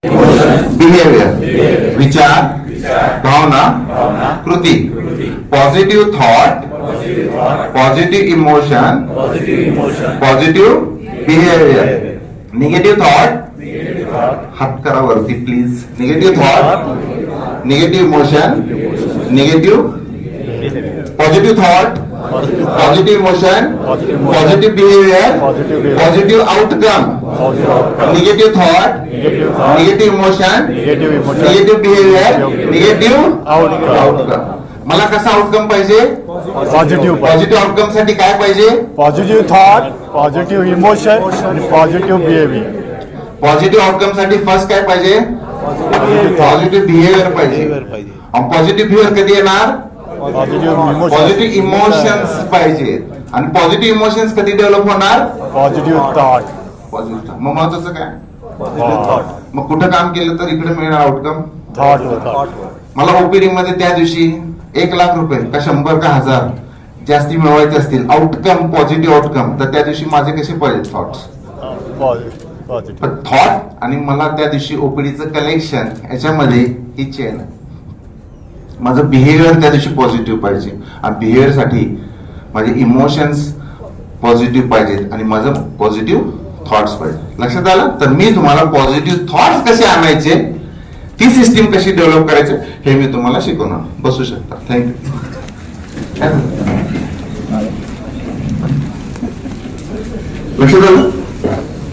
Behaviour विचार, भावना, कृती. Positive thought, positive emotion, positive behaviour. Negative thought, हात करा वरती please. Negative thought, negative emotion, negative. Positive thought, positive emotion, positive behaviour, positive outcome. Negative thought, negative emotion, negative behaviour, negative outcome. मला कसा outcome पाहिजे? Positive. Positive outcome साठी काय पाहिजे? Positive thought, positive emotion आणि पॉझिटिव्ह बिहेवियर. पॉझिटिव्ह आउटकम साठी first काय पाहिजे? पॉझिटिव्ह बिहेवियर पाहिजे. पॉझिटिव्ह बिहेवियर कधी येणार? पॉझिटिव्ह इमोशन्स पाहिजे. आणि पॉझिटिव्ह इमोशन्स कधी डेव्हलप होणार? Positive thought. पॉझिटिव्ह. मग महत्वाचं काय? थॉट. मग कुठं काम केलं तर इकडे मिळणार आउटकम? थॉट. मला ओपीडी मध्ये त्या दिवशी 1,00,000 रुपये का 100 का 1000 जास्ती मिळवायचे असतील, आउटकम पॉझिटिव्ह आउटकम, तर त्या दिवशी माझे कसे पाहिजे? थॉट्स. पण थॉट आणि मला त्या दिवशी ओपीडीचं कलेक्शन याच्यामध्ये ही चेन. माझं बिहेवियर त्या दिवशी पॉझिटिव्ह पाहिजे आणि बिहेवियर साठी माझे इमोशन्स पॉझिटिव्ह पाहिजेत आणि माझं पॉझिटिव्ह थॉट्स पाहिजे. लक्षात आलं? तर मी तुम्हाला पॉझिटिव्ह थॉट्स कसे आणायचे, ती सिस्टीम कशी डेव्हलप करायची हे मी तुम्हाला शिकवणार. बसू शकता. थँक्यू. लक्षात आलं?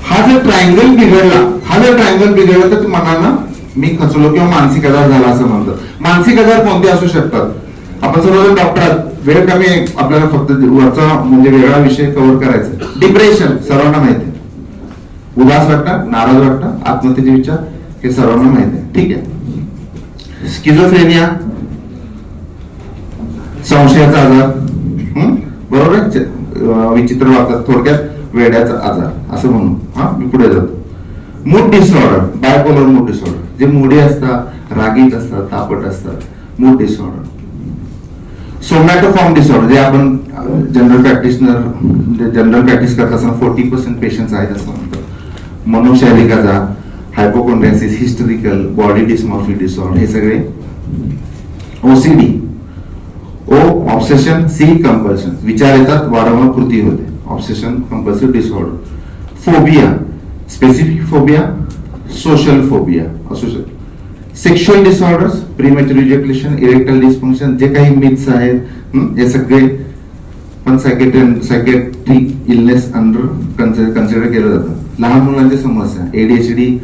हा जर ट्रायंगल बिघडला तर तुम्हाला ना मी खचलो किंवा मानसिक आजार झाला असं म्हणतो. मानसिक आजार कोणते असू शकतात? आपण सर्वजण डॉक्टर, वेळ कमी आहे आपल्याला, फक्त वरचा म्हणजे वेगळा विषय कव्हर करायचा. डिप्रेशन सर्वांना माहिती आहे. उदास वाटतं, नाराज वाटतं, आत्महत्येचे विचार, हे सर्वांना माहिती आहे. ठीक आहे. स्किझोफ्रेनिया, संशयाचा आजार, बरोबर आहे, विचित्र वागतात, थोडक्यात वेड्याचा आजार असं म्हणून. मी पुढे जातो. Mood disorder, bipolar mood disorder, जे मुडी असतात, रागीट असतात, तापट असतात, मूड डिसऑर्डर. सोमॅटोफॉर्म डिसऑर्डर, जे आपण जनरल प्रॅक्टिस करत असताना 40% पेशंट्स आहेत असं म्हणतात. मनोशारीरिक आजार, हायपोकॉन्ड्रियासिस, हिस्टेरिकल, बॉडी डिस्मॉर्फी डिसऑर्डर, हे सगळे. ओसीडी, ओ ऑब्सेशन, सी कंपल्शन, विचार येतात, वारंवार कृती होते, obsession compulsive disorder. Phobia, specific phobia, social phobia असू शकतो. Sexual disorders, premature ejaculation, erectile dysfunction, जे काही मिथ्स आहेत हे सगळे पण सायकॅट्रिक इलनेस अंडर कन्सिडर केलं जातं. लहान मुलांच्या समस्या, ADHD,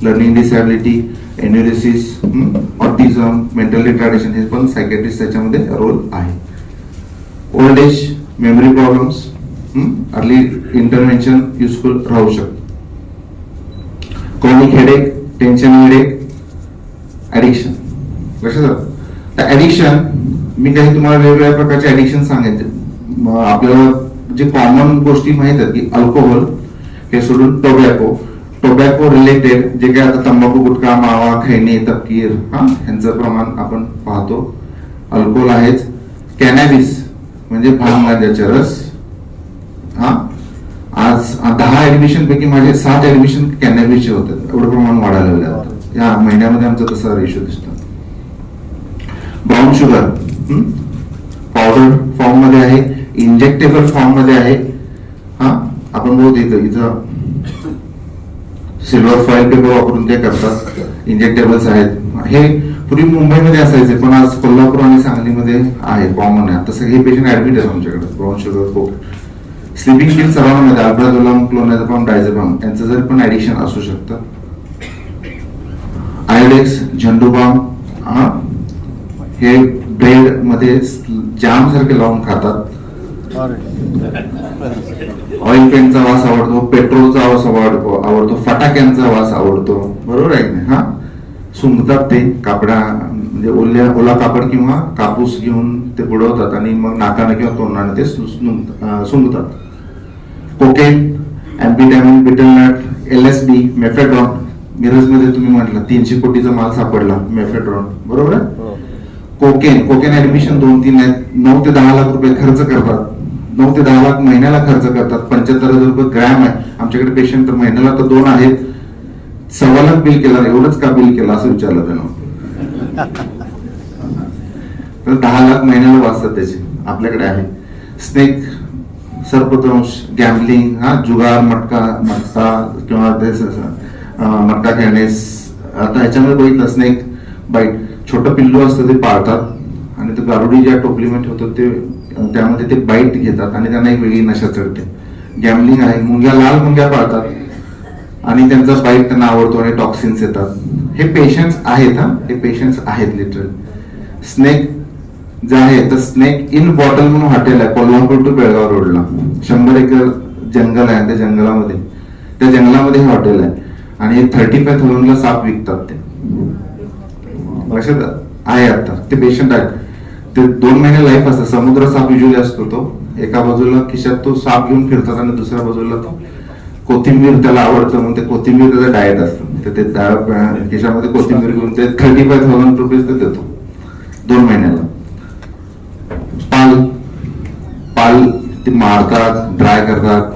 learning disability, enuresis, autism, mental retardation, हे पण सायकॅट्रिस्ट त्याच्यामध्ये रोल आहे. Old age, memory problems, early intervention useful राहू शकतो. Chronic headache, tension headache, addiction. लक्षात ऍडिक्शन, मी काही तुम्हाला वेगवेगळ्या प्रकारचे ऍडिक्शन सांगायचे. आपल्याला जे कॉमन गोष्टी माहित आहेत की अल्कोहोल, हे सोडून टोबॅको रिलेटेड जे काही आता तंबाखू, गुटखा, मावा, खैनी, तपकीर, यांचं प्रमाण आपण पाहतो. अल्कोहोल आहेच. कॅनॅबिस म्हणजे भांग, गांजाचा रस. आज 10 ऍडमिशन पैकी माझे 7 ऍडमिशन कॅनॅबिसचे होतात. एवढं प्रमाण वाढायला लागलं या महिन्यामध्ये. आमचा तसा रेशो दिसतो. ब्राऊन शुगर पावडर फॉर्म मध्ये आहे, इंजेक्टेबल फॉर्म मध्ये आहे. आपण बहुत इथं सिल्वर फॉइल पेपर वापरून ते करतात. इंजेक्टेबल्स आहेत. हे पूर्वी मुंबईमध्ये असायचे, पण आज कोल्हापूर आणि सांगलीमध्ये आहे, कॉमन आहे. तसं हे पेशंट ऍडमिट आहे आमच्याकडे. ब्राऊन शुगर, कोक, स्लिपिंग पिल सर्वांना मध्ये, अल्प्राझोलम, क्लोनाझेपाम, डायझेपाम, यांचं जरी पण ऍडिक्शन असू शकतं. आयोडेक्स, झंडूबाम, हे ब्रेड मध्ये जाम सारखे लावून खातात. ऑइल पेंटचा वास आवडतो, पेट्रोलचा वास आवडतो, फटाक्यांचा वास आवडतो, बरोबर आहे की. सुंगतात ते कापडा, म्हणजे ओला कापड किंवा कापूस घेऊन ते बुडवतात आणि मग नाकाने किंवा तोंडाने ते सुंगतात. Cocaine, amphetamine, betel nut, LSD, mephedrone. मिरजमध्ये तुम्ही म्हटलं 300 कोटीचा माल सापडला, मेफेड्रॉन, बरोबर आहे. कोकेन ऍडमिशन 2-3 आहेत. 9 ते 10 लाख रुपये खर्च करतात. 9 ते 10 लाख महिन्याला खर्च करतात. 75,000 रुपये ग्रॅम आहे. आमच्याकडे पेशंट तर महिन्याला तर 2 आहेत. 1.25 लाख बिल केलं, एवढंच का बिल केलं असं विचारलं त्यानं. तर 10 लाख महिन्याला वाचतात त्याचे, आपल्याकडे आहे. स्नेक, सर्पदंश, गॅम्बलिंग, जुगार, मटका किंवा ते मटका खेळणे. आता ह्याच्यामध्ये बघितलं स्नेक बाईट, छोटं पिल्लू असतं ते पाळतात आणि ते गारुडी ज्या टोपलीमध्ये होतं ते त्यामध्ये ते बाईट घेतात आणि त्यांना एक वेगळी नशा चढते. गॅम्बलिंग आहे, लाल मुंग्या पाळतात आणि त्यांचा बाईट त्यांना आवडतो आणि टॉक्सिन्स येतात. हे पेशंट्स आहेत, हे पेशंट्स आहेत लिटरल. स्नेक जे आहे तर स्नेक इन बॉटल म्हणून हॉटेल आहे कोल्हापूर टू बेळगाव रोडला. 100 एकर जंगल आहे, त्या जंगलामध्ये हे हॉटेल आहे आणि 35,000ला साप विकतात ते. लक्षात आहे. आता ते पेशंट आहेत, ते 2 महिने लाईफ असतं. समुद्र साप युजली असतो, तो एका बाजूला खिशात तो साप घेऊन फिरतात आणि दुसऱ्या बाजूला तो कोथिंबीर त्याला आवडतं म्हणून ते कोथिंबीर त्याचं डाएट असतं. तर ते खिशामध्ये कोथिंबीर घेऊन ते 35,000 रुपीज ते देतो 2 महिन्याला. पाल ते मारतात, ड्राय करतात,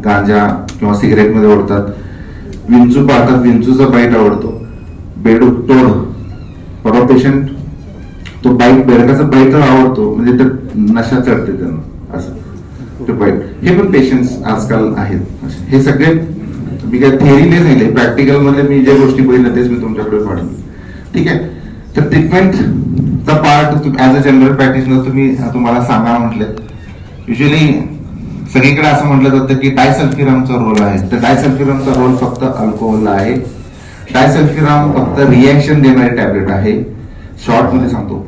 गांजा किंवा सिगरेट मध्ये ओढतात. विंचू पाळतात, विंचूचा बाईट आवडतो. बेडूक तोड, परवा पेशंट तो बाईट, बेडकाचा बाईट आवडतो म्हणजे तर नशा चढते त्यांना असं तो बाईट. हे पण पेशंट्स आजकाल आहेत. हे सगळे मी काय थेअरी नाही सांगितले, प्रॅक्टिकल मध्ये मी ज्या गोष्टी बघितल्या तेच मी तुमच्याकडे पाठवले. ठीक आहे. तर ट्रीटमेंटचा part as a general practitioner तुम्हाला सांगा म्हटलं. युजली सगळीकडे असं म्हटलं जातं की डायसल्फिरामचा रोल आहे. तर डायसल्फिरामचा रोल फक्त अल्कोहोलला आहे. डायसल्फिराम फक्त रिॲक्शन देणारी टॅबलेट आहे. शॉर्ट मध्ये सांगतो,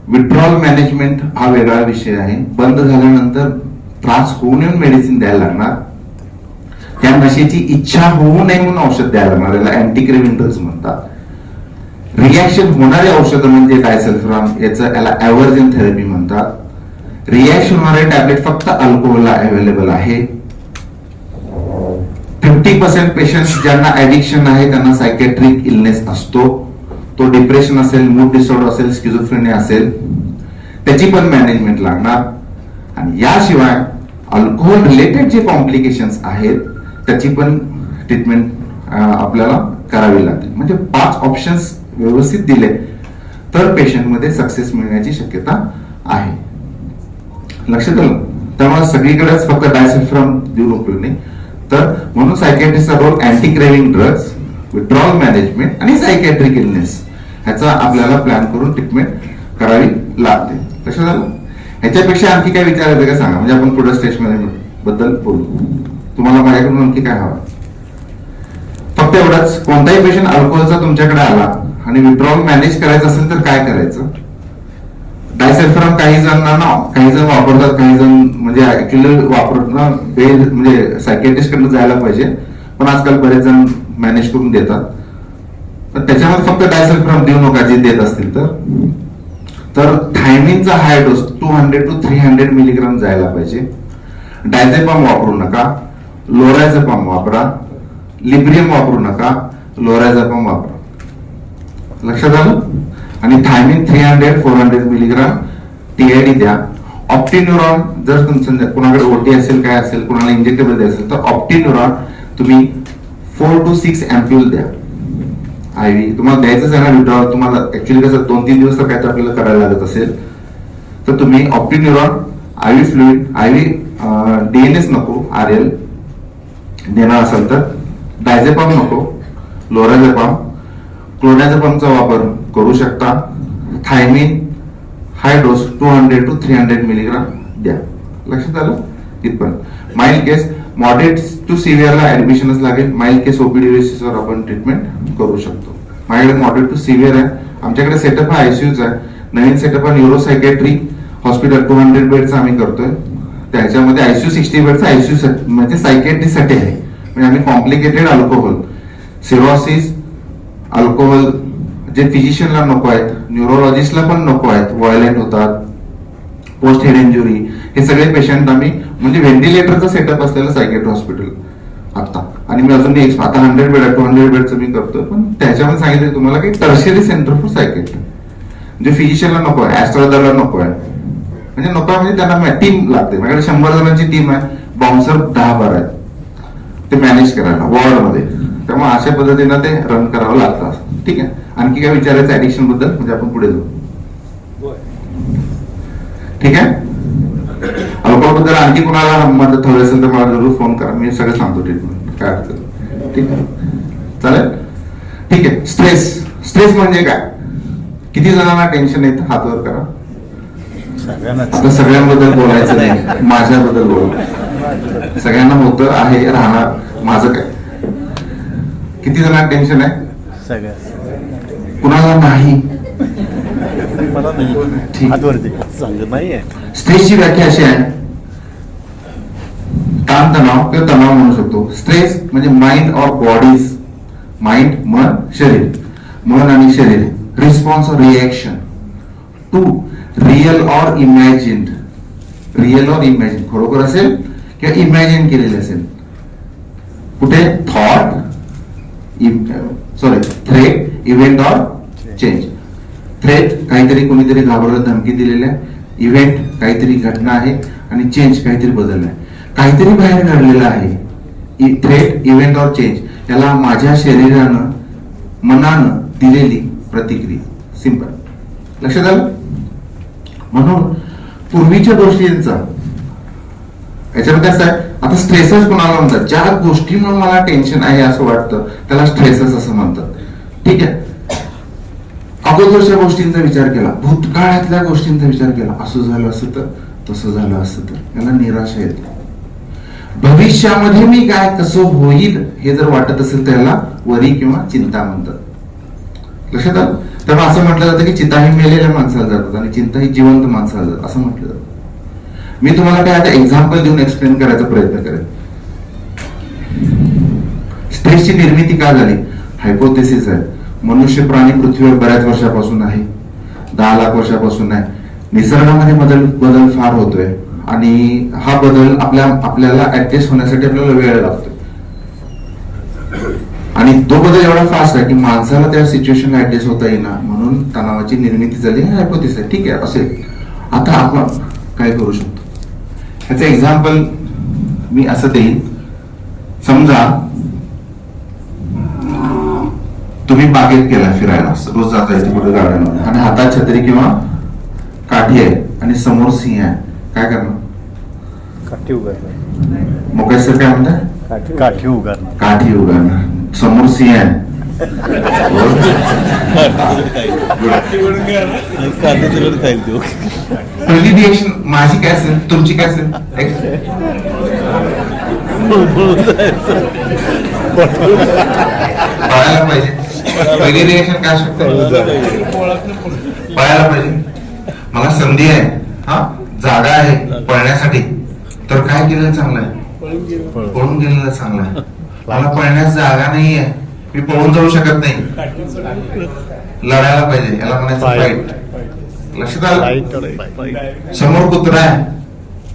विड्रॉल मॅनेजमेंट हा वेगळा विषय आहे. बंद झाल्यानंतर त्रास होऊ नये मेडिसिन द्यायला लागणार. त्या नशेची इच्छा होऊ नये म्हणून औषध द्यायला लागणार, याला अँटी क्रेव्हिंग ड्रग्ज म्हणतात. रिॲक्शन होणारे औषधं म्हणजे डायसल्फिराम, याला ॲव्हर्जन थेरपी म्हणतात. रिॲक्शन होणारे टॅबलेट फक्त अल्कोहोलला अवेलेबल आहे. 50% पेशंट्स ज्यांना ऍडिक्शन आहे त्यांना सायकॅट्रिक इलनेस असतो. तो डिप्रेशन असेल, मूड डिसऑर्डर असेल, स्किझोफ्रेनिया असेल, त्याची पण मॅनेजमेंट लागणार. आणि याशिवाय अल्कोहोल रिलेटेड जे कॉम्प्लिकेशन्स आहेत त्याची पण ट्रीटमेंट आपल्याला करावी लागते. म्हणजे 5 ऑप्शन्स व्यवस्थित दिले तर पेशंट मध्ये सक्सेस मिळण्याची शक्यता आहे. लक्षात आलं. त्यामुळे सगळीकडेच फक्त डायसल्फिराम देऊन उपयोग नाही. तर म्हणून सायकॅट्रिस्टचा role anti craving drugs, withdrawal management आणि सायकॅट्रिक इलनेस ह्याचा आपल्याला प्लॅन करून ट्रीटमेंट करावी लागते. लक्षात आलं. ह्याच्यापेक्षा आणखी काय विचारायचं का सांगा, म्हणजे आपण पुढे स्टेशन बद्दल बोलू. तुम्हाला माझ्याकडून आणखी काय हवं? फक्त एवढंच, कोणताही पेशंट अल्कोहोलचा तुमच्याकडे आला आणि विड्रॉल मॅनेज करायचं असेल तर काय करायचं? डायसल्फिराम काही जण वापरतात, काही जण म्हणजे ऍक्च्युअली वापरणं म्हणजे सायकॅट्रिस्ट कडे जायला पाहिजे, पण आजकाल बरेच जण मॅनेज करून देतात. पण त्याच्यामध्ये फक्त डायसल्फिराम देऊ नका जे देत असतील तर थायमिनचा हाय डोस 200 to 300 मिलीग्राम जायला पाहिजे. डायझेपाम वापरू नका, लोराझेपाम वापरा. लिब्रियम वापरू नका, लोराझेपाम वापरा. लक्षात आलं. आणि थायमिन 300-400 मिलीग्राम टीआयडी द्या. ऑप्टिन्युरॉन जर तुमचं कोणाकडे ओटी असेल, काय असेल, कोणाला इंजेक्टेबल द्यायचं असेल तर ऑप्टिन्युरॉन तुम्ही 4 to 6 एम्प्युल द्या. आयव्ही तुम्हाला द्यायचंच आहे ना. विड्रॉल तुम्हाला ऍक्च्युअली कसं 2-3 दिवस तर काय तर आपल्याला करायला लागत असेल तर तुम्ही ऑप्टिन्युरॉन, आयव्ही फ्लुइड, आयव्ही डीएनएस नको, आरएल देणार असेल तर, डायझेपाम नको, लोराझेपाम, क्लोनाझेपामचा वापर करू शकता. Thiamine high dose 200 to 300 milligram द्या. लक्षात आलं. इथपर्यंत माइल्ड केस, मॉडरेट टू सिव्हिअरला ऍडमिशनच लागेल. माइल्ड केस ओपीडी बेसिसवर आपण ट्रीटमेंट करू शकतो. माझ्याकडे मॉडरेट टू सिव्हिअर आहे. आमच्याकडे सेटअप हा आयसीयूचा आहे. नवीन सेटअप हा न्यूरोसायकॅट्री हॉस्पिटल 200 बेडचा आम्ही करतोय. त्याच्यामध्ये आयसीयू 60 बेडचा आयसीयू म्हणजे सायकॅट्रीसाठी आहे. म्हणजे आम्ही कॉम्प्लिकेटेड अल्कोहोल, सिरोसिस, अल्कोहोल जे फिजिशियनला नको आहेत, न्यूरोलॉजिस्टला पण नको आहेत, व्हायलेंट होतात, पोस्ट हेड इंजुरी, हे सगळे पेशंट आम्ही म्हणजे व्हेंटिलेटरचा सेटअप असलेलं सायकॅट्री हॉस्पिटल आता. आणि मी अजून आता 100 बेड 200 बेडचं मी करतोय. पण त्याच्यामध्ये सांगितलं तुम्हाला की टर्शियरी सेंटर फॉर सायकॅट्री, म्हणजे फिजिशियनला नको आहे, ऍस्ट्रोलॉजरला नको आहे, म्हणजे नको आहे म्हणजे त्यांना टीम लागते. माझ्याकडे 100 जणांची टीम आहे, बाउन्सर 10-12 आहेत ते मॅनेज करायला वॉर्डमध्ये. त्यामुळे अशा पद्धतीनं ते रन करावं लागतं. ठीक आहे, आणखी काय विचारायचं ऍडिक्शन बद्दल, म्हणजे आपण पुढे जाऊ. ठीक आहे, अल्कोहोल बद्दल आणखी कोणाला मदत हवी असेल तर मला जरूर फोन करा, मी सगळं सांगतो ट्रीटमेंट, काय अडचण. ठीक आहे, चालेल. ठीक आहे, स्ट्रेस. स्ट्रेस म्हणजे काय? किती जणांना टेन्शन येतं? हात वर करा. आता सगळ्यांबद्दल बोलायचं नाही, माझ्याबद्दल बोल. सगळ्यांना होतं आहे, राहणार. माझं काय? किती जणांना टेन्शन आहे? कुणाला नाही? स्ट्रेसची व्याख्या अशी आहे, ताणतणाव किंवा तणाव म्हणू शकतो. स्ट्रेस म्हणजे माइंड और बॉडीज, माइंड मन शरीर, मन आणि शरीर, रिस्पॉन्स और रिएक्शन टू रियल और इमॅजिन्ड, रियल और इमॅजिन, खरोखर असेल किंवा इमॅजिन केलेले असेल. कुठे? थॉट, थ्रेट, इव्हेंट और चेंज. थ्रेट काहीतरी कोणीतरी घाबरवलं, धमकी दिलेल्या. इव्हेंट काहीतरी घटना आहे, आणि चेंज काहीतरी बदललाय, काहीतरी बाहेर घडलेलं आहे. थ्रेट, इव्हेंट और चेंज याला माझ्या शरीरानं, मनानं दिलेली प्रतिक्रिया. सिंपल, लक्षात आलं? म्हणून पूर्वीच्या गोष्टींचा याच्यामध्ये कसं आहे, आता स्ट्रेसच कोणाला म्हणतात? ज्या गोष्टीमुळे मला टेन्शन आहे असं वाटतं त्याला स्ट्रेसच असं म्हणतात. ठीक आहे, अगोदरच्या गोष्टींचा विचार केला, भूतकाळातल्या गोष्टींचा विचार केला, असं झालं असं तर, तसं झालं असं तर, याला निराशा येते. भविष्यामध्ये मी काय कसं होईल हे जर वाटत असेल तर याला वरी किंवा चिंता म्हणतात. लक्षात आलं? तेव्हा असं म्हटलं जातं की चिंता ही मेलेल्या माणसाला जातात आणि चिंता ही जिवंत माणसाला जातात, असं म्हटलं जातं. मी तुम्हाला काय आता एक्झाम्पल देऊन एक्सप्लेन करायचा प्रयत्न करेन. स्ट्रेसची निर्मिती का झाली? हायपोथेसिस आहे. मनुष्य प्राणी पृथ्वीवर बऱ्याच वर्षापासून आहे, 10 लाख वर्षापासून आहे. निसर्गामध्ये बदल फार होतोय, आणि हा बदल आपल्याला ऍडजस्ट होण्यासाठी आपल्याला वेळ लागतोय, आणि तो बदल एवढा फास्ट आहे की माणसाला त्या सिच्युएशनला ऍडजस्ट होता येईना, म्हणून तणावाची निर्मिती झाली. हायपोथेसिस आहे. ठीक आहे, असेल. आता आपण काय करू शकतो ह्याचं एक्झाम्पल मी असं देईन. समजा तुम्ही बागेत गेला फिरायला, रोज जाता येते कुठे गार्डनमध्ये, आणि हातात छत्री किंवा काठी आहे आणि समोर सिंह आहे, काय करणार? काठी उगारणार. मोकळ्या सर काय म्हणतात? काठी उगारणार. काठी उगारणार. समोर सिंह आहे. पहिली रिएक्शन माझी काय असेल, तुमची काय असेल? पळायला पाहिजे. पहिली रिएक्शन काय शकतो? पळायला पाहिजे. मला संधी आहे, हा जागा आहे पळण्यासाठी, तर काय केलेलं चांगलं आहे? पळून गेलेलं चांगलं आहे. मला पळण्यास जागा नाहीये, मी पळून जाऊ शकत नाही, लढायला पाहिजे. याला म्हणायचं फाईट. लक्षात आलं? समोर कुत्रा आहे,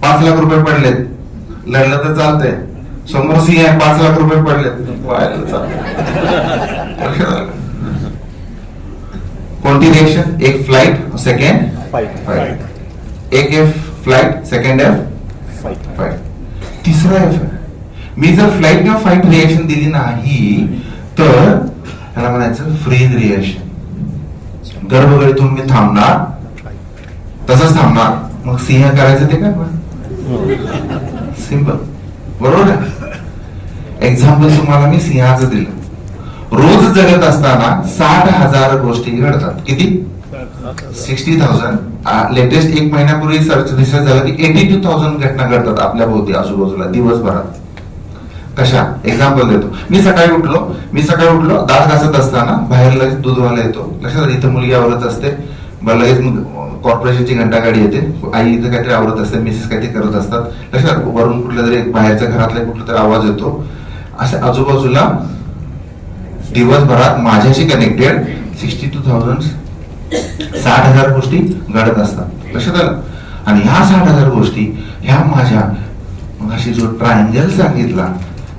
5 लाख रुपये पडलेत, लढलं तर चालतंय. समोर सिंह आहे, 5 लाख रुपये पडलेत, पळायला चालतंय. लक्षात आलं? कोणती रिएक्शन? एक फ्लाइट, सेकंड फाईट. एक F flight, second F fight, तिसरा एफ. मी जर फ्लाइट किंवा फाईट रिएक्शन दिली नाही तर त्याला म्हणायचं फ्रीज रिएक्शन. गर्भगृहातून मी थांबणार, तसंच थांबणार, मग सिंह करायचं ते काय? सिंपल, बरोबर आहे? एक्झाम्पल तुम्हाला मी सिंहाचं दिलं. रोज जगत असताना 60,000 गोष्टी घडतात. किती? 60,000. लेटेस्ट 1 महिन्यापूर्वी रिसर्च झाला की 82,000 घटना घडतात आपल्या भोवती आजूबाजूला दिवसभरात. कशा? एक्झाम्पल देतो. मी सकाळी उठलो, दात घासत असताना बाहेर लगेच दूधवाला येतो. लक्षात, इथं मुलगी आवरत असते, लगेच कॉर्पोरेशनची घंटा गाडी येते, आई इथं काहीतरी आवरत असते, मिसेस काहीतरी करत असतात. लक्षात, वरून कुठल्या तरी बाहेरच्या घरातला कुठला तरी आवाज येतो. असे आजूबाजूला दिवसभरात माझ्याशी कनेक्टेड 62,000 60,000 गोष्टी घडत असतात. लक्षात आलं? आणि ह्या 60,000 गोष्टी ह्या माझ्या मगाशी जो ट्रायंगल सांगितला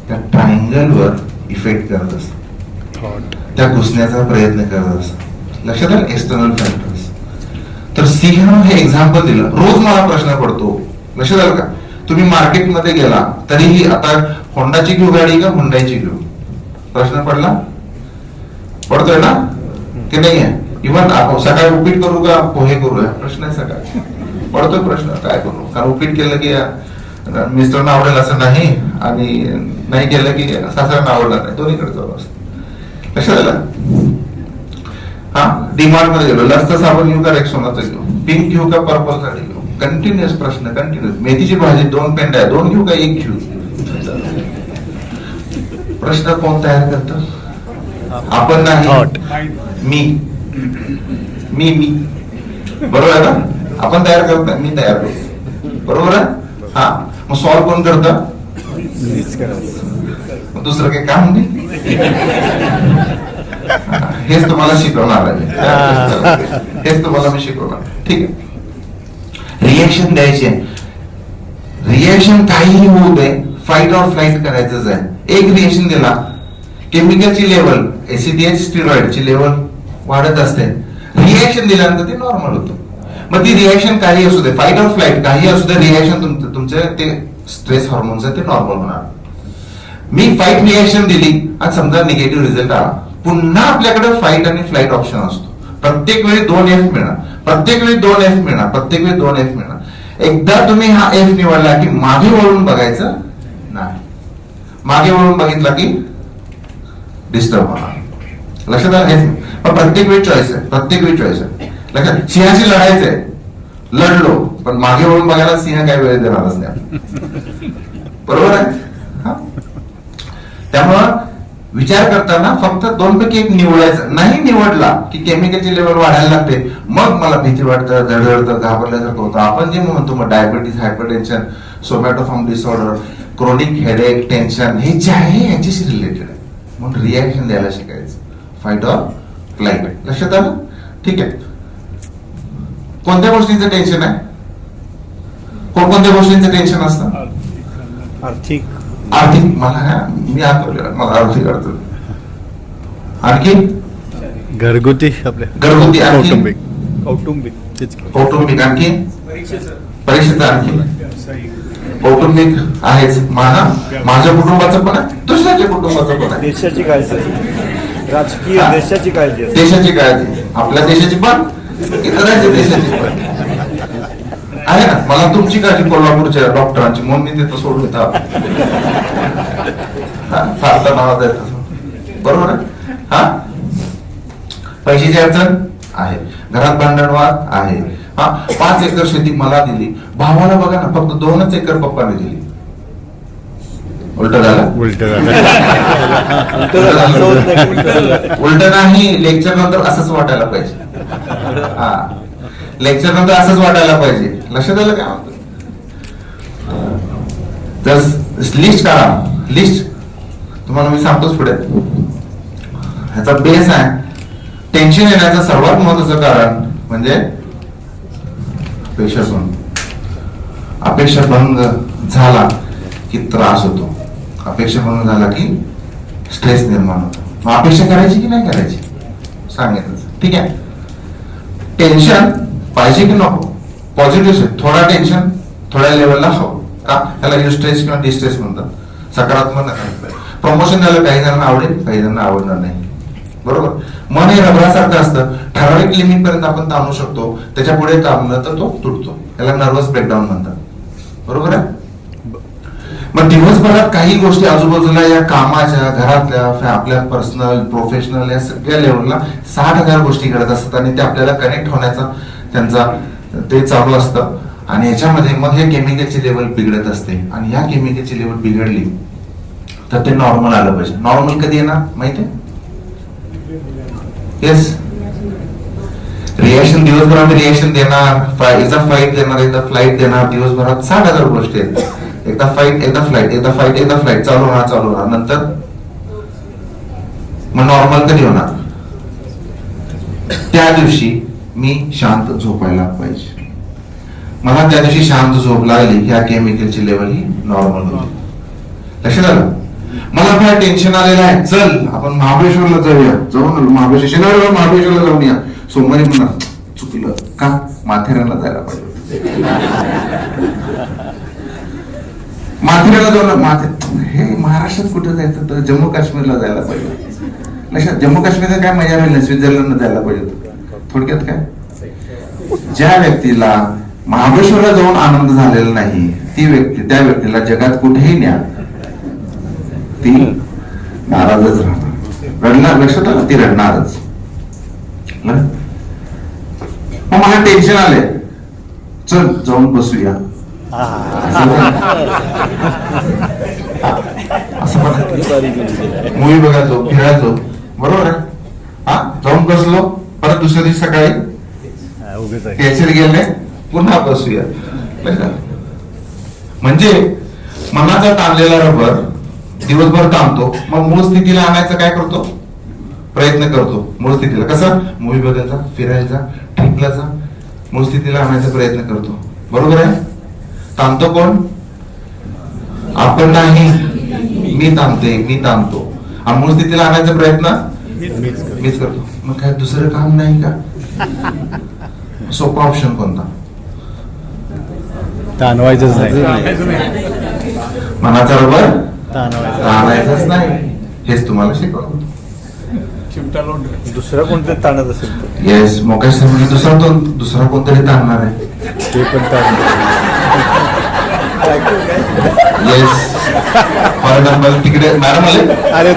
त्या ट्रायंगलवर इफेक्ट करत असतात, त्या घुसण्याचा प्रयत्न करत असतात. लक्षात आलं? External factors. तर सिंह हे एक्झाम्पल दिलं. रोज मला प्रश्न पडतो, लक्षात आलं का? तुम्ही मार्केटमध्ये गेला तरीही, आता होंडाची घेऊ गाडी का हुंडाईची घेऊ? प्रश्न पडला? पडतोय ना की नाही आहे? इव्हन आपण सकाळी उपीट करू का पोहे करूया प्रश्न आहे. सकाळी पडतोय प्रश्न, काय करू? कारण उपीट केलं की मिस्टरांना आवडेल असं नाही, आणि नाही केलं की सासऱ्यांना आवडणार नाही, दोन्हीकडे चालू असतं. लक्षात आलं? हा, डीमार्ट मध्ये गेलो, लसचा साबण घेऊ का रेक्सोनाचा घेऊ, पिंक घेऊ का पर्पल साठी घेऊ, कंटिन्युअस प्रश्न, कंटिन्युअस. मेथीची भाजी 2 पेंड्या, 2 घेऊ का 1 घेऊ? प्रश्न कोण तयार करतं? आपण नाही, मी बरोबर आहे ना? आपण तयार करत नाही, मी तयार करतो. बरोबर आहे? हा, मग सॉल्व कोण करतं? मग दुसरं काही काम नाही. हेच तुम्हाला शिकवणार आहे, हेच तुम्हाला मी शिकवणार. ठीक आहे, रिएक्शन द्यायचे. रिएक्शन काहीही होऊ दे, फाईट ऑर फ्लाईट करायचंच आहे. एक रिएक्शन दिला, केमिकलची लेवल, एसीडीएच स्टिरॉइडची लेवल वाढत असते. रिएक्शन दिल्यानंतर ते नॉर्मल होतं. मग ती रिएक्शन काही असू दे, फाईट ऑर फ्लाईट काही असू दे, रिएक्शन तुमचे ते स्ट्रेस हॉर्मोन्स आहे ते नॉर्मल होणार. मी फाईट रिएक्शन दिली आणि समजा निगेटिव्ह रिझल्ट आला, पुन्हा आपल्याकडे फाईट आणि फ्लाईट ऑप्शन असतो. प्रत्येक वेळी 2 F मिळणार, प्रत्येक वेळी 2 F मिळणार, प्रत्येक वेळी 2 F मिळणार. एकदा तुम्ही हा F निवडला की मागे वळून बघायचं नाही. मागे वळून बघितला की डिस्टर्ब होणार. लक्षात आलं? पण प्रत्येक वेळी चॉईस आहे, प्रत्येक वेळी चॉईस आहे. लक्षात, सिंहाशी लढायचंय, लढलो, पण मागे वळून बघायला सिंह काही वेळ देणारच नाही. बरोबर आहे? त्यामुळं विचार करताना फक्त 2 पैकी 1 निवडायचं. नाही निवडला की केमिकलची लेवल वाढायला लागते, मग मला भीती वाटतं, धडधडतं, घाबरल्यासारखं होतं. आपण जे म्हणतो मग diabetes, hypertension, somatoform disorder, chronic headache, tension, हे जे आहे याच्याशी रिलेटेड आहे. म्हणून रिॲक्शन द्यायला शिकायचं, फाईट ऑर फ्लाईट. लक्षात आलं? ठीक आहे. कोणत्या गोष्टींचं टेन्शन आहे? कोणत्या गोष्टींचं टेन्शन असतं? आर्थिक. मला मी मला आर्थिक अडचण. आणखी घरगुती, आपल्या घरगुती, कौटुंबिक. कौटुंबिक, आणखी परीक्षेचा, आणखी कौटुंबिक आहेच. माझ्या कुटुंबाचं पण आहे, दुसऱ्याच्या कुटुंबाचं पण आहे. देशाची काळजी, राजकीय देशाची काळजी, देशाची काळजी, आपल्या देशाची पण, इतरांच्या देशाची पण आहे ना. मला तुमची काळजी कोल्हापूरच्या डॉक्टरांची, म्हणून मी तिथं सोडून येतो. फारता नावात आहे, बरोबर आहे? हा, पैशाची अडचण आहे, घरात भांडणवाद आहे. हा, 5 एकर शेती मला दिली, भावाला बघा ना फक्त 2च एकर पप्पाने दिली. उलट झालं? उलट नाही, लेक्चर नंतर असंच वाटायला पाहिजे. हा, लेक्चर नंतर असंच वाटायला पाहिजे. लक्षात आलं काय म्हणतो? तर लिस्ट करा, लिस्ट तुम्हाला मी सांगतोच पुढे. ह्याचा बेस आहे. टेन्शन येण्याचं सर्वात महत्वाचं कारण म्हणजे अपेक्षा भंग झाला की त्रास होतो, अपेक्षा भंग झाला की स्ट्रेस निर्माण होतो. मग अपेक्षा करायची की नाही करायची सांगितलं. ठीक आहे, टेन्शन पाहिजे की नको? पॉझिटिव्ह, थोडा टेन्शन थोड्या लेवलला हवं का? त्याला युस्ट्रेस किंवा डिस्ट्रेस म्हणतात. सकारात्मक, प्रमोशन झालं, काही जणांना आवडेल, काही जणांना आवडणार नाही. बरोबर? मन हे रबरासारखं असतं, ठराविक लिमिट पर्यंत आपण ताणू शकतो, त्याच्या पुढे ताणलं तर तो तुटतो. त्याला नर्वस ब्रेकडाऊन म्हणतात. बरोबर आहे? मग दिवसभरात काही गोष्टी आजूबाजूला या कामाच्या, घरातल्या, आपल्या पर्सनल, प्रोफेशनल या सगळ्या लेवलला 60,000 गोष्टी घडत असतात आणि ते आपल्याला कनेक्ट होण्याचा त्यांचा ते चालू असतं. आणि याच्यामध्ये मग हे केमिकलची लेवल बिघडत असते, आणि या केमिकलची लेवल बिघडली तर ते नॉर्मल आलं पाहिजे. नॉर्मल कधी येणार माहितीये? येस, रिएक्शन दिवसभरात रिएक्शन देणार, एकदा फाईट देणार, एकदा फ्लाईट देणार. दिवसभरात 60,000 गोष्टी आहेत. एकदा फाईट, एकदा फ्लाईट, एकदा फाईट, एकदा फ्लाईट, चालू होणार. नंतर मग नॉर्मल कधी होणार? त्या दिवशी मी शांत झोपायला पाहिजे. मला त्या दिवशी शांत झोप लागली, ह्या केमिकलची लेवल ही नॉर्मल होती. लक्षात आलं? मला काय टेन्शन आलेलं आहे, चल आपण महाबळेश्वरला जाऊया, जाऊन महाबळेश्वर महाबळेश्वरला जाऊन या. सोमवारी म्हणा चुकलं का, माथेरानला जायला पाहिजे. माथेरानला जाऊन हे महाराष्ट्रात कुठे जायचं तर जम्मू काश्मीरला जायला पाहिजे. लक्षात, जम्मू काश्मीरला काय मजा राहिली, स्वित्झर्लंडला जायला पाहिजे होतं. थोडक्यात काय, ज्या व्यक्तीला महाबळेश्वरला जाऊन आनंद झालेला नाही ती व्यक्ती, त्या व्यक्तीला जगात कुठेही न्या ती नाराजच राहणार, रडणार. लक्षात आलं, ती रडणारच. मग मला टेन्शन आले, चल जाऊन बसूया असं मूवी बघायचो, फिरायचो, बरोबर आहे. हा, जाऊन बसलो, परत दुसऱ्या दिवशी सकाळी टेन्शन गेले, पुन्हा बसूया. म्हणजे मनाचा ताणलेला रबर दिवसभर ताणतो, मग मूळ स्थितीला आणायचा काय करतो, प्रयत्न करतो. मूळ स्थितीला कसं, मूवी बघायचा, फिरायचा, ट्रिपला जा, मूळ स्थितीला आणायचा प्रयत्न करतो. बरोबर आहे. ताणतो कोण, आपण नाही, मी ताणतो. आणि मूळ स्थितीला आणायचा प्रयत्न मीच करतो. मग काय दुसरं काम नाही का? सोपा ऑप्शन कोणता? ताणवायचंच नाही, मनाचा रबर ताणवायचंच नाही. हेच तुम्हाला शिकवलं. दुसरं कोणतं ताणत असेल तर येस, मोकेश सर म्हणजे दुसरा कोणतरी ताणणार आहे. ते पण ताण. येस, फॉर एक्झाम्पल तिकडे मॅडम आले, अरे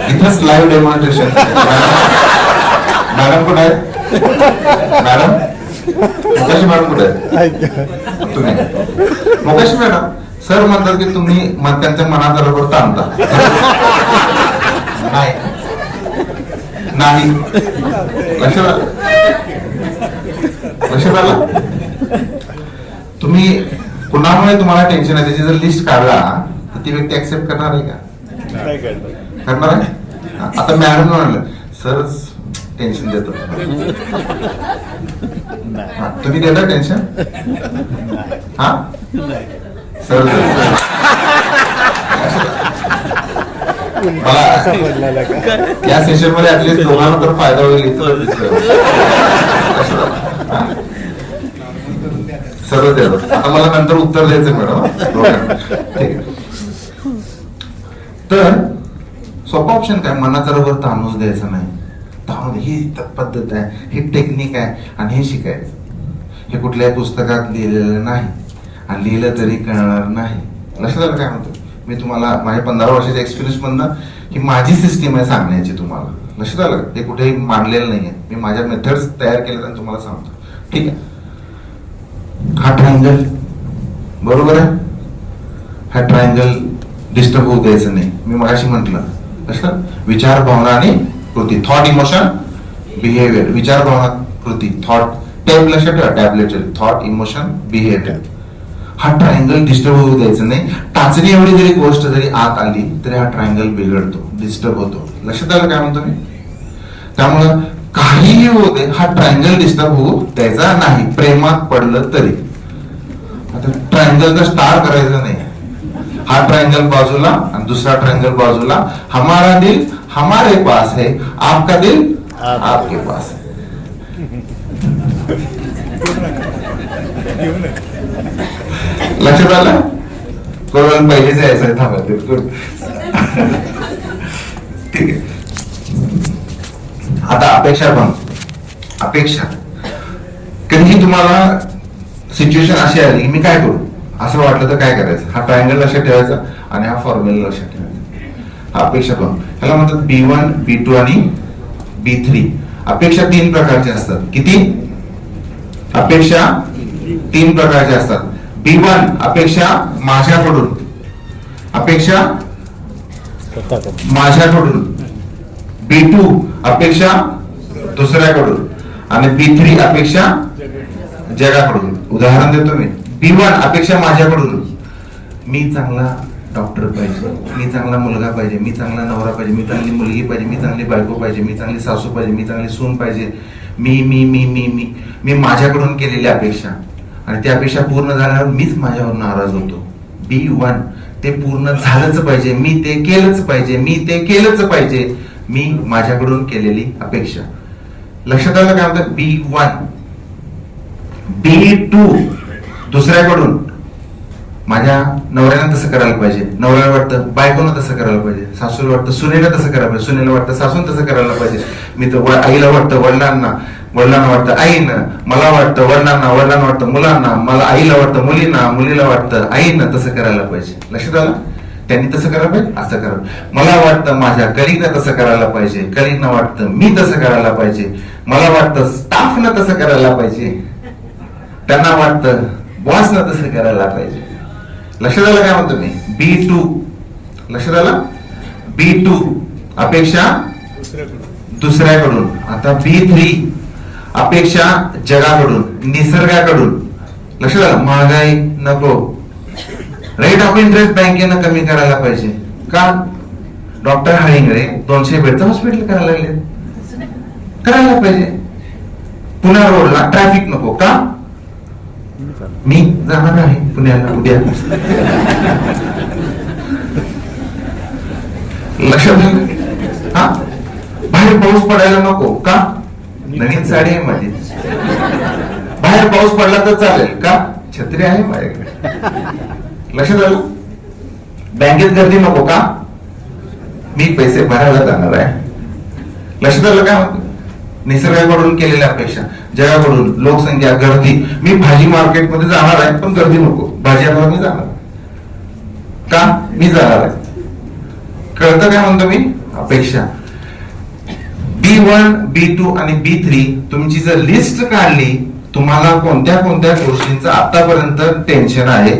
इथंच लाईव्ह डेमॉन्स्ट्रेशन. मॅडम कुठे आहे? मॅडम मोकेश मॅडम कुठे आहे? तुम्ही मोकेश मॅडम. सर म्हणतात की तुम्ही त्यांच्या मनाचा रबर ताणता. नाही, लक्षात आलं. तुम्ही कुणामुळे तुम्हाला टेन्शन आहे त्याची जर लिस्ट काढला तर ती व्यक्ती ऍक्सेप्ट करणार आहे का? करणार आहे. आता मॅडम म्हणलं सरच टेन्शन देतो, तुम्ही देता टेन्शन? हा सर, मला या सेशन मध्ये ऍटलीस्ट दोघांना तर फायदा होईल. सर्व देतो. आता मला नंतर उत्तर द्यायचं मॅडम. ठीक आहे. तर सोपा ऑप्शन काय, मनाचा रबर ताणूच द्यायचा नाही. ताणून ही पद्धत आहे, ही टेक्निक आहे आणि हे शिकायचं. हे कुठल्याही पुस्तकात लिहिलेलं नाही आणि लिहिलं तरी कळणार नाही. लक्षात आलं काय म्हणतो मी तुम्हाला? माझ्या 15 वर्षाच्या एक्सपिरियन्स मधनं ही माझी सिस्टीम आहे सांगण्याची तुम्हाला. लक्षात आलं, ते कुठेही मांडलेलं नाहीये. मी माझ्या मेथड्स तयार केल्या आणि तुम्हाला सांगतो. ठीक आहे. हा ट्रायंगल बरोबर आहे. हा ट्रायंगल डिस्टर्ब होऊ द्यायचं नाही. मी मगाशी म्हटलं कसं, विचार, भावना आणि कृती. Thought, emotion, behaviour. विचार, भावना, कृती, थॉट. टॅब लक्षात ठेवा, टॅबलेट. Thought, emotion, behaviour. हा ट्रायंगल डिस्टर्ब होऊ द्यायचं नाही. टाचणी एवढी जरी गोष्ट जरी आत आली तरी हा ट्रायंगल बिघडतो, डिस्टर्ब होतो. लक्षात आलं काय म्हणतो मी? त्यामुळं काहीही होऊ दे, हा ट्रायंगल डिस्टर्ब होऊ द्यायचा नाही, प्रेमात पडलं तरी. आता ट्रायंगलचा स्टार करायचं नाही. हा ट्रायंगल बाजूला आणि दुसरा ट्रायंगल बाजूला. हमारा दिल हमारे पास है, आपका दिल आपके पास है. लक्षात आलं? कोणाला पहिलेच यायचं थांबायचं. ठीक आहे. आता अपेक्षा पण, अपेक्षा कधीही तुम्हाला सिच्युएशन अशी आली की मी काय करू असं वाटलं तर काय करायचं? हा ट्रायंगल लक्षात ठेवायचा आणि हा फॉर्म्युला लक्षात ठेवायचा. हा अपेक्षा पण, ह्याला म्हणतात B1, B2 आणि B3. अपेक्षा 3 प्रकारच्या असतात. किती अपेक्षा? 3 प्रकारच्या असतात. B1 अपेक्षा माझ्याकडून, अपेक्षा माझ्याकडून. B2 अपेक्षा दुसऱ्याकडून आणि B3 अपेक्षा जगाकडून. उदाहरण देतो मी. B1 अपेक्षा माझ्याकडून, मी चांगला डॉक्टर पाहिजे, मी चांगला मुलगा पाहिजे, मी चांगला नवरा पाहिजे, मी चांगली मुलगी पाहिजे, मी चांगली बायको पाहिजे, मी चांगली सासू पाहिजे, मी चांगली सून पाहिजे. मी मी मी मी मी मी माझ्याकडून केलेली अपेक्षा आणि त्या अपेक्षा पूर्ण झाल्यावर मीच माझ्यावर नाराज होतो. B1 ते पूर्ण झालंच पाहिजे, मी ते केलंच पाहिजे, मी ते केलंच पाहिजे. मी माझ्याकडून केलेली अपेक्षा. लक्षात आलं काय म्हणतात? B1. B2 दुसऱ्याकडून, माझ्या नवऱ्यानं तसं करायला पाहिजे, नवऱ्याला वाटतं बायकोनं तसं करायला पाहिजे, सासूला वाटतं सुनेला तसं करायला पाहिजे, सुनेला वाटतं सासून तसं करायला पाहिजे, मी तर आईला वाटतं वडिलांना, वडिलांना वाटतं आईनं, मला वाटतं वडिलांना, वडिलांना वाटतं मुलांना, मला आईला वाटतं मुलींना, मुलीला वाटतं आईनं तसं करायला पाहिजे. लक्षात आलं? त्यांनी तसं करायला पाहिजे, असं करावं. मला वाटतं माझ्या कलिगनं तसं करायला पाहिजे, कलिगनं वाटतं मी तसं करायला पाहिजे, मला वाटतं स्टाफनं तसं करायला पाहिजे, त्यांना वाटतं बॉसनं तसं करायला पाहिजे. लक्षात आलं काय म्हणतो मी? B2. लक्षात आलं? B2 अपेक्षा दुसऱ्याकडून. आता B3 अपेक्षा जगाकडून, निसर्गाकडून. लक्षात आलं? महागाई नको, रेट ऑफ इंटरेस्ट बँकेनं कमी करायला पाहिजे. का? डॉक्टर हळिंगळे 200 बेडचं हॉस्पिटल करायला लागले, करायला पाहिजे. पुण्या रोडला ट्रॅफिक नको. का? मी जाणार आहे पुण्याला उद्या. लक्षात आलं? हा, बाहेर पाऊस पडायला नको. का? नवीन साडी आहे माझी, बाहेर पाऊस पडला तर चालेल. का? छत्री आहे माझ्याकडे. लक्षात आलं? बँकेत गर्दी नको. का? मी पैसे भरायला जाणार आहे. लक्षात आलं काय म्हणतो? निसर्गाकडून केलेल्या अपेक्षा, जगाकडून लोकसंख्या, गर्दी. मी भाजी मार्केटमध्ये जाणार आहे पण गर्दी नको, भाजीला मी जाणार. का? मी जाणार आहे. कळतं काय म्हणतो मी? अपेक्षा. B1, B2 आणि B3 तुमची जर लिस्ट काढली, तुम्हाला कोणत्या कोणत्या गोष्टींचं आतापर्यंत टेन्शन आहे,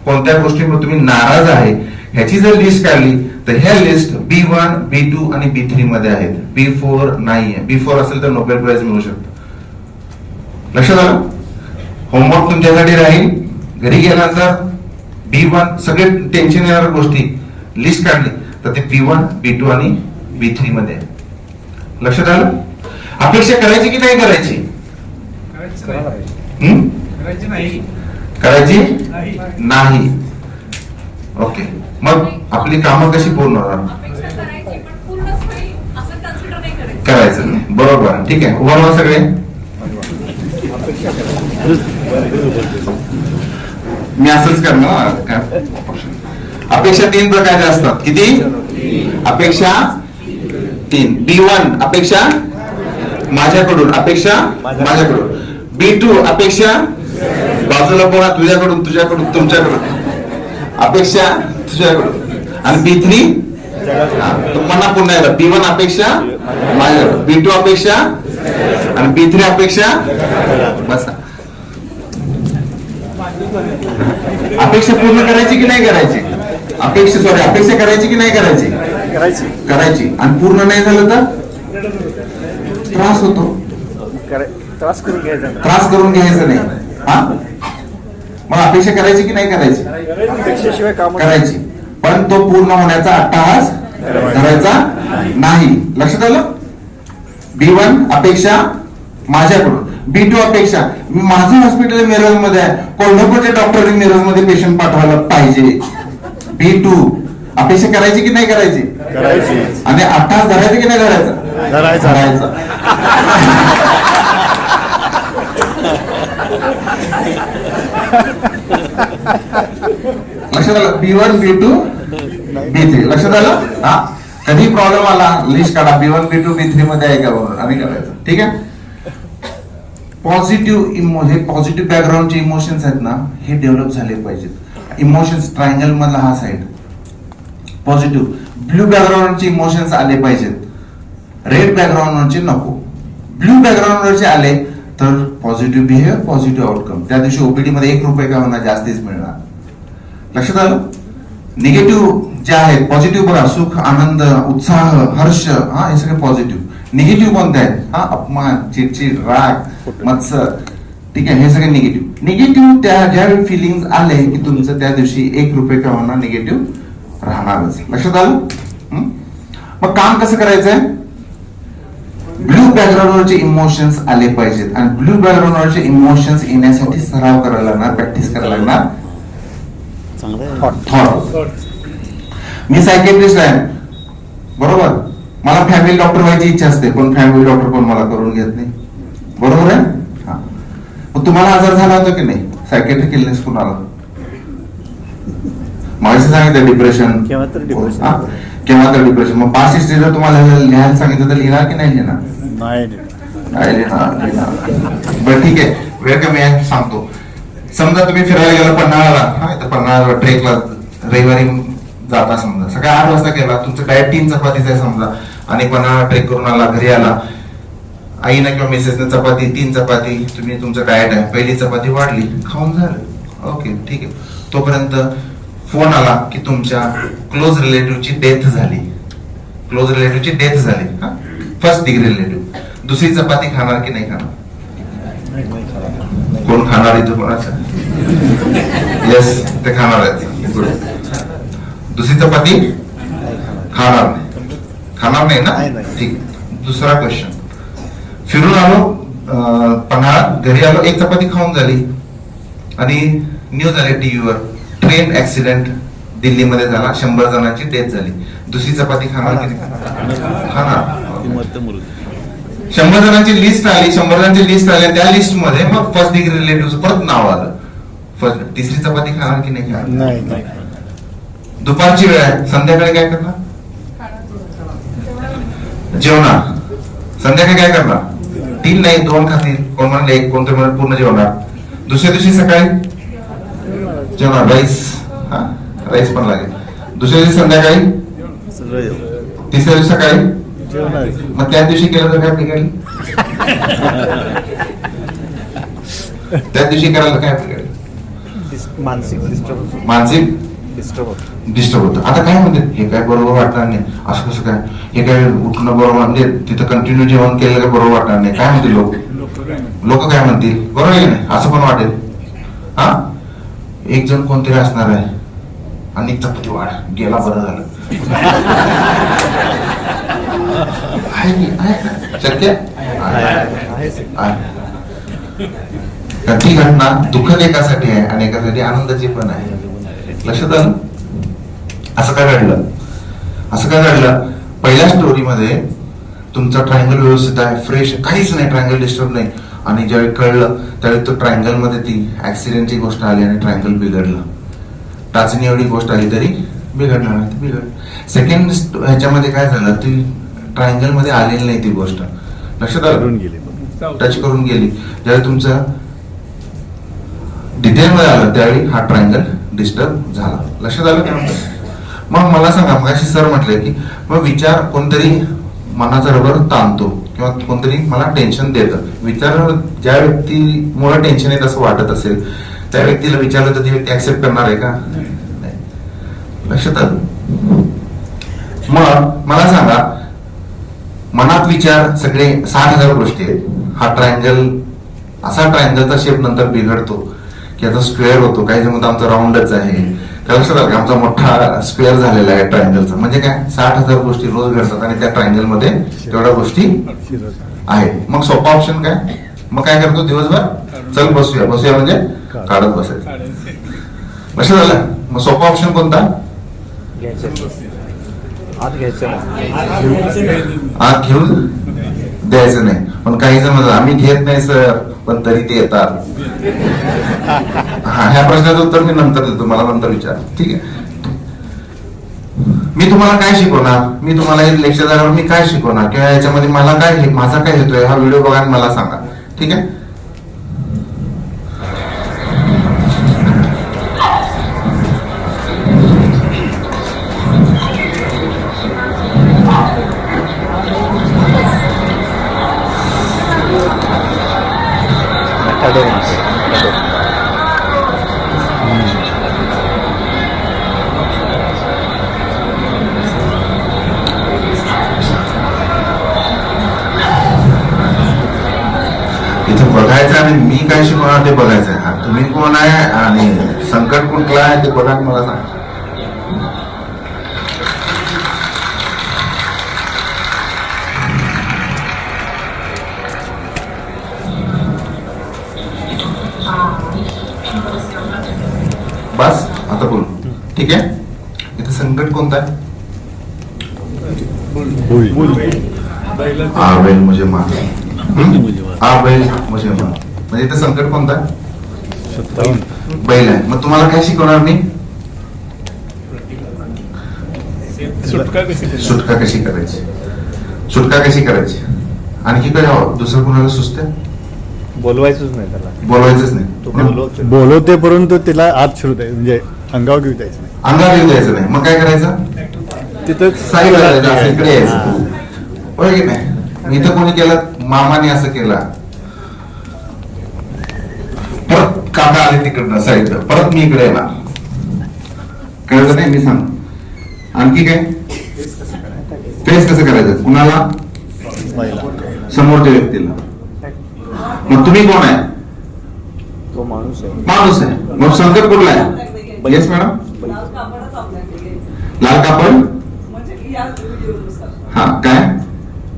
कोणत्या गोष्टींवर तुम्ही नाराज आहे, ह्याची जर लिस्ट काढली तर ह्या लिस्ट B1, B2 आणि B3 मध्ये आहेत. B4 नाहीये. B4 असेल तर नोबेल प्राइज मिळू शकतो. लक्षात आलं? होमवर्क तुमच्यासाठी राहील. घरी गेल्यानंतर B1 सगळे टेन्शन येणाऱ्या गोष्टी लिस्ट काढली तर ते B1, B2 आणि B3 मध्ये आहे. लक्षात आलं? अपेक्षा करायची की नाही करायची? करायची नाही. ओके, मग आपली कामं कशी पूर्ण होणार? करायचं नाही. बरोबर, ठीक आहे. उभारवा सगळे. मी असंच करणार. अपेक्षा 3 प्रकारचे असतात. किती? अपेक्षा 3. B1 अपेक्षा माझ्याकडून, अपेक्षा माझ्याकडून. B2 अपेक्षा बाजूला पोहा, तुझ्याकडून, तुझ्याकडून, तुमच्याकडून, अपेक्षा तुझ्याकडून. आणि B3 तुम्हाला पुन्हा एकदा B1 अपेक्षा माझ्याकडून, B2 अपेक्षा आणि B3 अपेक्षा. बसा. अपेक्षा पूर्ण करायची की नाही करायची? अपेक्षा करायची की नाही करायची? करायची. आणि पूर्ण नाही झालं तर त्रास होतो. त्रास करून घ्यायचं नाही. हा, मग अपेक्षा करायची की नाही करायची? अपेक्षेशिवाय काम करायची, पण तो पूर्ण होण्याचा अट्टहास करायचा नाही. लक्षात आलं? B1 अपेक्षा माझ्याकडून, B2 अपेक्षा मी माझं हॉस्पिटल मिरज मध्ये आहे, कोल्हापूरच्या डॉक्टरने मिरज मध्ये पेशंट पाठवायला पाहिजे. B2 अपेक्षा करायची की नाही करायची? करायची. आणि अट्टहास धरायचं की नाही धरायचा? लक्षात आलं? B1, B2, B3. लक्षात आलं? हा, कधी प्रॉब्लेम आला लिस्ट काढा, B1, B2, B3 मध्ये आहे का म्हणून आणि करायचं. ठीक आहे. पॉझिटिव्ह, हे पॉझिटिव्ह बॅकग्राऊंडचे इमोशन्स आहेत ना, हे डेव्हलप झाले पाहिजेत. इमोशन्स ट्रायंगल मधला हा साइड पॉझिटिव्ह. ब्लू बॅकग्राऊंडचे इमोशन्स आले पाहिजेत, रेड बॅकग्राऊंडवरचे नको. ब्लू बॅकग्राऊंडवरचे आले तर पॉझिटिव्ह बिहेवियर, पॉझिटिव्ह आउटकम. त्या दिवशी ओपीडी मध्ये 1 रुपये का होणार जास्तीच मिळणार. लक्षात आलं? निगेटिव्ह जे आहेत, पॉझिटिव्ह बघा, सुख, आनंद, उत्साह, हर्ष, हा, हे सगळे पॉझिटिव्ह. निगेटिव्ह कोणते आहेत? हा, अपमान, चिडचिड, राग, मत्सर. ठीक आहे, हे सगळे निगेटिव्ह. निगेटिव्ह त्या ज्यावेळी फिलिंग आले की तुमचं त्या दिवशी 1 रुपये का होणार निगेटिव्ह राहणारच. लक्षात आलं? मग काम कसं करायचंय? ब्लू बॅकग्राऊंडवरचे इमोशन्स आले पाहिजेत. आणि ब्लू बॅकग्राऊंडवरचे इमोशन्स येण्यासाठी सराव करायला लागणार, प्रॅक्टिस करायला लागणार. थॉट. मी सायकेट्रिस्ट आहे, बरोबर. मला फॅमिली डॉक्टर व्हायची इच्छा असते, पण फॅमिली डॉक्टर पण मला करून घेत नाही. बरोबर आहे? हा. मग तुम्हाला आजार झाला होता की नाही सायकेट्रिक इलनेस कुणाला? मागाशी सांगितलं डिप्रेशन केव्हा तर depression. केव्हा तर डिप्रेशन. मग पास्ट हिस्ट्री जर तुम्हाला लिहायला सांगितलं तर लिहिणार की नाही लिहिणार? नाही नाही लिहिणार. बरं ठीक आहे, वेळ कमी आहे सांगतो. समजा तुम्ही फिरायला गेला पन्हाळ्याला, तर पन्हाळ्याला ट्रेकला रविवारी जाता, समजा सकाळी 8 वाजता गेला, तुमचं डायट 3 चपातीचं आहे समजा, आणि पन्हाळा ट्रेक करून आला, घरी आला, आईनं किंवा मिसेसने चपाती 3 चपाती, तुम्ही तुमचं डायट आहे, पहिली चपाती वाढली, खाऊन झालं, ओके ठीक आहे. तोपर्यंत फोन आला की तुमच्या क्लोज रिलेटिव्हची डेथ झाली, क्लोज रिलेटिव्हची डेथ झाली, हा फर्स्ट डिग्री रिलेटिव्ह. दुसरी चपाती खाणार की नाही खाणार? कोण खाणार इथं कोणाचं? येस, ते खाणार आहेत. गुड. दुसरी चपाती खाणार नाही, खाणार नाही ना? ठीक. दुसरा क्वेश्चन, फिरून आलो पन्हाळा, घरी आलो, एक चपाती खाऊन झाली आणि न्यूज आली टीव्हीवर, ट्रेन ऍक्सिडेंट दिल्लीमध्ये झाला, 100 जणांची डेथ झाली. दुसरी चपाती खाणार की नाही? खाणार. 100 जणांची लिस्ट आली, 100 जणांची लिस्ट आली, त्या लिस्ट मध्ये मग फर्स्ट डिग्री रिलेटिव्ह परत नाव आलं. फर्स्ट तिसरी चपाती खाणार की नाही खाणार? नाही. दुपारची वेळ आहे, संध्याकाळी काय करणार? जेवणार. संध्याकाळी काय करणार? 3 नाही 2 खातील, कोण म्हणले 1, कोणतं म्हणून पूर्ण जेवणार. दुसऱ्या दिवशी सकाळी जेवणार, राईस, हा राईस पण लागेल. दुसऱ्या दिवशी संध्याकाळी, तिसऱ्या दिवशी सकाळी, मग त्या दिवशी केलं तर काय बिघडलं? त्या दिवशी करायला काय बिघडलं? मानसिक डिस्टर्ब होतं. आता काय म्हणते, हे काय बरोबर वाटणार नाही, असं कसं काय, हे काय उठणं बरोबर, म्हणजे तिथं कंटिन्यू जेवण केलं काय बरोबर वाटणार नाही, काय म्हणतील लोक काय म्हणतील, बरोबर आहे नाही? असं पण वाटेल. हा, एक जण कोणतरी असणार आहे आणि चपाती वाढ गेला, बरं झालं. शक्य ती घटना दुःखद एकासाठी आहे आणि एकासाठी आनंदाची पण आहे. लक्षात आलं? असं काय घडलं? पहिल्या स्टोरीमध्ये तुमचा ट्रायंगल व्यवस्थित आहे, फ्रेश, काहीच नाही, ट्रायंगल डिस्टर्ब नाही, आणि ज्यावेळी कळलं त्यावेळी तो ट्रायंगल मध्ये ती ऍक्सिडेंटची गोष्ट आली आणि ट्रायंगल बिघडलं. टाचणी एवढी गोष्ट आली तरी बिघडणार नाही, बिघडलं. सेकंड ह्याच्यामध्ये काय झालं, ती ट्रायंगल मध्ये आलेली नाही ती गोष्ट, लक्षात आलं, टच करून गेली. ज्यावेळी तुमचं डिटेल मध्ये आलं त्यावेळी हा ट्रायंगल डिस्टर्ब झाला. लक्षात आलं काय म्हणतात? मग मला सांगा, मगाशी सर म्हटले की मग विचार कोणतरी मनाचा रबर ताणतो किंवा कोणतरी मला टेन्शन देतं. विचार ज्या व्यक्तीमुळे टेन्शन येत असं वाटत असेल त्या व्यक्तीला विचारलं तर ती व्यक्ती ऍक्सेप्ट करणार आहे का? नाही. लक्षात आलं? मग मला सांगा, मनात विचार सगळे 60,000 गोष्टी आहेत. हा ट्रायंगल, असा ट्रायंगलचा शेप नंतर बिघडतो की आता स्क्वेअर होतो, काही जण आमचा राऊंडच आहे. लक्षात आलं? आमचा मोठा स्क्वेअर झालेला आहे ट्रायंगलचा. म्हणजे काय, 60,000 गोष्टी रोज घडतात आणि त्या ट्रायंगल मध्ये तेवढ्या गोष्टी आहेत. मग सोपा ऑप्शन काय? मग काय करतो दिवसभर, चल बसूया म्हणजे काढत बसायचं. लक्षात आलं? मग सोपा ऑप्शन कोणता? आत घेऊन द्यायचं नाही. पण काही जण म्हणतात आम्ही घेत नाही सर, पण तरी ते येतात. ह्या प्रश्नाचं उत्तर मी नंतर देतो, मला नंतर विचार, ठीक आहे? मी तुम्हाला काय शिकवणार, मी तुम्हाला लेक्चर झाल्यावर मी काय शिकवणार किंवा याच्यामध्ये मला काय, माझा काय हेतू, हा व्हिडिओ बघा आणि मला सांगा, ठीक आहे? इथं बघायचं आणि मी काय शिकवणार ते बघायचं आहे. तुम्ही कोण आहे आणि संकट कुठला आहे ते बघा, मला सांगा. बस आता बोल, ठीक आहे? इथं संकट कोणता आहे? आवेल म्हणजे मान, आवेल म्हणजे मान. म्हणजे इथे संकट कोणता आहे? 57. बैल आहे. मग तुम्हाला काय शिकवणार मी? सुटका कशी करायची, सुटका कशी करायची. आणखी काय हवं? दुसरं कोणाला सुचतंय? बोलवायचंच नाही त्याला, बोलवायचंच तो नाही, बोलवतो. बोलवते परंतु तिला आत शिरू द्यायचं, म्हणजे अंगावर घेऊ द्यायचं नाही. अंगावर येऊ द्यायचं नाही. मग काय करायचं? तिथं साईड असं इकडे यायचं. बरोबर की नाही? इथं कोणी केलं? मामाने असं केलं. परत काका आले तिकडनं साईड, परत मी इकडे येणार. कळलं नाही? मी सांग. आणखी काय? फेस कसं करायचं? कुणाला? पहिला समोरच्या व्यक्तीला. मग तुम्ही कोण आहे? तो माणूस आहे. माणूस आहे. मग संकट कुठला आहे? Yes madam. लाल कापडच आपल्याकडे घ्यायचं. लाल कापड. म्हणजे या व्हिडिओनुसार हा काय?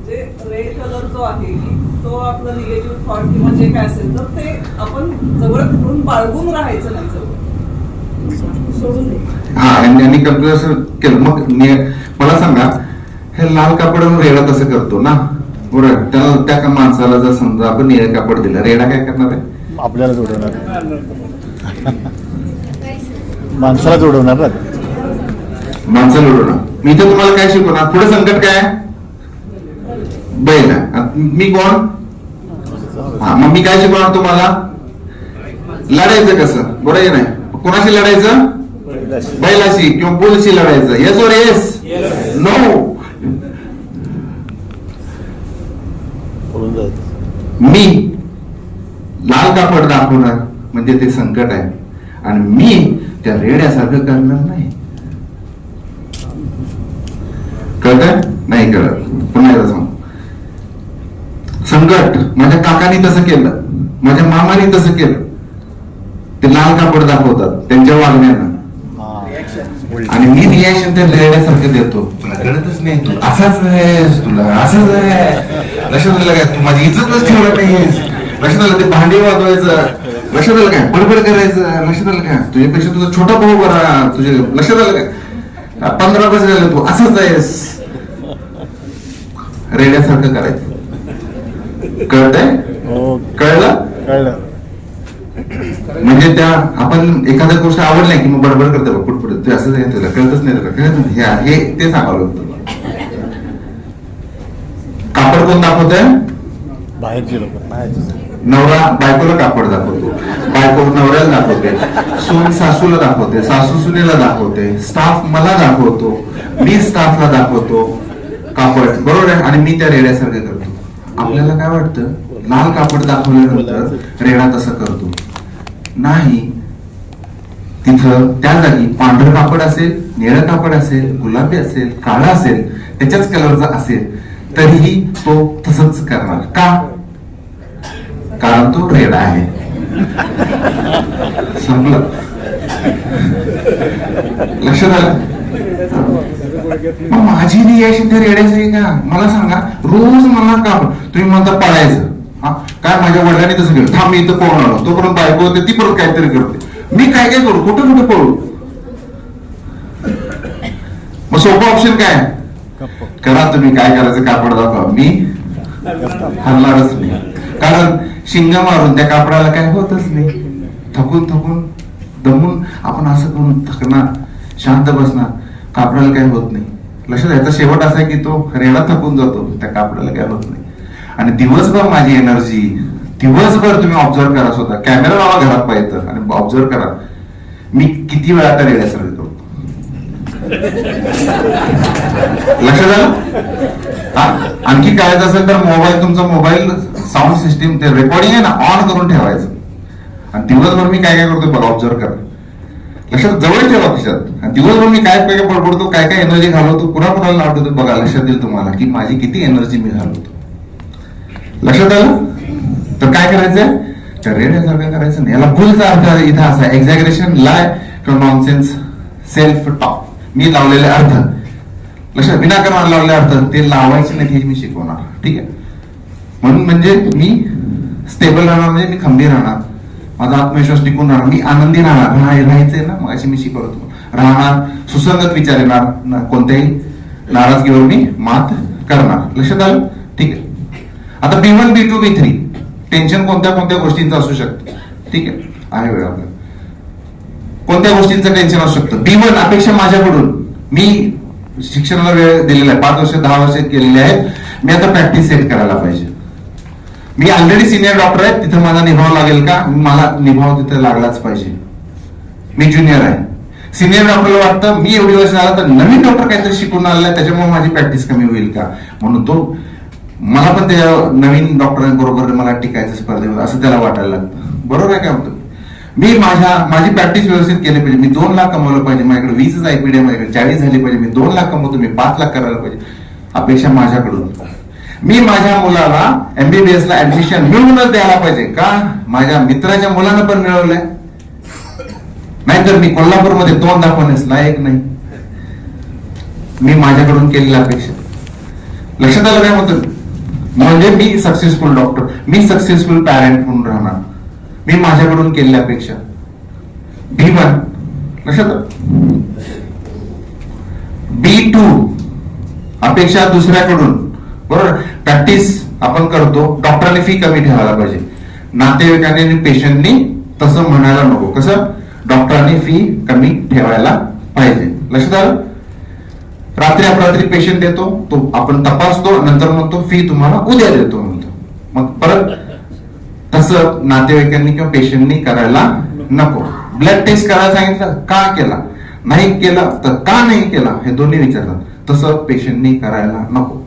जे रेड कलर जो आहे की तो आपला निगेटिव्ह थॉट किंवा जे काय असेल तर ते आपण जवळ करून बाळगून राहायचं नाही, जवळ सोडून द्यायचं. हा यांनी कम्प्युटर केलं. मग मला सांगा, हे लाल कापड रेडा कसं करतो ना? बरोबर. त्या माणसाला जर समजा आपण निळे कापड दिलं, रेडा काय करणार आहे? आपल्याला जोडवणार, माणसाला जोडवणार ना. माणसाला उडवणार. मी इथे तुम्हाला काय शिकवणार? पुढे संकट काय? बैल आहे. मी कोण? हा, मग मी काय शिकवणार तुम्हाला? लढायचं कसं, बरोबर आहे नाही? कोणाशी लढायचं? बैलाशी किंवा बुलशी लढायचं. येस और येस? नो. बोलून जायचं. मी लाल कापड दाखवणार म्हणजे ते संकट आहे, आणि मी त्या रेड्यासारखं करणार नाही. कळत नाही? कळत. पुन्हा एकदा सांग. संकट माझ्या काकांनी तसं केलं, माझ्या मामाने तसं केलं. ते लाल कापड दाखवतात त्यांच्या वागण्यानं, आणि मी रिॲक्शन त्या रेड्यासारखं देतो. तुला कळतच नाही, तू असाच आहेस, तुला असंच आहे. लक्षात आलं काय? तू माझी इज्जतच ठेवत नाहीस. लक्षात आलं? ते भांडी वाजवायचं. लक्षात आलं काय? बडबड करायचं. लक्षात आलं काय? तुझ्यापेक्षा तुझा छोटा भाऊ बरा. तुझे लक्षात आलं काय? 15 वर्ष झालं तू असंच आहेस. रेड्यासारखं करायचं. कळतंय? हो, कळलं? कळलं. म्हणजे त्या आपण एखाद्या गोष्ट आवडल्या की मग बडबड करते बघ पुढे ते असं आहे, तुला कळतच नाही, तुला कळत नाही. हे ते सांगावं लागतं. कापड कोण दाखवतंय? बाहेरची लोक. नवरा बायकोला कापड दाखवतो, बायको नवऱ्याला दाखवते, सून सासूला दाखवते, सासू सुनेला दाखवते, स्टाफ मला दाखवतो, मी स्टाफला दाखवतो कापड. बरोबर आहे? आणि मी त्या रेड्यासारखं करतो. आपल्याला काय वाटतं? लाल कापड दाखवल्यानंतर रेडा तसं करतो. नाही. तिथं त्या जागी पांढरं कापड असेल, निळं कापड असेल, गुलाबी असेल, काळा असेल, त्याच्याच कलरचा असेल, तरीही तो तसंच करणार. का? कारण तो रेडा आहे. संपलं. लक्षात आलं? मग माझी रिॲक्शन त्या रेड्याची आहे का? मला सांगा. रोज मला का तुम्ही म्हणता पळायचं, हा काय? माझ्या वडिलांनी तसं केलं. थांब, मी इथं पळून आलो, तोपर्यंत बायको होते, ती परत काहीतरी करते. मी काय काय करू? कुठं कुठं पळू? मग सोपं ऑप्शन काय? करा तुम्ही काय करायचं, कापड दाखवा. मी हरणारच नाही. कारण शिंगा मारून त्या कापडाला काय होतच नाही. थकून थकून दमून आपण असं करून थकणार, शांत बसणार, कापडाला काय होत नाही. लक्षात याचा शेवट असा आहे की तो रेडा थकून जातो, त्या कापडाला काय होत नाही. आणि दिवसभर माझी एनर्जी, दिवसभर तुम्ही ऑब्झर्व करा स्वतः. कॅमेरा लावा घरात पाहिजे आणि ऑब्झर्व करा मी किती वेळा त्या रेड्यासारखं करतो. लक्षात आलं? आणखी करायचं असेल तर मोबाईल, तुमचा मोबाईल साऊंड सिस्टीम ते रेकॉर्डिंग आहे ना, ऑन करून ठेवायचं. आणि दिवसभर मी काय काय करतो बघा, ऑब्झर्व करा. लक्षात जवळ ठेवा खिशात. आणि दिवसभर मी काय काय बडबडतो, काय काय एनर्जी घालवतो, कुणाला आवडतो बघा. लक्षात येईल तुम्हाला की माझी किती एनर्जी मी घालवतो. लक्षात आलं? तर काय करायचंय? त्या रेड्यासारखं करायचं नाही. याला भूलचा अर्थ इथं असा, एक्झॅगरेशन, लाय किंवा नॉनसेन्स, सेल्फ टॉक. मी लावलेले अर्थ, लक्षात, विनाकारण लावलेले अर्थ ते लावायचे नाही, हे मी शिकवणार. ठीक आहे? म्हणून म्हणजे मी स्टेबल राहणार, म्हणजे मी खंबीर राहणार, माझा आत्मविश्वास टिकून राहणार, मी आनंदी राहायचंय ना. मग अशी मी शिकवतो राहणार, सुसंगत विचार येणार, कोणत्याही नाराजगीवर मी मात करणार. लक्षात आलं? ठीक आहे. आता B1, B2, B3 टेन्शन कोणत्या कोणत्या गोष्टींचं असू शकतं, ठीक आहे वेळ आपल्याला. कोणत्या गोष्टींचं टेन्शन असू शकतं. B1 अपेक्षा माझ्याकडून, मी शिक्षणाला वेळ दिलेला आहे, 5 वर्ष 10 वर्ष केलेले आहेत, मी आता प्रॅक्टिस सेट करायला पाहिजे. मी ऑलरेडी सिनियर डॉक्टर आहे, तिथं माझा निभाव लागेल का, मला निभाव तिथे लागलाच पाहिजे. मी ज्युनियर आहे, सिनियर डॉक्टरला वाटतं मी एवढी वर्ष झाला तर नवीन डॉक्टर काहीतरी शिकून आलेला आहे, त्याच्यामुळे माझी प्रॅक्टिस कमी होईल का, म्हणून तो मला पण त्या नवीन डॉक्टरांबरोबर मला टिकायचं स्पर्धेवर असं त्याला वाटायला लागतं. बरोबर आहे काय म्हणतो. मी माझी प्रॅक्टिस व्यवस्थित केली पाहिजे. मी 2 लाख कमवलं पाहिजे, माझ्याकडे 20 IPD, माझ्याकडे 40 झाली पाहिजे, मी 2 लाख कमवतो, मी 5 लाख करायला पाहिजे, अपेक्षा माझ्याकडून. मी माझ्या मुलाला MBBS ला ऍडमिशन मिळवूनच द्यायला पाहिजे का, माझ्या मित्राच्या मुलानं पण मिळवलंय, नाहीतर मी कोल्हापूरमध्ये तोंड दाखवण्यास लायक नाही. मी माझ्याकडून केलेली अपेक्षा. लक्षात आलं काय म्हणतो. म्हणजे मी सक्सेसफुल डॉक्टर, मी सक्सेसफुल पॅरेंट म्हणून राहणार, मी माझ्याकडून केलेली अपेक्षा. B1 लक्षात आलं. B2 अपेक्षा दुसऱ्याकडून. बरोबर, प्रॅक्टिस आपण करतो, डॉक्टरने फी कमी ठेवायला पाहिजे, नातेवाईकांनी आणि पेशंटनी तसं म्हणायला नको. कसं, डॉक्टरांनी फी कमी ठेवायला पाहिजे. लक्षात आलं. रात्री अपरात्री पेशंट येतो, तो आपण तपासतो, नंतर म्हणतो फी तुम्हाला उद्या देतो म्हणतो. मग परत तसं नातेवाईकांनी किंवा पेशंटनी करायला नको. ब्लड टेस्ट करायला सांगितलं, का केला, नाही केला तर का नाही केला, हे दोन्ही विचारतात. तसं पेशंटनी करायला नको.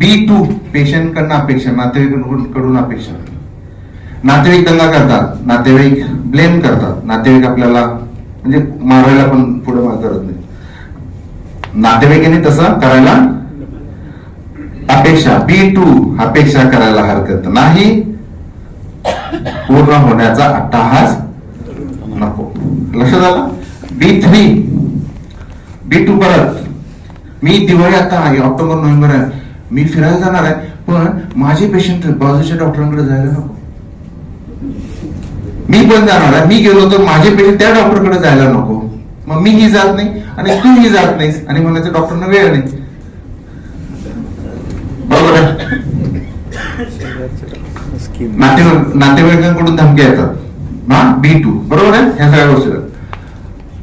B2 पेशंट कडनं अपेक्षा, नातेवाईकांकडून अपेक्षा. नातेवाईक दंगा करतात, नातेवाईक ब्लेम करतात, नातेवाईक आपल्याला म्हणजे मारायला पण पुढे करत नाही. नातेवाईकांनी तसं करायला अपेक्षा. B2 अपेक्षा करायला हरकत नाही, पूर्ण होण्याचा अट्टहास नको. लक्षात आलं. B2 परत, मी दिवाळी आता आहे, ऑक्टोबर नोव्हेंबर आहे, मी फिरायला जाणार आहे, पण माझे पेशंट बाजूच्या डॉक्टरांकडे जायला नको. मी पण जाणार आहे, मी गेलो तर माझे पेशंट त्या डॉक्टरकडे जायला नको. मग मीही जात नाही आणि तूही जात नाहीस आणि म्हणायचं डॉक्टरना वेळ नाही. बरोबर आहे. नातेवाईकांकडून धमक्या येतात. B2 बरोबर आहे. ह्या सगळ्या गोष्टी.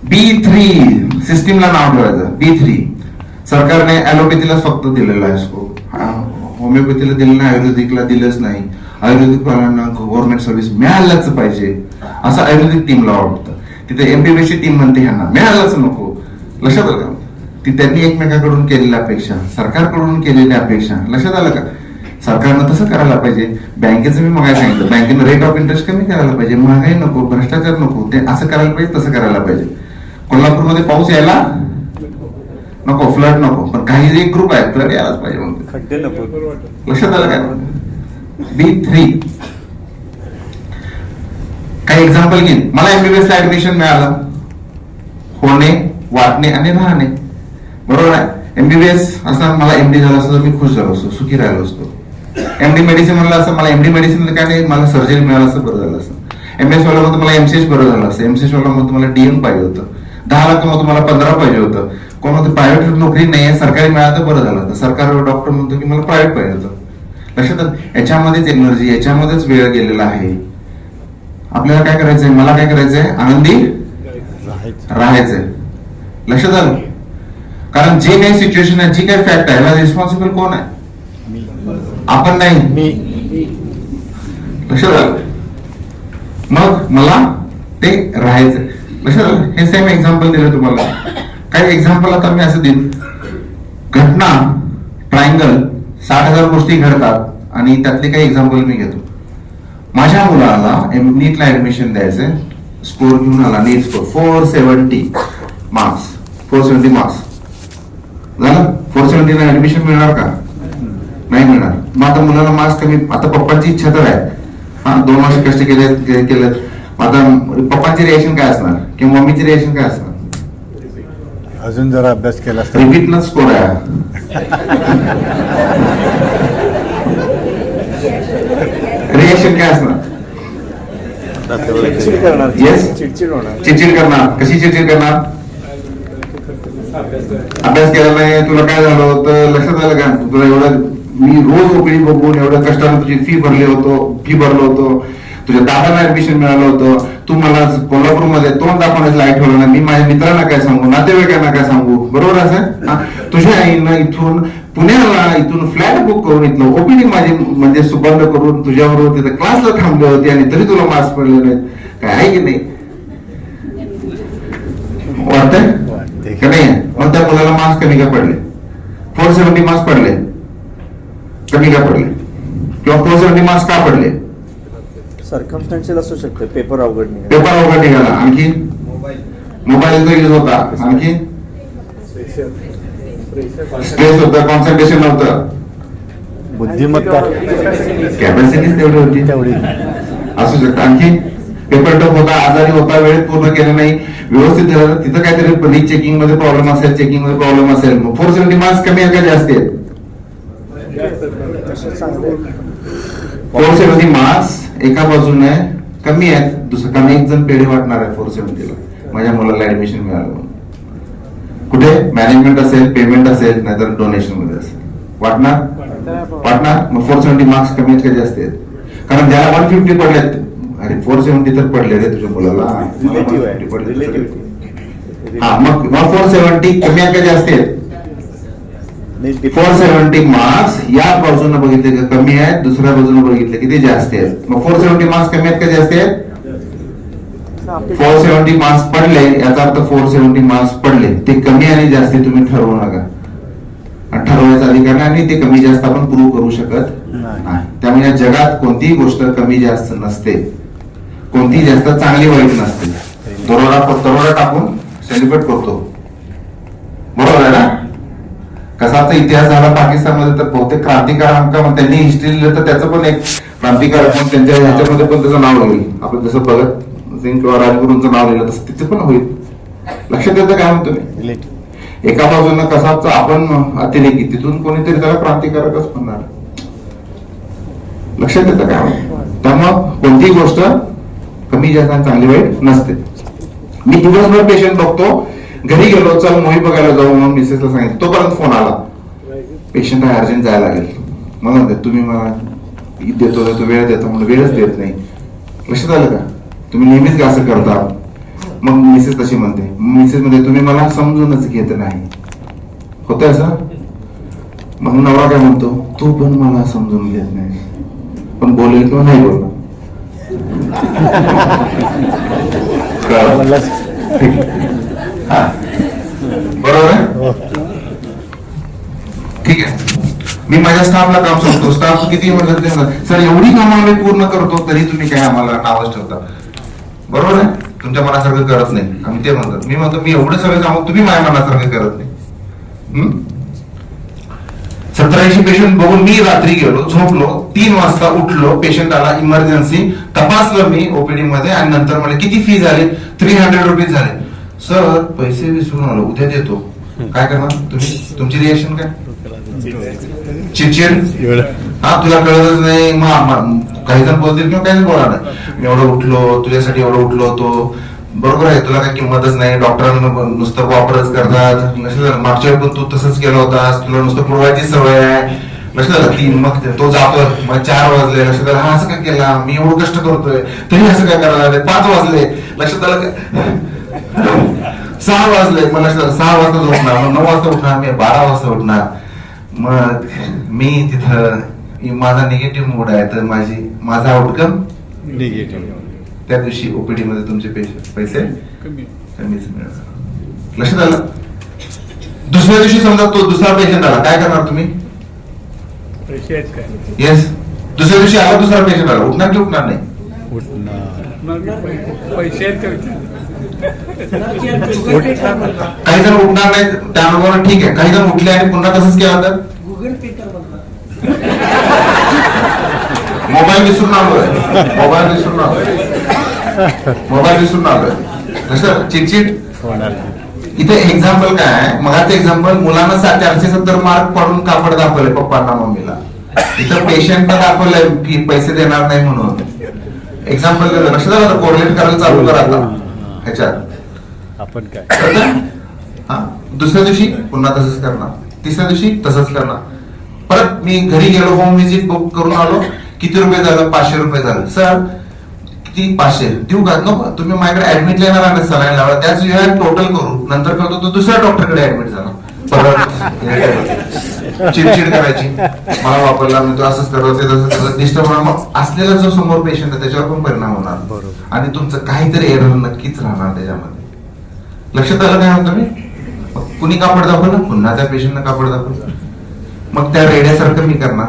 B3 सिस्टीमला नाव ठेवायचं. B3 सरकारने ऍलोपॅथीला फक्त दिलेला आहे स्कोप, होमिओपॅथीला दिलं नाही, आयुर्वेदिकला दिलंच नाही. आयुर्वेदिक वाल्यांना गव्हर्नमेंट सर्व्हिस मिळायलाच पाहिजे असं आयुर्वेदिक टीमला वाटतं. तिथे MBBS ची टीम म्हणते ह्यांना मिळालंच नको. लक्षात आलं का. ती त्यांनी एकमेकांकडून केलेल्या अपेक्षा, सरकारकडून केलेल्या अपेक्षा. लक्षात आलं का. सरकारनं तसं करायला पाहिजे. बँकेचं मी मग सांगितलं, बँकेनं रेट ऑफ इंटरेस्ट कमी करायला पाहिजे, महागाई नको, भ्रष्टाचार नको, ते असं करायला पाहिजे, तसं करायला पाहिजे. कोल्हापूरमध्ये पाऊस यायला नको, फ्लड नको, पण काही एक ग्रुप आहे फ्लड यायलाच पाहिजे म्हणते. खड्डे नको. लक्षात आलं काय. B3 काही एक्झाम्पल घेईन. मला MBBS ला ऍडमिशन मिळालं, होणे, वाटणे आणि राहणे. बरोबर आहे. MBBS असं मला MD झालं असतं तर मी खुश झालो असतो, सुखी राहिलो असतो. MD मेडिसिन म्हणलं असं, मला MD मेडिसिन काय नाही, मला सर्जरी मिळालं असतं बरं झालं असतं. MS वाला म्हणतो मला MCH बरं झालं असतं. MCH वाला म्हणतो मला DM पाहिजे होतं. 10 लाख म्हणतो मला 15 पाहिजे होतं. कोण म्हणतो प्रायव्हेट नोकरी नाही, सरकारी मिळालं तर बरं झालं असतं. सरकार डॉक्टर म्हणतो की मला प्रायव्हेट पाहिजे होतं. लक्षात, याच्यामध्येच एनर्जी, याच्यामध्येच वेळ गेलेला आहे. आपल्याला काय करायचंय, मला काय करायचंय, आनंदी राहायचंय. लक्षात आलं. कारण जे काही सिच्युएशन आहे, जी काही फॅक्ट आहे, याला रिस्पॉन्सिबल कोण आहे, आपण नाही. लक्षात आलं. मग मला ते राहायचंय. लक्षात आलं. हे सेम एक्झाम्पल दिलं तुम्हाला. काही एक्झाम्पल आता मी असं देईन. घटना ट्रायंगल 60,000 गोष्टी घडतात आणि त्यातले काही एक्झाम्पल मी घेतो. माझ्या मुलाला नीटला ऍडमिशन द्यायचंय, स्कोर घेऊन आला नीट स्कोर 470 मार्क्स. 470 मार्क्स झालं. 470 ला ऍडमिशन मिळणार का, नाही मिळणार. मग आता मुलाला मार्क्स कमी, आता पप्पांची इच्छा तर आहे, 2 वर्ष कष्ट केले. आता पप्पांची रिएक्शन काय असणार किंवा मम्मीची रिएक्शन काय असणार, अजून जरा अभ्यास केला असता. रिपीट स्कोर आहे. रिएक्शन काय असणार, चिडचिड होणार. चिडचिड करणार. कशी चिडचिड करणार, अभ्यास केला नाही, तुला काय झालं होतं, लक्षात आलं का, तुला एवढं मी रोज ओपीडी बघून एवढ्या कष्टाने तुझी फी भरलो होतो, तुझ्या दादांना ऍडमिशन मिळालं होतं, तू मला कोल्हापूरमध्ये तोंड दाखवण्याचं लाईट ठेवलं ना, मी माझ्या मित्रांना काय सांगू, नातेवाईकांना काय सांगू, बरोबर असं? तुझ्या आईनं इथून पुण्याला इथून फ्लॅट बुक करून इथलं ओपीडी माझी म्हणजे सुबंध करून तुझ्याबरोबर तिथे क्लासला थांबले होते आणि तरी तुला मार्क्स पडले नाहीत, काय आहे की नाही? वाटतंय का नाही? मग त्या मुलाला मार्क्स कमी का पडले? 470 मार्क्स पडले, कमी का पडले? किंवा 470 मार्क्स का पडले? सर्कमस्टन्शियल असू शकते, पेपर अवघड निघाला. पेपर अवघड निघाला, आणखी मोबाईलचा यूज होता, आणखी स्ट्रेस होता, कॉन्सन्ट्रेशन नव्हतं, बुद्धिमत्ता कॅपॅसिटी तेवढी होती, तेवढी असू शकतं. आणखी पेपर टफ होता, आजारी होता, वेळेत पूर्ण केलं नाही, व्यवस्थित झालं, तिथं काहीतरी चेकिंग मध्ये प्रॉब्लेम असेल, चेकिंग मध्ये प्रॉब्लेम असेल. 470 मार्क्स कमी आहेत का जास्त आहेत? 470 मार्क्स एका बाजूने कमी आहेत, दुसरं कारण एक जण पेढे वाटणार आहे 470 ला, माझ्या मुलाला ऍडमिशन मिळालं म्हणून. कुठे मॅनेजमेंट असेल, पेमेंट असेल, नाहीतर डोनेशन मध्ये असेल, वाटणार. मग 470 मार्क्स कमी आहेत का जास्त आहेत? कारण ज्याला 150 पडलेत, अरे 470 तर पडले रे तुझ्या मुलाला, हा, मग 470 कमी आहेत का जास्त आहेत? 470 मार्क्स या बाजूने बघितले का कमी आहेत, दुसऱ्या बाजूने बघितले किती जास्त आहेत? मग 470 मार्क्स कमी आहेत का जास्त आहेत? 470 मार्क्स पडले याचा अर्थ 470 मार्क्स पडले, ते कमी आणि जास्त तुम्ही ठरवू नका, आणि ठरवायचा अधिकार नाही, आणि ते कमी जास्त आपण प्रूव्ह करू शकत नाही. त्यामुळे या जगात कोणतीही गोष्ट कमी जास्त नसते, कोणतीही जास्त चांगली वाईट नसते. दरोडा टाकून सेलिब्रेट करतो, बरोबर आहे ना? कसाचा इतिहास झाला पाकिस्तानमध्ये, तर बहुतेक क्रांतिकारक त्यांनी हिस्ट्री लिहिलं तर त्याचं पण एक क्रांतिकारक म्हणून त्यांच्या ह्याच्यामध्ये पण त्याचं नाव होईल. आपण जसं भगत सिंग किंवा राजगुरूंचं नाव लिहिलं तसं तिचं पण होईल. लक्षात येतं काय म्हणतो मी? एका बाजूनं कसाबचा आपण अतिरेकी, तिथून कोणीतरी त्याला क्रांतिकारकच म्हणणार. लक्षात येतं काय? त्यामुळं कोणतीही गोष्ट कमी जास्त आणि चांगली वाईट नसते. मी दिवसभर पेशंट बघतो, घरी गेलो, चल मूवी बघायला जाऊ म्हणून मिसेसला सांगितलं, तोपर्यंत फोन आला, पेशंट आहे, अर्जंट जायला लागेल. मला म्हणते तुम्ही मला देतो वेळ देतो, म्हणून वेळच देत नाही. लक्षात आलं का? तुम्ही नेहमीच असं करता. मग मिसेस तशी म्हणते, मिसेस मध्ये तुम्ही मला समजूनच घेत नाही, होतं असं? मग नवरा काय म्हणतो, तू पण मला समजून घेत नाही, पण बोलेल किंवा नाही बोलणार. बरोबर आहे? ठीक आहे. मी माझ्या स्टाफला काम सांगतो, स्टाफ किती म्हणत सर एवढी कामं आम्ही पूर्ण करतो, तरी तुम्ही काय आम्हाला नावच ठेवता. बरोबर आहे? तुमच्या मनासारखं करत नाही, आम्ही ते म्हणतो. मी म्हणतो मी एवढं सगळं सांगू, तुम्ही माझ्या मनासारखं करत नाही. 1780 पेशंट बघून मी रात्री गेलो, झोपलो, 3 वाजता उठलो, पेशंट आला, इमर्जन्सी, तपासलं मी ओपीडी मध्ये, आणि नंतर मला किती फी झाली? 300 रुपीज झाले. सर पैसे विसरून आलो, उद्या देतो. काय करणार तुम्ही? तुमची रिएक्शन काय? चिडचिड. हा, तुला कळतच नाही. मग काही जण बोलतील किंवा काही जण बोलणार नाही. मी एवढं उठलो, तुझ्यासाठी एवढं उठलो होतो, बरोबर आहे, तुला काही किंमतच नाही, डॉक्टरांना नुसतं वापरच करतात. मागच्या वेळी पण तू तसंच केलं होतास, तुला नुसतं पुरवायची सवय आहे. लक्षात आलं? 3 मग तो जातोय, मग 4 वाजले. लक्षात आलं? हा असं काय केला, मी एवढं कष्ट करतोय तरी असं काय करायला लागले. 5 वाजले. लक्षात आलं का? 6 वाजले. मग लक्षात आलं 6 वाजता उठणार, मग 9 वाजता उठणार, मी 12 वाजता उठणार. मग मी तिथं माझा निगेटिव्ह मूड आहे, तर माझा आउटकम निगेटिव्ह. त्या दिवशी ओपीडी मध्ये तुमचे पैसे कमीच मिळणार. लक्षात आलं? दुसऱ्या दिवशी समजा तो दुसरा पेशंट आला, काय करणार तुम्ही? येस, दुसऱ्या दिवशी आला दुसरा पेशंट आला, उठणार की उठणार नाही? काही जण उठणार नाही, त्याबरोबर ठीक आहे. काही जण उठले आणि पुन्हा तसंच केलं तर मोबाईल विसरून आलोय, मोबाईल विसरून आलोय. चिडचिड. इथे एक्झाम्पल काय आहे? मगाचं एक्झाम्पल, मुलांना 470 मार्क पडून कापड दाखवले पप्पांना मम्मीला. इथं पेशंटला दाखवलंय की पैसे देणार नाही म्हणून. एक्झाम्पल लक्षात आलं? कोरिलेट करायला चालू करा आता ह्याच्यात. आपण काय, हा, दुसऱ्या दिवशी पुन्हा तसंच करणार, तिसऱ्या दिवशी तसंच करणार. परत मी घरी गेलो, होम व्हिजिट बुक करून आलो, किती रुपये झालं? 500 रुपये झालं. सर किती? 500 देऊ का? नको, तुम्ही माझ्याकडे ऍडमिट येणार आणि सलाईन लावा, त्याच वेळेला टोटल करू, नंतर करतो तो दुसऱ्या डॉक्टरकडे ऍडमिट झाला. परत चिडचिड करायची, मला वापरला मी तो असंच करत ते तसं डिस्टर्ब होणार. मग असलेला जो समोर पेशंट आहे त्याच्यावर पण परिणाम होणार आणि तुमचं काहीतरी एरर नक्कीच राहणार त्याच्यामध्ये. लक्षात आलं काय म्हणतो मी? मग कुणी कापड दाखवलं? पुन्हा त्या पेशंटनं कापड दाखवलं. मग त्या रेड्यासारखं मी करणार.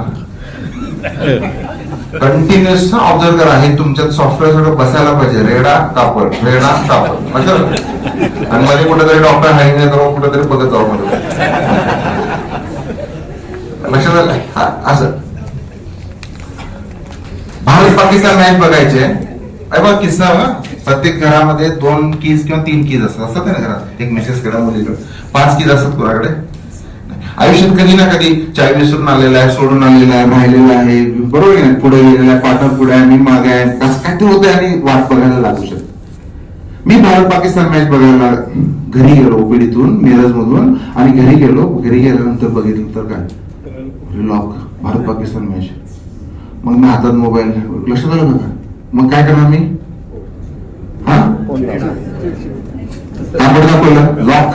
कंटिन्युअस ऑब्झर्व करा, हे तुमच्यात सॉफ्टवेअर सगळं बसायला पाहिजे. रेडा कापड, रेडा कापड, म्हणजे आणि मध्ये कुठेतरी डॉक्टर हाय नाही तर कुठेतरी बघत जाऊ मध्ये. लक्षात आलं? असं भारत पाकिस्तान मॅच बघायचे. बघ किस्सा, प्रत्येक घरामध्ये 2 कीज किंवा 3 कीज असतात ना घरात. एक मेसेज करा मुलीकडे, 5 कीज असतात कोणाकडे. आयुष्यात कधी ना कधी चावी विसरून आलेला आहे, सोडून आलेला आहे, राहिलेला आहे, बरोबर आहे. पुढे गेलेला आहे, पाठर पुढे आहे, मी मागे आहे, असं काय ते होतंय आणि वाट बघायला लागू शकते. मी भारत पाकिस्तान मॅच बघायला घरी गेलो ओपीडीतून, मिरज मधून, आणि घरी गेल्यानंतर बघितलं तर काय लॉक, भारत पाकिस्तान मॅच. मग मी हातात मोबाईल, लक्षात आलं का? मग काय करणार मी? कापड दाखवलं, लॉक.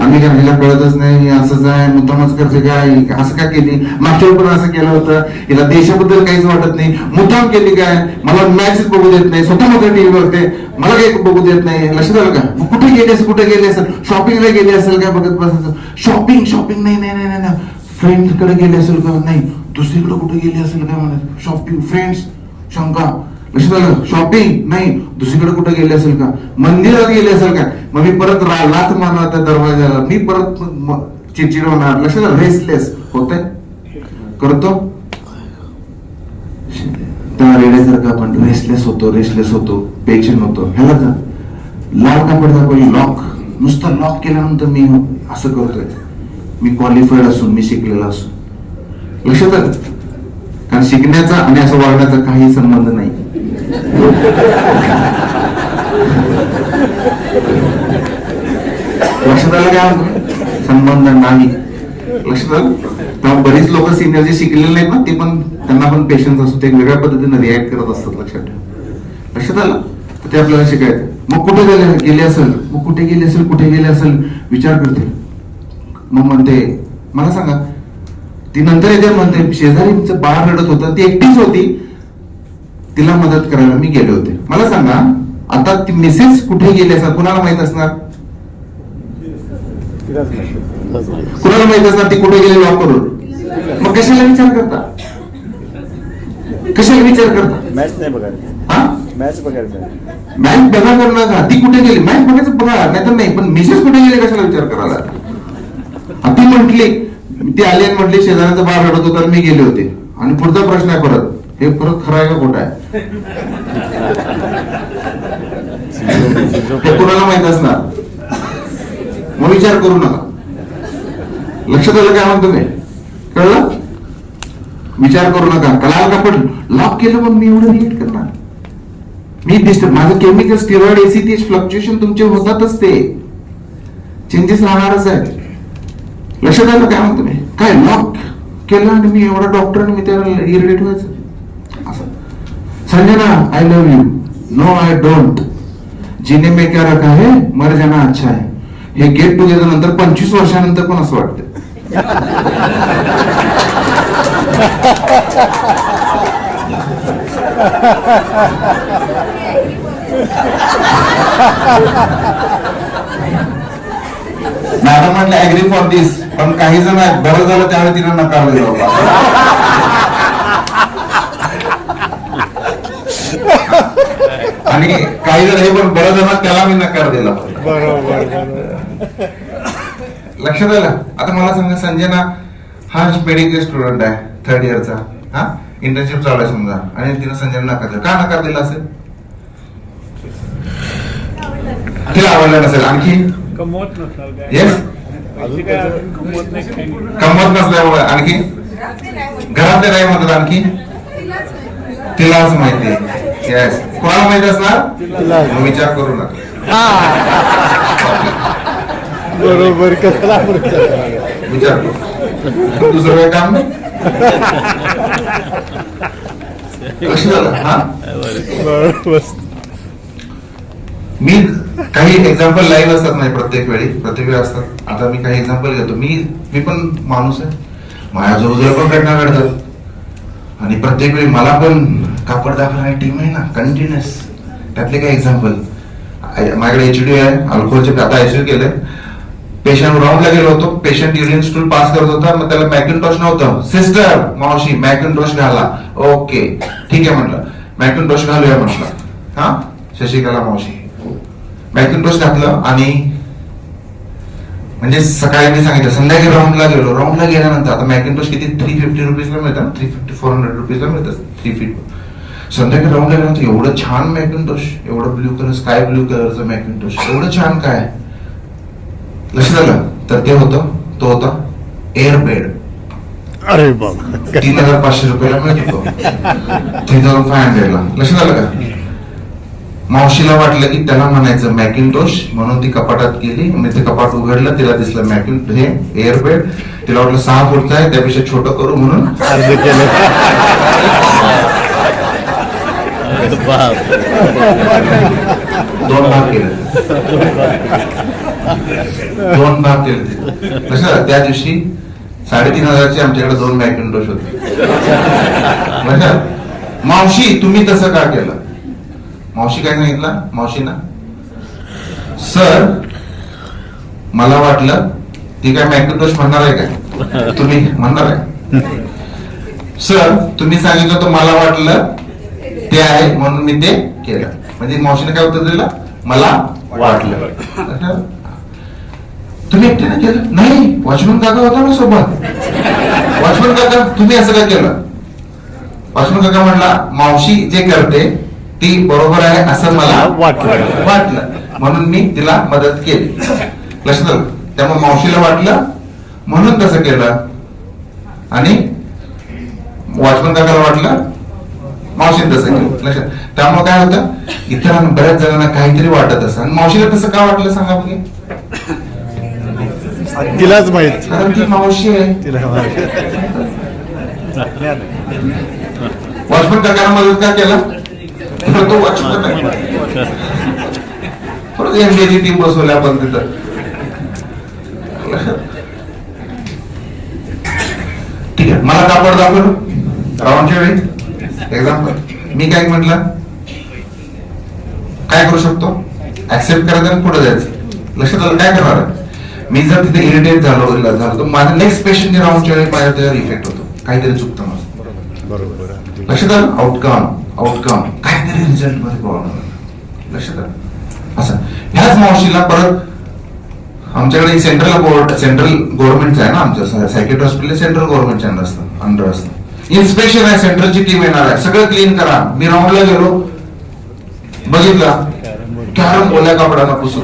आम्ही काय हिला कळतच नाही, असंच आहे, मुद्दामच करते काय, असं काय केली? मागच्या पण असं केलं होतं, हिला देशाबद्दल काहीच वाटत नाही, मुद्दाम केली काय? मला मॅचेस बघू देत नाही, स्वतः मध्ये टीव्ही बघते, मला काही बघू देत नाही. लक्षात आलं का? कुठे गेली असेल, कुठे गेली असेल, शॉपिंगला गेली असेल काय बघत बसायचं. शॉपिंग नाही नाही नाही नाही, फ्रेंड कडे गेली असेल का? नाही, दुसरीकडे कुठे गेली असेल काय म्हणत. शॉपिंग, फ्रेंड्स, शंका. लक्षात आलं? शॉपिंग नाही, दुसरीकडे कुठे गेले असेल का? मंदिरात गेले असेल का? मग मी परत लाथ मारणार त्या दरवाजाला, मी परत चिडचिड होणार. लक्षात आलं? रेस्टलेस होतंय, करतो त्या रेड्यासारखं आपण रेस्टलेस होतो, पेशंट होतो. ह्याला जा लाल कापड दाखवली, लॉक. नुसतं लॉक केल्यानंतर मी असं करतोय. मी क्वालिफाईड असून, मी शिकलेला असून. लक्षात आलं? कारण शिकण्याचा आणि असं वागण्याचा काही संबंध नाही. लक्षात आलं काय? संबंध नाही. लक्षात आलं? तेव्हा बरीच लोक सिनियर जे शिकलेले नाहीत ना, ते पण त्यांना पण पेशन्स असतो, ते वेगळ्या पद्धतीने रिॲक्ट करत असतात. लक्षात ठेवा. लक्षात आलं? तर ते आपल्याला शिकायचं. मग कुठे गेले असेल विचार करते. मग म्हणते, मला सांगा, ती नंतर येते, म्हणते शेजारीचं बाळ रडत होतं, ती एकटीच होती, तिला मदत करायला मी गेले होते. मला सांगा, आता ती मिसेस कुठे गेली असणार? कुणाला माहित असणार? कुणाला माहित असणार ती कुठे गेली लॉक करून? मग कशाला विचार करता? मॅच नाही बघायला. हा, मॅच बघायला. मॅच बघा करणं का? ती कुठे गेली मॅच बघायचं बघा, नाही तर नाही, पण मिसेस कुठे गेली कशाला विचार करायला? ती म्हटली, ती आली आणि म्हटली शेजाऱ्याचं बाळ रडत होतं, मी गेले होते. आणि पुढचा प्रश्न आहे परत, हे परत खरं आहे का खोटं आहे? हे कुणाला माहित असणार? मग विचार करू नका. लक्षात आलं काय म्हणतो मी? कळलं? विचार करू नका. कळाल का? पण लॉक केलं मग मी एवढं रिएक्ट करणार, मी डिस्टर्ब, माझं केमिकल स्टेरॉइड एसीटी फ्लक्च्युएशन तुमचे होतातच, ते चेंजेस राहणारच आहे. लक्षात आलं काय म्हणतो मी? काय लॉक केलं आणि मी एवढा डॉक्टर, मी त्याला इरिटेट व्हायचं असं. Sanjana, I love you. No I don't. जीने में क्या रखा है, मर जाना अच्छा है. हे गेट टुगेदर नंतर 25 वर्षानंतर पण असं वाटतं. मॅडम म्हटलं ऍग्री फॉर दिस, पण काही जण बरं झालं त्यावेळी तिला नकार दिला होता. आणि काही जण हे पण बरं झालं त्याला मी नकार दिला. लक्षात आलं? आता मला सांगा, संजना हा मेडिकल स्टुडंट आहे, 3rd इयरचा, हा इंटर्नशिप चालू आहे समजा, आणि तिला संजना नकार दिला. का नकार दिला असेल? तिला आवडलं नसेल. आणखी येस, कमवत नसल्यामुळे. आणखी घरातले नाही म्हणतात. आणखी तिलाच माहिती. येस, कोणाला माहिती असणार? विचार करू नका. बरोबर, विचार करू. दुसरं काही काम नाही. लक्ष झालं हा. मी काही एक्झाम्पल लाईव्ह असतात नाही प्रत्येक वेळी असतात. आता मी काही एक्झाम्पल घेतो. मी पण माणूस आहे, माझ्या जवळ पण घटना घडतात आणि प्रत्येक वेळी मला पण कापड दाखवणारी टीम आहे ना कंटिन्युअस. त्यातले काही एक्झाम्पल, माझ्याकडे एचडी आहे, अल्कोहोलचे आता आयसीयू केलंय. पेशंट राऊंडला गेलो होतो, पेशंट युरिन स्टूल पास करत होता, मग त्याला मॅकिंटॉश नव्हतं. सिस्टर मावशी मॅकिंटॉश घाला. ओके ठीक आहे म्हटलं, मॅकिंटॉश घालूया म्हटलं. हा शशिकला मावशी मॅकिंटॉश घातलं आणि म्हणजे सकाळी मी सांगितलं, संध्याकाळी राऊंडला गेलो. राऊंडला गेल्यानंतर आता मॅकिंटॉश किती 350 रुपीजला मिळतात, 350-400 रुपीजला मिळतात 3 फीट. संध्याकाळी राऊंडला गेल्यानंतर एवढं छान मॅकिंटॉश, एवढं ब्ल्यू कलर स्काय ब्ल्यू कलरचं मॅकिंटॉश, एवढं छान काय लक्ष झालं तर ते होतं, तो होता एअर बेड. अरे बाबा 3,500 रुपयाला मिळत होतो, 3,500 ला. लक्ष झालं का. मावशीला वाटलं की त्याला म्हणायचं मॅकिंटॉश, म्हणून ती कपाटात गेली. म्हणजे ते कपाट उघडलं, तिला दिसलं मॅकिंटॉश हे एअर बेड. तिला वाटलं 6 फूटचं आहे, त्यापेक्षा छोटं करू म्हणून अर्ज केलं. 2 भाग केले. 2 भाग केले. कसं त्या दिवशी 3,500चे आमच्याकडे 2 मॅकिंटॉश होते. मावशी तुम्ही तसं का केलं. मावशी काय सांगितलं, मावशीना सर मला वाटलं ती काय मॅकिंटॉश म्हणणार आहे काय, तुम्ही म्हणणार आहे. सर तुम्ही सांगितलं तर मला वाटलं ते आहे म्हणून मी ते केलं. म्हणजे मावशीने काय उत्तर दिलं, मला वाटलं. तुम्ही एकट्याने केलं नाही, वॉचमन काका होता ना सोबत. वॉचमन काका तुम्ही असं काय केलं. वॉचमन काका म्हणला मावशी जे करते ती बरोबर आहे असं मला वाटलं म्हणून मी तिला मदत केली. लक्षात आलं. त्यामुळे मावशीला वाटलं म्हणून तसं केलं आणि वॉचमन काकाला वाटलं मावशीने तसं केलं. लक्षात. त्यामुळे काय होतं, इतरांना बऱ्याच जणांना काहीतरी वाटत असं, आणि मावशीला तसं का वाटलं सांगा बघे. तिलाच माहित, कारण ती मावशी आहे. तिला वॉचमन काकाला मदत का केला, तो वॉचमन आहे. परत एमबीएची टीम बसवली आपण तिथं. ठीक आहे, मला कापड दाखवलं राऊंडच्या वेळी. एक्झाम्पल मी काय म्हटलं, काय करू शकतो, ऍक्सेप्ट करायचं आणि पुढे जायचं. लक्षात आलं काय करणार. मी जर तिथे इरिटेट झालो तर माझं नेक्स्ट पेशंट राऊंडच्या वेळी माझ्या त्याच्यावर इफेक्ट होतो, काहीतरी चुकतं माझं. बरोबर. लक्षात आलं. आउटकम काहीतरी रिझल्ट मध्ये प्रॉब्लेम. लक्षात आलं. असं ह्याच मावशीला परत आमच्याकडे सेंट्रल गव्हर्नमेंटचं आहे ना, आमच्या सायकेट्री हॉस्पिटल सेंट्रल गव्हर्नमेंटच्या अंडर असतं. इन्स्पेक्शन आहे, सेंट्रलची टीम येणार आहे, सगळं क्लीन करा. मी राऊंडला गेलो, बघितलं कॅरम ओल्या कपड्यानं पुसतो.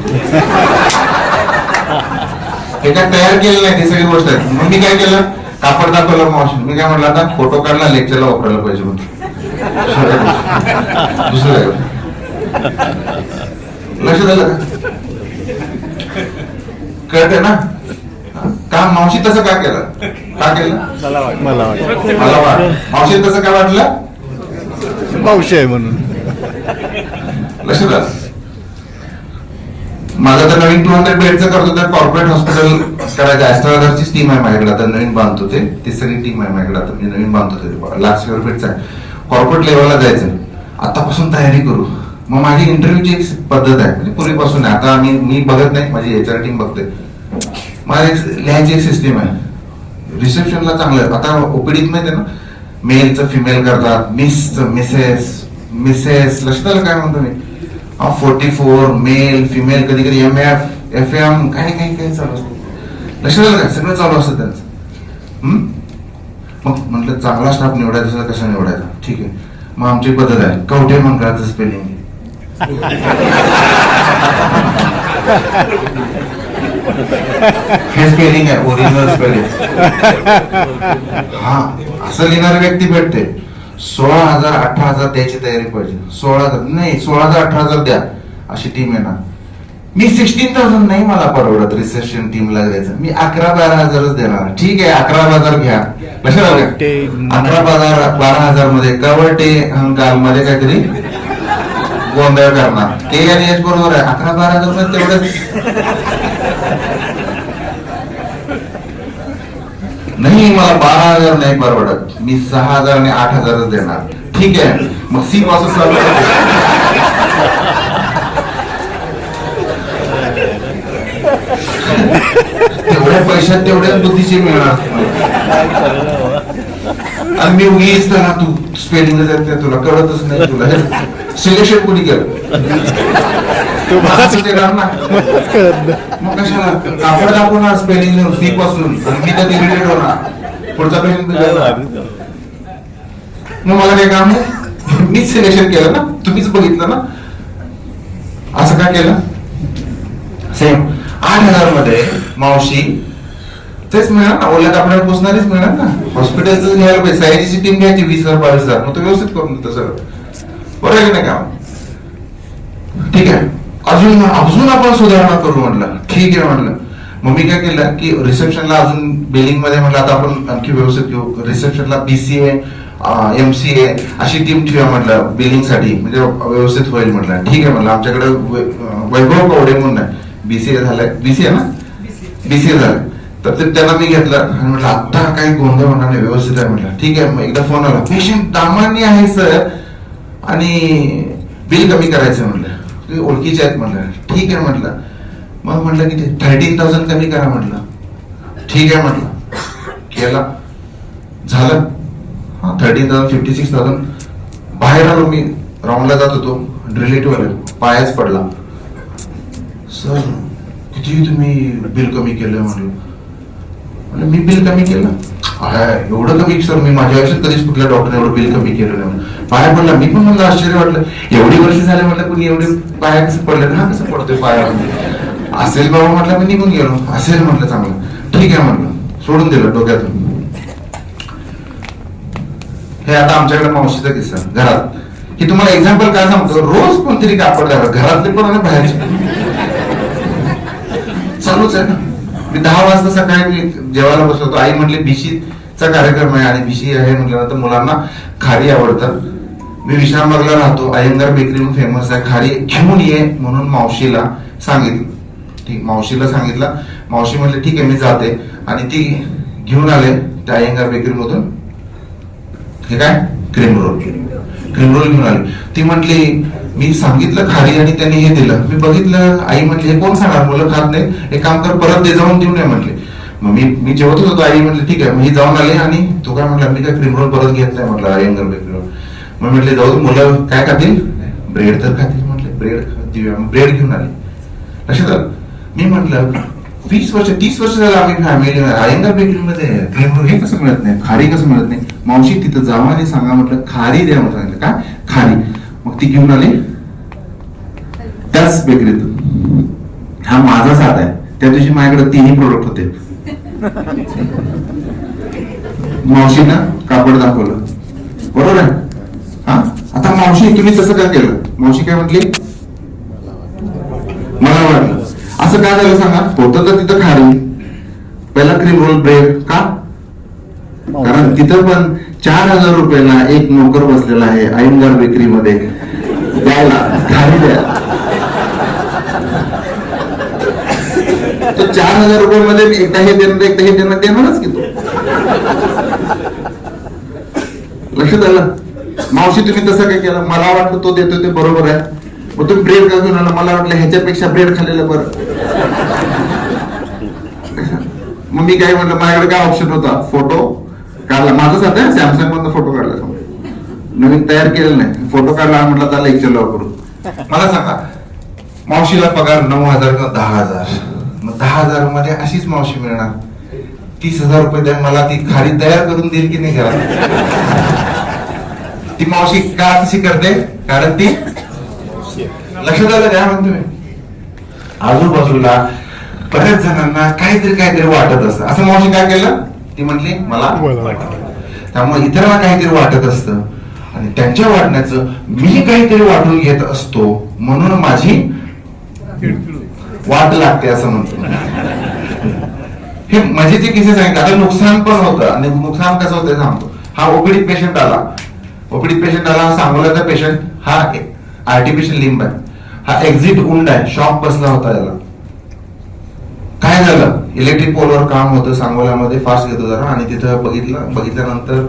हे काय तयार केलं नाही, ती सगळी गोष्ट आहे. मग मी काय केलं, कापड दाखवलं मावशी. मी काय म्हटलं आता फोटो काढला, लेक्चरला वापरायला पाहिजे म्हणतो. दुसरं लक्ष झालं का, कळते ना. का मावशी तसं का केलं, मला वाटतं मावशी तसं काय वाटलं, मावशी आहे म्हणून. लक्षात आलं. माझं तर नवीन 200 बेडचं करतो, तर कॉर्पोरेट हॉस्पिटल करायचं. ऍस्ट्रालॉजरची टीम आहे माझ्याकडे आता, नवीन बांधतो ते. ती सगळी टीम आहे माझ्याकडे आता, मी नवीन बांधतो ते. लाख स्क्वेअर फीटचं आहे. कॉर्पोरेट लेवलला जायचं, आतापासून तयारी करू. मग माझी इंटरव्ह्यूची एक पद्धत आहे, म्हणजे पूर्वीपासून आहे. आता मी बघत नाही, माझी HR टीम बघते. माझी लिहायची एक सिस्टीम आहे. रिसेप्शनला चांगलं आहे. आता ओपीडीत माहिती आहे ना, मेलचं फिमेल करतात, मिसचं मिसेस. लक्षात आलं काय म्हणतो मी. 44 मेल फिमेल, कधी कधी MF FM काही चालू असतं. लक्षात आलं काय, सगळं चालू असतं त्यांचं. मग म्हटलं चांगला स्टाफ निवडायचा, कसा निवडायचा. ठीक आहे, मग आमची पद्धत आहे, कवठे मंगळाचं स्पेलिंग. हे स्पेलिंग आहे, ओरिजिनल स्पेलिंग. हा असं लिहिणारी व्यक्ती भेटते. 16,000 18,000 द्यायची तयारी पाहिजे. 16,000 नाही, 16,000 18,000 द्या अशी टीम येणार. मी 16,000 नाही मला परवडत रिसेप्शन टीमला द्यायचं, मी 11-12,000च देणार. ठीक आहे 11,000 घ्या. लक्षात आलं का? 11-12,000 मध्ये कवटे गालमध्ये काहीतरी गोंधळ करणार. ते आणि हेच बरोबर आहे. 11-12,000 मध्ये तेवढंच नाही, मला 12,000 नाही परवडत, मी 6,000 आणि 8,000च देणार. ठीक आहे मग सी पासून चालू तेवढ्या पैशात तेवढ्या बुद्धीचे मिळणार. आणि मी उगीच त्याला तू स्पेलिंग तुला कळतच नाही, तुला हे सिलेक्शन कोणी केलं देणार ना, मग कशाला कापड दाखवणार स्पेलिंग सी पासून आणि मी त्यात इरिटेट होणार. पुढचा पेशंट मग मला काय काम आहे? मीच सिलेक्शन केलं ना, तुम्हीच बघितलं ना. असं का केलं? सेम 8,000 मध्ये मावशी तेच मिळणार ना, ओल्या कपड्यावर पोचणारीच मिळणार ना. हॉस्पिटलच घ्यायला पाहिजे, सायन्सची टीम घ्यायची 20,000-22,000, मग तो व्यवस्थित करून देतो सगळं. बरोबर आहे की नाही काम? ठीक आहे अजून आपण सुधारणा करू म्हटलं. ठीक आहे म्हटलं. मग मी काय केलं की रिसेप्शनला अजून बिलिंग मध्ये म्हटलं आता आपण आणखी व्यवस्थित घेऊ. रिसेप्शनला BCA MCA अशी टीम ठेवा म्हटलं बिलिंग साठी, म्हणजे व्यवस्थित होईल म्हटलं. ठीक आहे म्हटलं. आमच्याकडे वैभव कवडे म्हणून आहे, BCA झालंय, BCA ना, BCA झालंय. तर ते त्यांना मी घेतलं आणि म्हटलं आता काही गोंधळ होणार नाही, व्यवस्थित आहे म्हटलं. ठीक आहे. मग एकदा फोन आला, पेशंट दामानी आहे सर आणि बिल कमी करायचं म्हटलं, ओळखीचे आहेत म्हटलं. ठीक आहे म्हटलं. मग म्हटलं की 13,000 कमी करा म्हटलं. ठीक आहे म्हटलं. केला, झालं. 13,000 56,000. बाहेर आलो मी, राऊंडला जात होतो, रिलेटिव्ह आले, पायाच पडला. सर किती तुम्ही बिल कमी केलं म्हटलं. मी बिल कमी केलं एवढं कमी सर, मी माझ्या आयुष्यात कधीच कुठल्या डॉक्टरने एवढं बिल कमी केलं नाही. पाया पडला. मी पण मला आश्चर्य वाटलं, एवढी वर्ष झाले म्हटलं कुणी एवढे पाया कसं पडले, हा कसं पडतोय पायामध्ये. असेल बाबा म्हटलं, मी निघून गेलो. असेल म्हटलं चांगलं. ठीक आहे म्हटलं, सोडून दिलं डोक्यातून. हे आता आमच्याकडे मावशीचा किस्सा घरात, की तुम्हाला एक्झाम्पल काय सांगतो, रोज कोणतरी कापड द्यावं, घरातले पण आणि बाहेरचे चालूच आहे ना. मी 10 वाजता सकाळी जेवायला बसलो, आई म्हटली BCचा कार्यक्रम आहे आणि BC आहे म्हटल्यानंतर मुलांना खारी आवडतात. मी विश्रामबागला राहतो, अयंगार बेकरी म्हणून फेमस आहे, खारी घेऊन ये म्हणून मावशीला सांगितलं. ठीक, मावशीला सांगितलं. मावशी म्हटली ठीक आहे मी जाते, आणि ती घेऊन आले त्या अयंगार बेकरी मधून हे काय क्रीम रोल घेऊन आली. ती म्हटली मी सांगितलं खारी आणि त्यांनी हे दिलं. मी बघितलं, आई म्हटली हे कोण खाणार, मुलं खात नाही, एक काम कर परत ते जाऊन देऊ नये म्हटले. मग मी जेवतच होतो, आई म्हटली ठीक आहे. मग ही जाऊन आली आणि तू काय म्हटलं, मी काय क्रीम रोल परत घेत नाही म्हटलं अयंगार बेकरी रोल. मग म्हटले जाऊ मुलं काय खातील, ब्रेड तर खातील म्हटले, ब्रेड देऊया. ब्रेड घेऊन आले. लक्षात आलं. मी म्हटलं 20 वर्ष 30 वर्ष झालं आम्ही फॅमिली अयंगार बेकरीमध्ये क्रीम रोल हे कसं मिळत नाही, खारी कसं मिळत नाही. मावशी तिथं जावा आणि सांगा म्हटलं खारी द्या म्हटलं. सांगितलं काय खारी. मग ती घेऊन आली त्याच बेकरीतून. हा माझाच हात आहे. त्या दिवशी माझ्याकडे 3 प्रोडक्ट होते. मावशीनं कापड दाखवलं, बरोबर आहे. हा आता मावशी तुम्ही तसं काय केलं, मावशी काय म्हटली, मला वाटलं असं काय झालं सांगा. होतं तर तिथं खारी, पहिला क्रीम रोल ब्रेड का, कारण तिथं पण 4,000 रुपयाला एक नोकर बसलेला आहे अयंगार बेकरी मध्ये द्यायला खारी द्यायला. तो 4,000 रुपयामध्ये एकदा हे देणार एकदा हे देणारच की तो. लक्षात आलं. मावशी तुम्ही तसं काय केलं, मला वाटतं तो देतो ते बरोबर आहे, मग तुम्ही ब्रेड का घेऊन आला, मला वाटलं ह्याच्यापेक्षा ब्रेड खाल्लेलं बरं. मग मी काय म्हटलं, माझ्याकडे काय ऑप्शन होता, फोटो काढला. माझाच आता सॅमसंग मधून फोटो काढला, नवीन तयार केलेलं नाही, फोटो काढला. म्हटलं त्याला लेक्चर लाव करू. मला सांगा मावशीला पगार 9,000 किंवा 10,000, मग 10,000 मध्ये अशीच मावशी मिळणार. 30,000 रुपये द्या, मला ती खारी तयार करून देईल की नाही घरात. ती मावशी का कशी करते, कारण ती लक्षात आलं द्या म्हणतो मी. आजूबाजूला बऱ्याच जणांना काहीतरी वाटत असतं. असं मावशी काय केलं, ती म्हटली मला त्यामुळे इतरांना काहीतरी वाटत असतं आणि त्यांच्या वाटण्याचं मी काहीतरी वाटून घेत असतो, म्हणून माझी वाट लागते असं म्हणतो. हे मजेचे किस्से सांगितले. आता नुकसान पण होतं, आणि नुकसान कसं होतं सांगतो. हा ओपीडी पेशंट आला, सांगोल्याचा पेशंट, हा आर्टिफिशियल लिंब आहे, हा एक्झिट उंड आहे, शॉक बसला होता याला. काय झालं, इलेक्ट्रिक पोलवर काम होतं सांगोल्यामध्ये, फास्ट घेतो जरा, आणि तिथं बघितल्यानंतर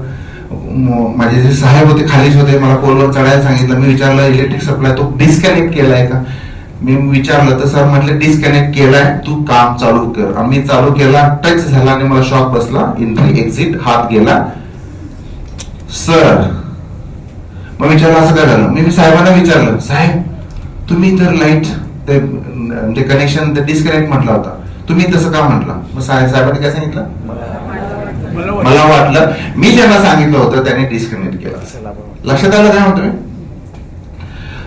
माझे जे साहेब होते खालीच होते, मला पोलवर चढायला सांगितलं. मी विचारलं इलेक्ट्रिक सप्लाय तो डिस्कनेक्ट केलाय का, मी विचारलं तर सर म्हटले डिस्कनेक्ट केलाय, तू काम चालू कर. आम्ही चालू केला, टच झाला आणि मला शॉक बसला, एंट्री एक्झिट, हात गेला सर. मग विचारलं असं काय झालं. मी साहेबांना विचारलं, साहेब तुम्ही तर लाईट ते म्हणजे कनेक्शन ते डिस्कनेक्ट म्हटला होता, तुम्ही तसं का म्हटलं. मग साहेबांनी काय सांगितलं, मला वाटलं मी ज्यांना सांगितलं होतं त्याने डिस्कनेक्ट केला. लक्षात आलं काय म्हणतो मी.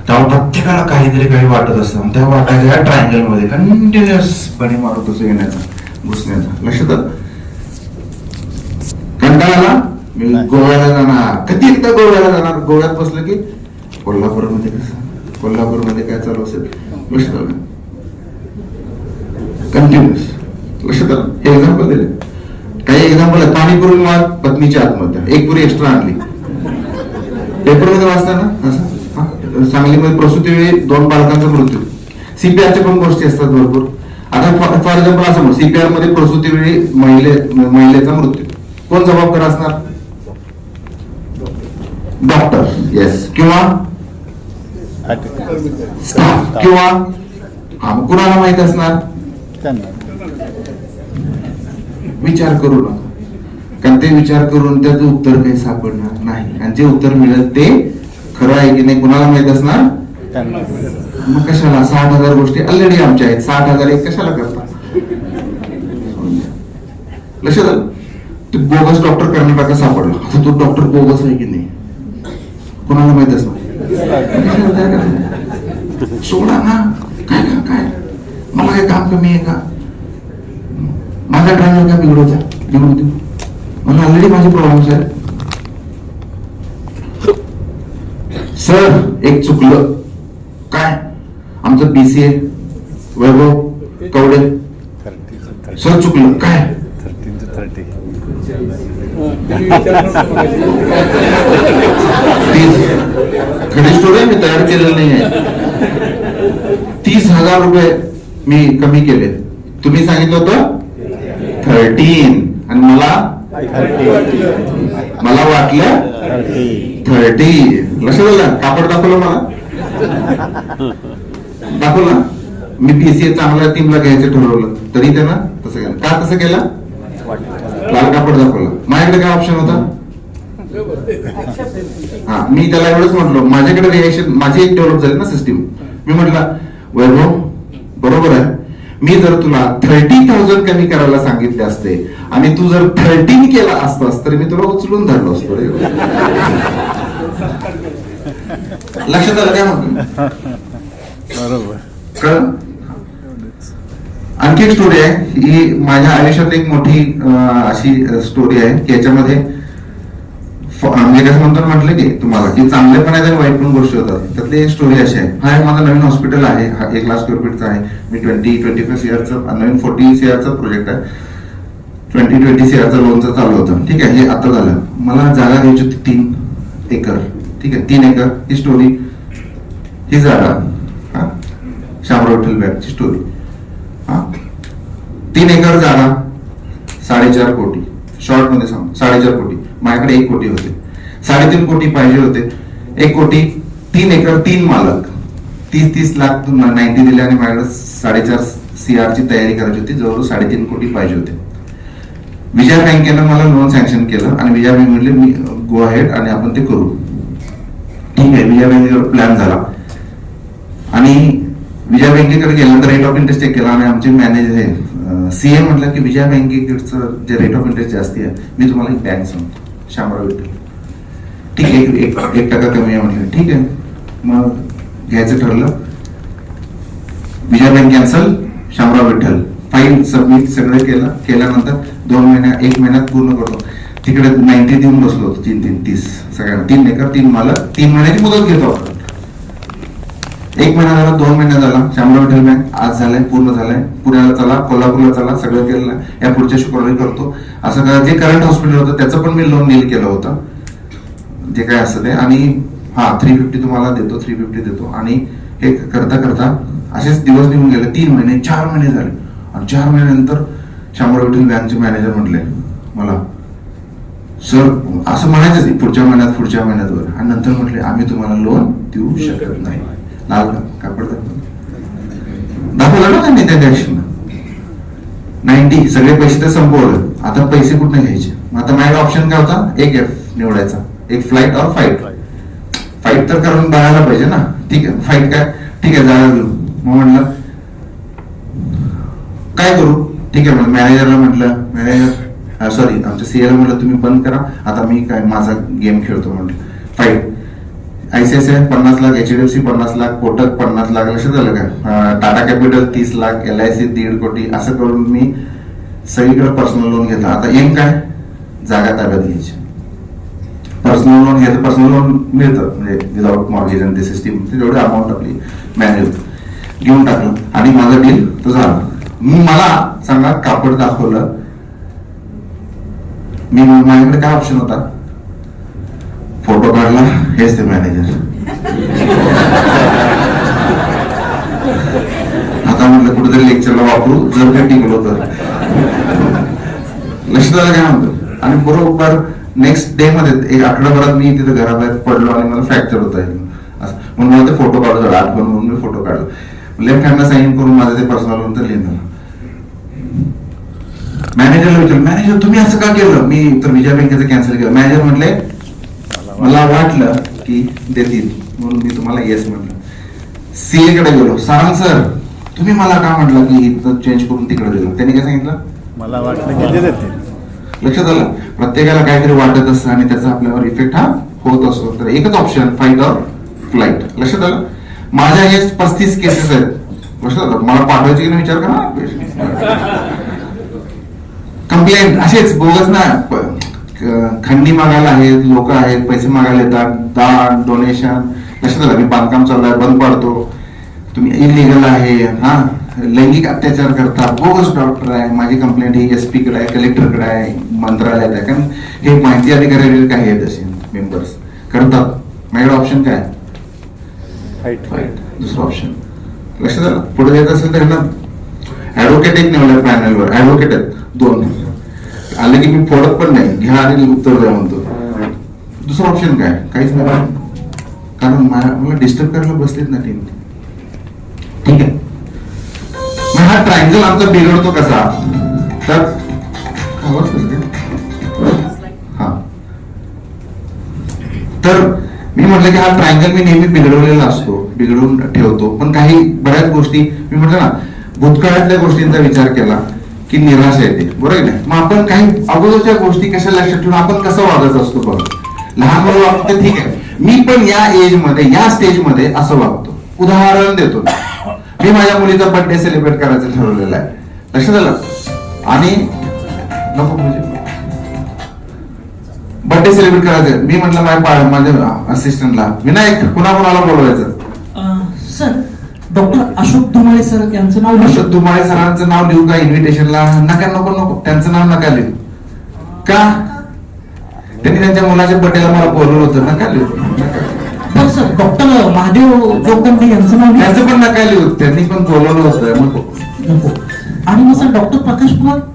तेव्हा प्रत्येकाला काही वाटत असतं, त्या वाटायच्या ट्रायंगल मध्ये कंटिन्युअस पणे मारत असतो येण्याचा घुसण्याचा. लक्षात आलं. कंटाळाला मी गोव्याला जाणार, कधी एकदा गोव्याला जाणार. गोव्यात बसलं की कोल्हापूरमध्ये कसं, कोल्हापूरमध्ये काय चालू असेल. लक्षात आलं. कंटिन्युअस. लक्षात आलं. हे एक्झाम्पल दिले. काही एक्झाम्पल आहे. पाणीपुरी मार पत्नीच्या आत्महत्या, एक पुरी एक्स्ट्रा आणली. पेपरमध्ये वाचताना असं सांगलीमध्ये प्रसूतीवेळी 2 बालकांचा मृत्यू. सीपीआरच्या पण गोष्टी असतात भरपूर. आता फॉर एक्झाम्पल असं सीपीआर मध्ये प्रसूतीवेळी महिलेचा मृत्यू, कोण जबाबदार असणार. डॉक्टर, येस, किंवा स्टाफ, किंवा कुणाला माहित असणार. विचार करू नका, कारण ते विचार करून त्याचं उत्तर काही सापडणार नाही, आणि जे उत्तर मिळेल ते खरं आहे की नाही कुणाला माहित असणार. मग कशाला 60,000 गोष्टी ऑलरेडी आमच्या आहेत, 60,000 एक कशाला करता. लक्षात आलं. ते बोगस डॉक्टर कर्नाटकात सापडला, आता तो डॉक्टर बोगस आहे की नाही कोणाला माहित असणार. सोडा ना, काय मला काय काम कमी आहे का, माझा ड्रायव्हर काय बिघडू देऊ, मला ऑलरेडी माझे प्रॉब्लेम्स आहेत. सर एक चुकलं काय, आमचं बीसीए वैभव कवडे सर चुकलं काय. खरी स्टोरी आहे, मी तयार केलेलं नाही आहे. 30,000 रुपये मी कमी केले. तुम्ही सांगितलं होतं 13 आणि मला वाटलं 30. लक्षात आलं. कापड दाखवलं मला, दाखवलं. मी बीसीए चांगल्या टीमला घ्यायचं ठरवलं, तरी त्यानं तसं केलं. का तसं केलं, लाल कापड दाखवलं. माझ्याकडे काय ऑप्शन होता. हा, मी त्याला एवढंच म्हटलं, माझ्याकडे रिएक्शन माझी एक डेव्हलप झाली ना सिस्टीम. मी म्हटलं वैभव बरोबर आहे, मी जर तुला 30,000 कमी करायला सांगितले असते आणि तू जर 13 केला असतास तर मी तुला उचलून धरलो असतो. लक्षात आलं काय म्हणतो. बरोबर. कळलं. आणखी एक स्टोरी आहे, ही माझ्या आयुष्यात एक मोठी अशी स्टोरी आहे की याच्यामध्ये म्हणजे कसं म्हणतो म्हटलं की तुम्हाला की चांगले पण आहेत आणि वाईट पण गोष्टी होतात. त्यातली एक स्टोरी अशी आहे. हा माझं नवीन हॉस्पिटल आहे, हा 1 लाख स्क्वेअर फीटचा आहे. मी 20-25 सीआरचं नवीन 40 सीआरचं प्रोजेक्ट आहे. 20-20 सीआरचं लोनचं चालू होतं. ठीक आहे, हे आता झालं. मला जागा घ्यायची होती 3 एकर. ठीक आहे, 3 एकर ही स्टोरी, ही जागा हा शामराव विठ्ठल बँकची स्टोरी. हा 3 एकर जागा 4.5 कोटी. शॉर्ट मध्ये सांग 4.5 कोटी. माझ्याकडे 1 कोटी होते. 3.5 कोटी पाहिजे होते. 1 कोटी 3 एकर 3 मालक 30 लाख 90 दिले आणि माझ्याकडे 4.5 सीआर ची तयारी करायची होती. जवळ 3.5 कोटी पाहिजे होते. विजया बँकेनं मला लोन सँक्शन केलं आणि विजया बँक म्हणले मी गो अहेड आणि आपण ते करू. ठीक आहे, विजया बँकेवर प्लॅन झाला आणि विजया बँकेकडे गेल्यानंतर रेट ऑफ इंटरेस्ट चेक केला आणि आमचे मॅनेजर सीए म्हटलं की विजया बँकेकडचं जे रेट ऑफ इंटरेस्ट जास्ती आहे, मी तुम्हाला एक बँक सांगतो शामराव विठ्ठल. ठीक आहे, 1% कमी आहे म्हटलं. ठीक आहे, मग घ्यायचं ठरलं. Vijaya bank cancel, Shamrao Vitthal. File submit सगळं केल्यानंतर 1 महिन्यात पूर्ण करतो. तिकडे 90 देऊन बसलो होतो. 3-3-30 सगळ्यांना. 3 एकर 3 मालक 3 महिन्याची मुदत घेतो आपण. 1 महिना झाला, 2 महिना झाला, शामराव विठ्ठल बँक आज झालंय, पूर्ण झालंय, पुण्याला चला, कोल्हापूरला चला, सगळं केलेलं आहे. या पुढच्या शुक्रवारी करतो असं करा. जे करंट हॉस्पिटल होतं त्याचं पण मी लोन डील केलं होतं, जे काय असतं ते. आणि हा 350 तुम्हाला देतो, 350 देतो. आणि हे करता करता असेच दिवस निघून गेले. 3 महिने 4 महिने झाले. आणि 4 महिन्यानंतर शामराव विठ्ठल बँकचे मॅनेजर म्हटले मला, सर असं म्हणायचंच नाही, पुढच्या महिन्यात वर. आणि नंतर म्हटले आम्ही तुम्हाला लोन देऊ शकत नाही. लाल कापड दाखवलं ना त्यांनी त्या ऍक्शन 90 सगळे पैसे तर संपवलं. आता पैसे कुठे घ्यायचे? आता माझ्या ऑप्शन काय होता? एक F निवडायचा, एक फ्लाईट और फाईट. फाईट तर करून बघायला पाहिजे ना. ठीक आहे, फाईट काय, ठीक आहे जायला घेऊ. मग म्हटलं काय करू? ठीक आहे, मॅनेजरला म्हटलं, मॅनेजर सॉरी आमच्या सीएला म्हटलं तुम्ही बंद करा, आता मी काय माझा गेम खेळतो म्हटलं. Fight ICICI 50 lakh, HDFC 50 lakh, Kotak 50 lakh, लक्षात झालं का? टाटा कॅपिटल 30 लाख, LIC 1.5 कोटी, असं करून मी सगळीकडे पर्सनल लोन घेतला. आता एम काय? जागा ताब्यात घ्यायची. पर्सनल लोन घेतं, पर्सनल लोन मिळतं म्हणजे विदाउट मॉर्गेज आणि ते सिस्टीम, तेवढी अमाऊंट आपली मॅनेज घेऊन टाकलं आणि माझं डील तो झाला. मला सांगा, कापड दाखवलं मी, माझ्याकडे काय ऑप्शन होता? फोटो काढला, हेच ते मॅनेजर. आता म्हटलं कुठेतरी लेक्चरला वापरू, जर काही टिकलो तर. लक्षात आलं काय म्हणतो? आणि बरोबर नेक्स्ट डे मध्ये, एक आठवड्याभरात मी तिथे घराबाहेर पडलो आणि मला फ्रॅक्चर होता असं, म्हणून मला ते फोटो काढू झाला, आठवण म्हणून मी फोटो काढला. लेफ्ट हँडला साईन करून माझं ते पर्सनल लोन तर लिहिलं. मॅनेजरला विचारलं, मॅनेजर तुम्ही असं का केलं? मी तर विजया बँकेचं कॅन्सल केलं. मॅनेजर म्हटले मला वाटलं की देतील म्हणून मी तुम्हाला येस म्हटलं. सीए कडे गेलो, सारंग सर तुम्ही मला का म्हटलं की इथं चेंज करून तिकडे दिलं? त्यांनी काय सांगितलं? मला वाटलं की ते देतील. लक्षात आलं? प्रत्येकाला काहीतरी वाटत असतं आणि त्याचा आपल्यावर इफेक्ट हा होत असतो. तर एकच ऑप्शन, फाईट और फ्लाईट. लक्षात आलं? माझ्या हे 35 केसेस आहेत. लक्षात आलं? मला पाठवायचे की नाही विचार करा. कंप्लेंट असेच बोगस ना, खंडी मागायला आहेत, लोक आहेत, पैसे मागायला येतात, दान डोनेशन. लक्षात आलं? मी बांधकाम चालू आहे, बंद पाडतो, तुम्ही इलिगल आहे, हा लैंगिक अत्याचार करता, बोगस डॉक्टर आहे. माझी कंप्लेंट ही SP कडे आहे, कलेक्टर कडे आहे, मंत्रालयात आहे. कारण हे माहिती अधिकारी काही आहेत असे मेंबर्स करतात. माझ्याकडे ऑप्शन काय? फाईट. दुसरं ऑप्शन. लक्षात आलं? पुढे द्यायचं असेल तर ना ऍडव्होकेट एक निवडलं पॅनलवर, ऍडव्होकेट आहेत 2. आलं की मी फोडत पण नाही, घ्या आणि उत्तर द्या म्हणतो. दुसरं ऑप्शन काय? काहीच नाही, कारण मला डिस्टर्ब करायला बसलेत ना टीम. ठीक आहे, मग हा ट्रायंगल आमचा बिघडतो कसा? तर हा, तर मी म्हटलं की हा ट्रायंगल मी नेहमी बिघडवलेला असतो, बिघडवून ठेवतो. पण काही बऱ्याच गोष्टी मी म्हटलं ना, भूतकाळातल्या गोष्टींचा विचार केला की निराशा येते, बरोबर नाही? मग आपण काही अगोदरच्या गोष्टी कशा लक्षात ठेवून आपण कसं वागत असतो बघ. लहान मुलं वागतं, ठीक आहे, मी पण या एज मध्ये, या स्टेज मध्ये असं वागतो. उदाहरण देतो, मी माझ्या मुलीचा बर्थडे सेलिब्रेट करायचं ठरवलेलं आहे. लक्षात आलं? आणि नको बर्थडे सेलिब्रेट करायचं, मी म्हटलं माझ्या असिस्टंटला, विनायक कुणाला बोलवायचं? Sir doctor Ashok Dhumale sir यांचं नाव लिहू. अशोक धुमाळे सरांचं नाव लिहू का इन्व्हिटेशनला? नका, नको, त्यांचं नाव नका लिहू. का? त्यांनी त्यांच्या मुलाच्या बर्थडेला मला बोलवलं होतं, नका लिहू. पण सर डॉक्टर महादेव जोगदंडे यांचं नाव लिहू. त्यांचं पण नका लिहू, त्यांनी पण बोलवलं होतं, नको. आणि मग सर डॉक्टर प्रकाश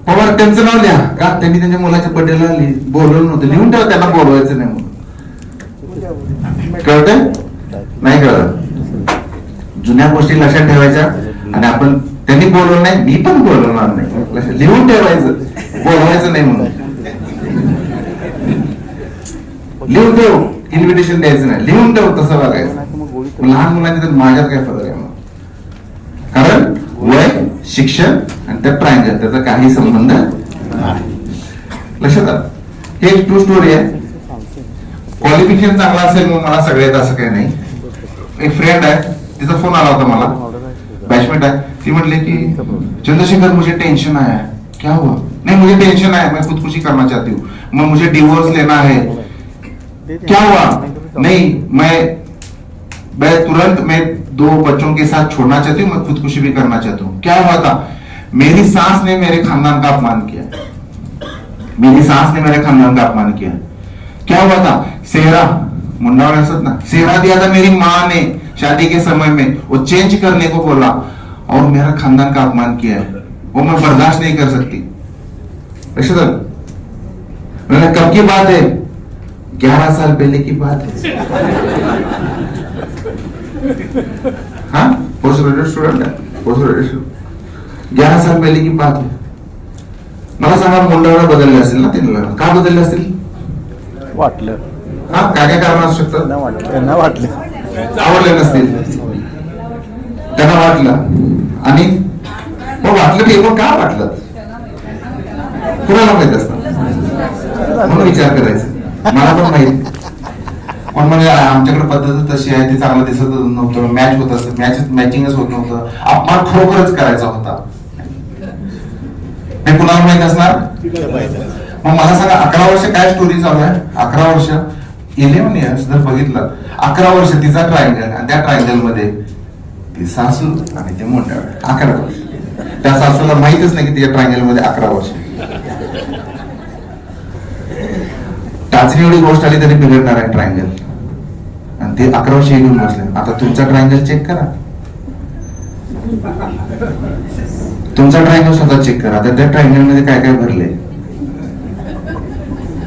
पवार त्यांचं नाव लिहा. का? त्यांनी त्यांच्या मुलाच्या बर्थडेला बोलवलं नव्हतं, लिहून ठेवा, त्यांना बोलवायचं नाही म्हणून. कळतंय? नाही कळत? जुन्या गोष्टी लक्षात ठेवायच्या आणि आपण त्यांनी बोलवलं नाही, मी पण बोलवणार नाही, लक्षात लिहून ठेवायचं, बोलवायचं नाही म्हणून. लिहून ठेव, इन्व्हिटेशन द्यायचं नाही, लिहून ठेव, तसं बघायचं. लहान मुलांच्या तर माझ्यात काय फरक आहे? कारण वय, शिक्षण आणि त्या ट्रायंगल त्याचा काही संबंध नाही. लक्षात आलं? हे ट्रू स्टोरी आहे. क्वालिफिकेशन चांगला असेल मग मला सगळे येत असं काही नाही. एक फ्रेंड आहे, तिचा फोन आला होता मला, बॅचमेट आहे. ती म्हटली की चंद्रशेखर मुझे टेंशन आया है. क्या हुआ? नहीं मुझे टेंशन आया, मैं खुदकुशी करना चाहती हूँ, मैं मुझे डिवोर्स लेना है. क्या हुआ? नहीं मैं तुरंत, मैं दो बच्चों के साथ छोड़ना चाहती हूँ, मैं खुदकुशी भी करना चाहता हूँ। क्या हुआ था, मेरी सास ने मेरे खानदान का अपमान किया, मेरी सास ने मेरे खानदान का अपमान किया। क्या हुआ था, सेहरा मुंडा ना, सेहरा दिया था मेरी माँ ने शादी के समय में, वो चेंज करने को बोला और मेरा खानदान का अपमान किया है, वो मैं बर्दाश्त नहीं कर सकती। मैंने कब की बात है, 11 साल पहले की बात है। हाँ, पोस्ट ग्रेजुएट स्टूडेंट है, पोस्ट ग्रेजुएट 11 साल पहले की बात है। मला सांगा, मुंडावर बदलले असेल ना त्यांना, का बदलले असतील? वाटलं हा, काय काय कारण असू शकतात? त्यांना वाटलं आवडले नसतील, त्यांना वाटलं, आणि मग वाटलं की मग का वाटलं, कुणाला माहित असतं, म्हणून विचार करायचा, मला पण माहित. पण म्हणजे आमच्याकडे पद्धत तशी आहे, ती चांगलं दिसत नव्हतं, मॅच होत असत, मॅचिंगच होत नव्हतं, अपमान खरोखरच करायचा होता, हे कुणाला माहित असणार. मग मला सांगा, 11 वर्ष काय स्टोरी चालू आहे, 11 वर्ष 11 इयर्स जर बघितलं, 11 वर्ष तिचा ट्रायंगल, आणि त्या ट्रायंगल मध्ये ती सासू आणि ते मुंडा, 11 वर्ष. त्या सासूला माहितच नाही की तिच्या ट्रायंगल मध्ये 11 वर्ष. टाचणी एवढी गोष्ट आली तरी बिघडणार आहे ट्रायंगल, आणि ते 11 वर्ष घेऊन बसले. आता तुमचा ट्रायंगल चेक करा, तुमचा ट्रायंगल स्वतः चेक करा. आता त्या ट्रायंगल मध्ये काय काय भरले,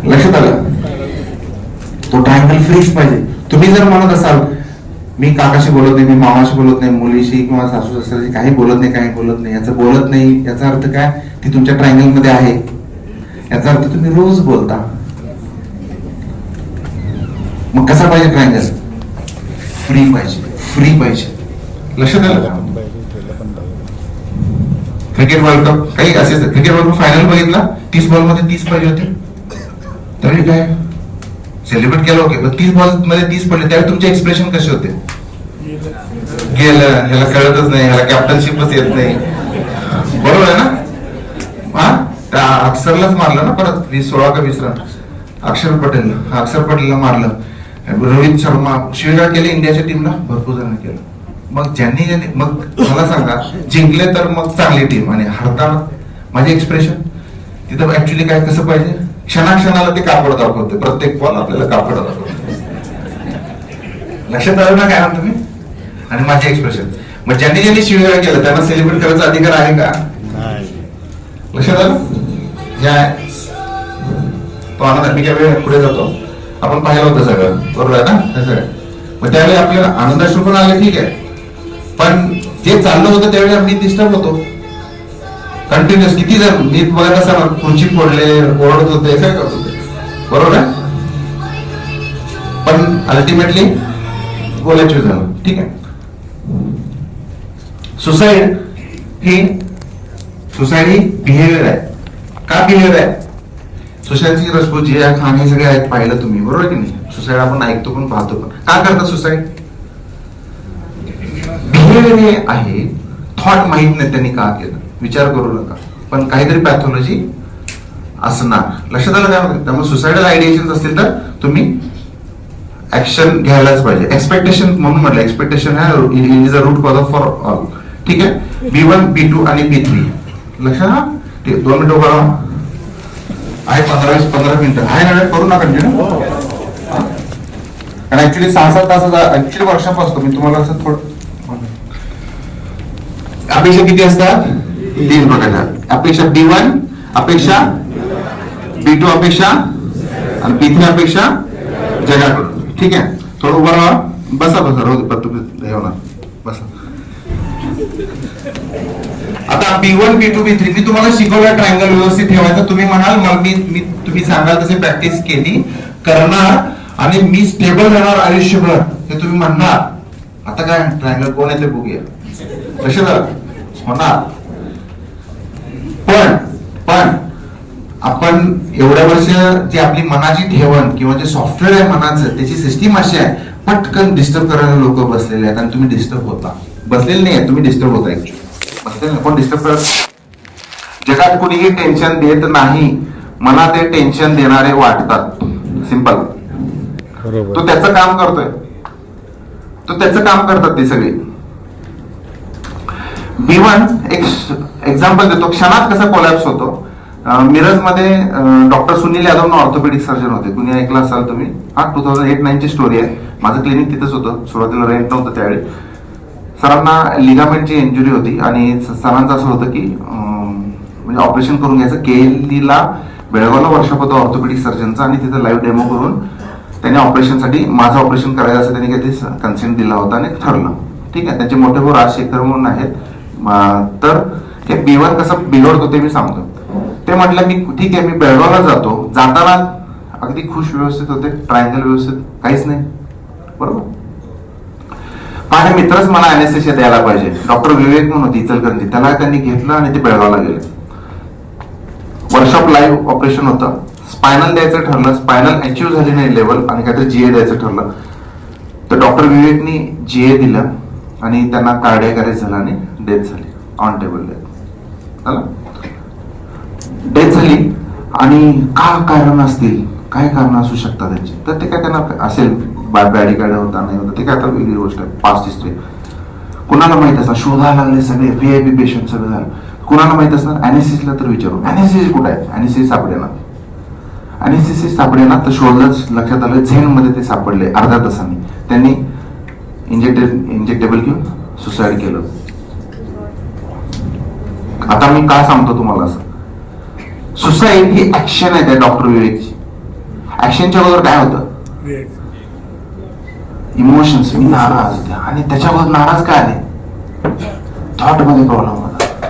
लक्षात आलं? तो ट्रायंगल फ्रीज पाहिजे. तुम्ही जर म्हणत असाल मी काकाशी बोलत नाही, मी मामाशी बोलत नाही, मुलीशी किंवा सासू सासऱ्याशी काही बोलत नाही, काही बोलत नाही, याचं बोलत नाही, याचा अर्थ काय, ती तुमच्या ट्रायंगल मध्ये आहे, याचा अर्थ तुम्ही रोज बोलता. मग कसा पाहिजे ट्रायंगल, फ्री पाहिजे, फ्री पाहिजे. लक्षात आलं का? क्रिकेट वर्ल्ड कप काही असेच, क्रिकेट वर्ल्ड कप फायनल बघितला, 30 बॉल मध्ये 30 पाहिजे होते, त्यावेळी काय सेलिब्रेट केलं होतं, 30 बॉल मध्ये 30 पडले, त्यावेळी तुमचे एक्सप्रेशन कसे होते, गेलं, ह्याला कळतच नाही, ह्याला कॅप्टनशिपच येत नाही, बरोबर आहे ना? हा, त्या अक्षरलाच मारलं ना परत, 16 का 20 रन अक्षर पटेलला मारलं. रोहित शर्मा शिवगाळ केले इंडियाच्या टीमला, भरपूर जण केलं. मग ज्यांनी मग मला सांगा, जिंकले तर मग चांगली टीम, आणि हरताना माझे एक्सप्रेशन तिथं ऍक्च्युली काय कसं पाहिजे, क्षणाक्षणाला ते कापड दाखवते, प्रत्येक बॉल आपल्याला कापड दाखवते. लक्षात आलं ना काय ना तुम्ही? आणि माझे एक्सप्रेशन, मग ज्यांनी शिवगाळ केलं त्यांना सेलिब्रेट करायचा अधिकार आहे का? लक्षात आलं? तो आनंद, मी काय वेळ पुढे जातो, आपण पाहिलं होतं सगळं, बरोबर आहे ना? हे सगळं मग त्यावेळी आपल्याला आनंदाश्रू पण आले, ठीक आहे, पण जे चाललं होतं त्यावेळी आम्ही डिस्टर्ब होतो कंटिन्युअस. किती जण मी बघत असताना खुर्ची फोडले, ओरडत होते, काय करत होते, बरोबर आहे, पण अल्टिमेटली बोलायचं झालं, ठीक आहे. सुसाईड ही बिहेवियर आहे. का बिहेवियर आहे? सुसाईडची रसभूत जी आहे, खाण, हे सगळे आहेत, पाहिलं तुम्ही, बरोबर की नाही? सुसाईड आपण ऐकतो पण पाहतो पण. का करतात सुसाईड? बिहेवियर हे आहे, थॉट माहित नाही त्यांनी का केलं, विचार करू नका, पण काहीतरी पॅथॉलॉजी असणार. लक्षात आलं काय? त्यामुळे सुसाइडल आयडिएशन असतील तर तुम्ही ऍक्शन घ्यायलाच पाहिजे. एक्सपेक्टेशन म्हणून म्हटलं, expectation is a route cause for all, ठीक आहे. B1, B2 आणि B3 लक्षात. ठीक आहे, 2 मिनिटं उभा राहा. आहे 15 मिनिटं आहे ना, करू नका कंटिन्यू. आणि ऍक्च्युली 6-7 तासाचा ऍक्च्युली वर्कशॉप असतो. मी तुम्हाला असं थोडं, अपेक्षा किती असतात? 3 प्रकारच्या अपेक्षा. B1 अपेक्षा, B2 अपेक्षा आणि B3 अपेक्षा जगाकडून, ठीक आहे. थोडं उभं राहा, बसा रोज तुम्ही होणार, बसा. आता B1, B2, B3 मी तुम्हाला शिकवलं ट्रायंगल व्यवस्थित ठेवायचं. तुम्ही म्हणाल मला मी तुम्ही सांगाल तसे प्रॅक्टिस केली करणार आणि मी स्टेबल राहणार आयुष्यभर, हे तुम्ही म्हणणार. आता काय ट्रायंगल कोण आहे ते बघूया, कसे होणार. पण आपण एवढ्या वर्ष जी आपली मनाची ठेवण किंवा जे सॉफ्टवेअर आहे मनाचं, त्याची सिस्टीम अशी आहे, पटकन डिस्टर्ब करायला लोक बसलेले आहेत आणि तुम्ही डिस्टर्ब होता. बसलेले नाही, तुम्ही डिस्टर्ब होता. ऍक्च्युअली बसलेले कोण डिस्टर्ब करत? जगात कुणीही टेन्शन देत नाही, मला ते टेन्शन देणारे वाटतात. सिंपल. तो त्याचं काम करतोय, तो त्याचं काम करतात ते सगळे. B1 एक एक्झाम्पल देतो, क्षणात कसा कोलॅप्स होतो. मिरजमध्ये doctor Sunil Yadav orthopaedic surgeon होते, कुणी ऐकलं असाल तुम्ही. हा 2008-9 ची स्टोरी आहे. माझं क्लिनिक तिथंच होतं, सुरुवातीला रेंट नव्हतं त्यावेळी. सरांना लिगामेंटची इंजुरी होती आणि सरांचं असं होतं की म्हणजे ऑपरेशन करून घ्यायचं. केएलईला बेळगावला वर्कशॉप होता ऑर्थोपेडिक सर्जनचा आणि तिथं लाईव्ह डेमो करून त्यांनी ऑपरेशनसाठी माझं ऑपरेशन करायचं असं त्यांनी काही कन्सेंट दिला होता आणि ठरलं. ठीक आहे. त्यांचे मोठे भाऊ राजशेखर म्हणून आहेत. तर हे B1 कसं बिघडतो ते मी सांगतो. ते म्हटलं मी ठीक आहे, मी बेळगावला जातो. जाताना अगदी खुश व्यवस्थित होते, ट्रायंगल व्यवस्थित, काहीच नाही, बरोबर. माझे मित्रच मला अॅनेस्थेशिया द्यायला पाहिजे. डॉक्टर विवेक म्हणून होती इचलकरंजी, त्याला त्यांनी घेतलं आणि ते बेळगावला गेले. वर्कशॉप लाईव्ह ऑपरेशन होतं. स्पायनल द्यायचं ठरलं, स्पायनल अचीव्ह झाली नाही लेवल आणि काहीतरी GA द्यायचं ठरलं. तर डॉक्टर विवेकनी GA दिलं आणि त्यांना कार्डियक अरेस्ट झाला आणि डेथ झाली, ऑन टेबल डेथ. डेथ झाली आणि का कारण असतील, काय कारण असू शकतात त्यांची, तर ते काय त्यांना असेल बॅडी कार्ड होता नाही होता, ते काय आता वेगळी गोष्ट आहे, पास्ट हिस्ट्री. कुणाला माहित असणार, शोधायला लागले सगळे VIP पेशंट सगळं झालं. कुणाला माहित असणार, अॅनेसिसला तर विचारू, अॅनेसिस कुठे आहे, अॅनेसिस सापडेना. अॅनेसिस सापडेना तर शोधलंच, लक्षात आलं झेन मध्ये ते सापडले. अर्ध्या तासांनी त्यांनी इंजेक्टेबल घेऊन सुसाईड केलं. आता मी काय सांगतो तुम्हाला, असं सुसाईड ही ऍक्शन आहे त्या डॉक्टर विवेकची. ऍक्शनच्या अगोदर काय होतं, इमोशन्स. मी नाराज होते आणि त्याच्यावर नाराज काय आले, थॉट मध्ये प्रॉब्लेम होता.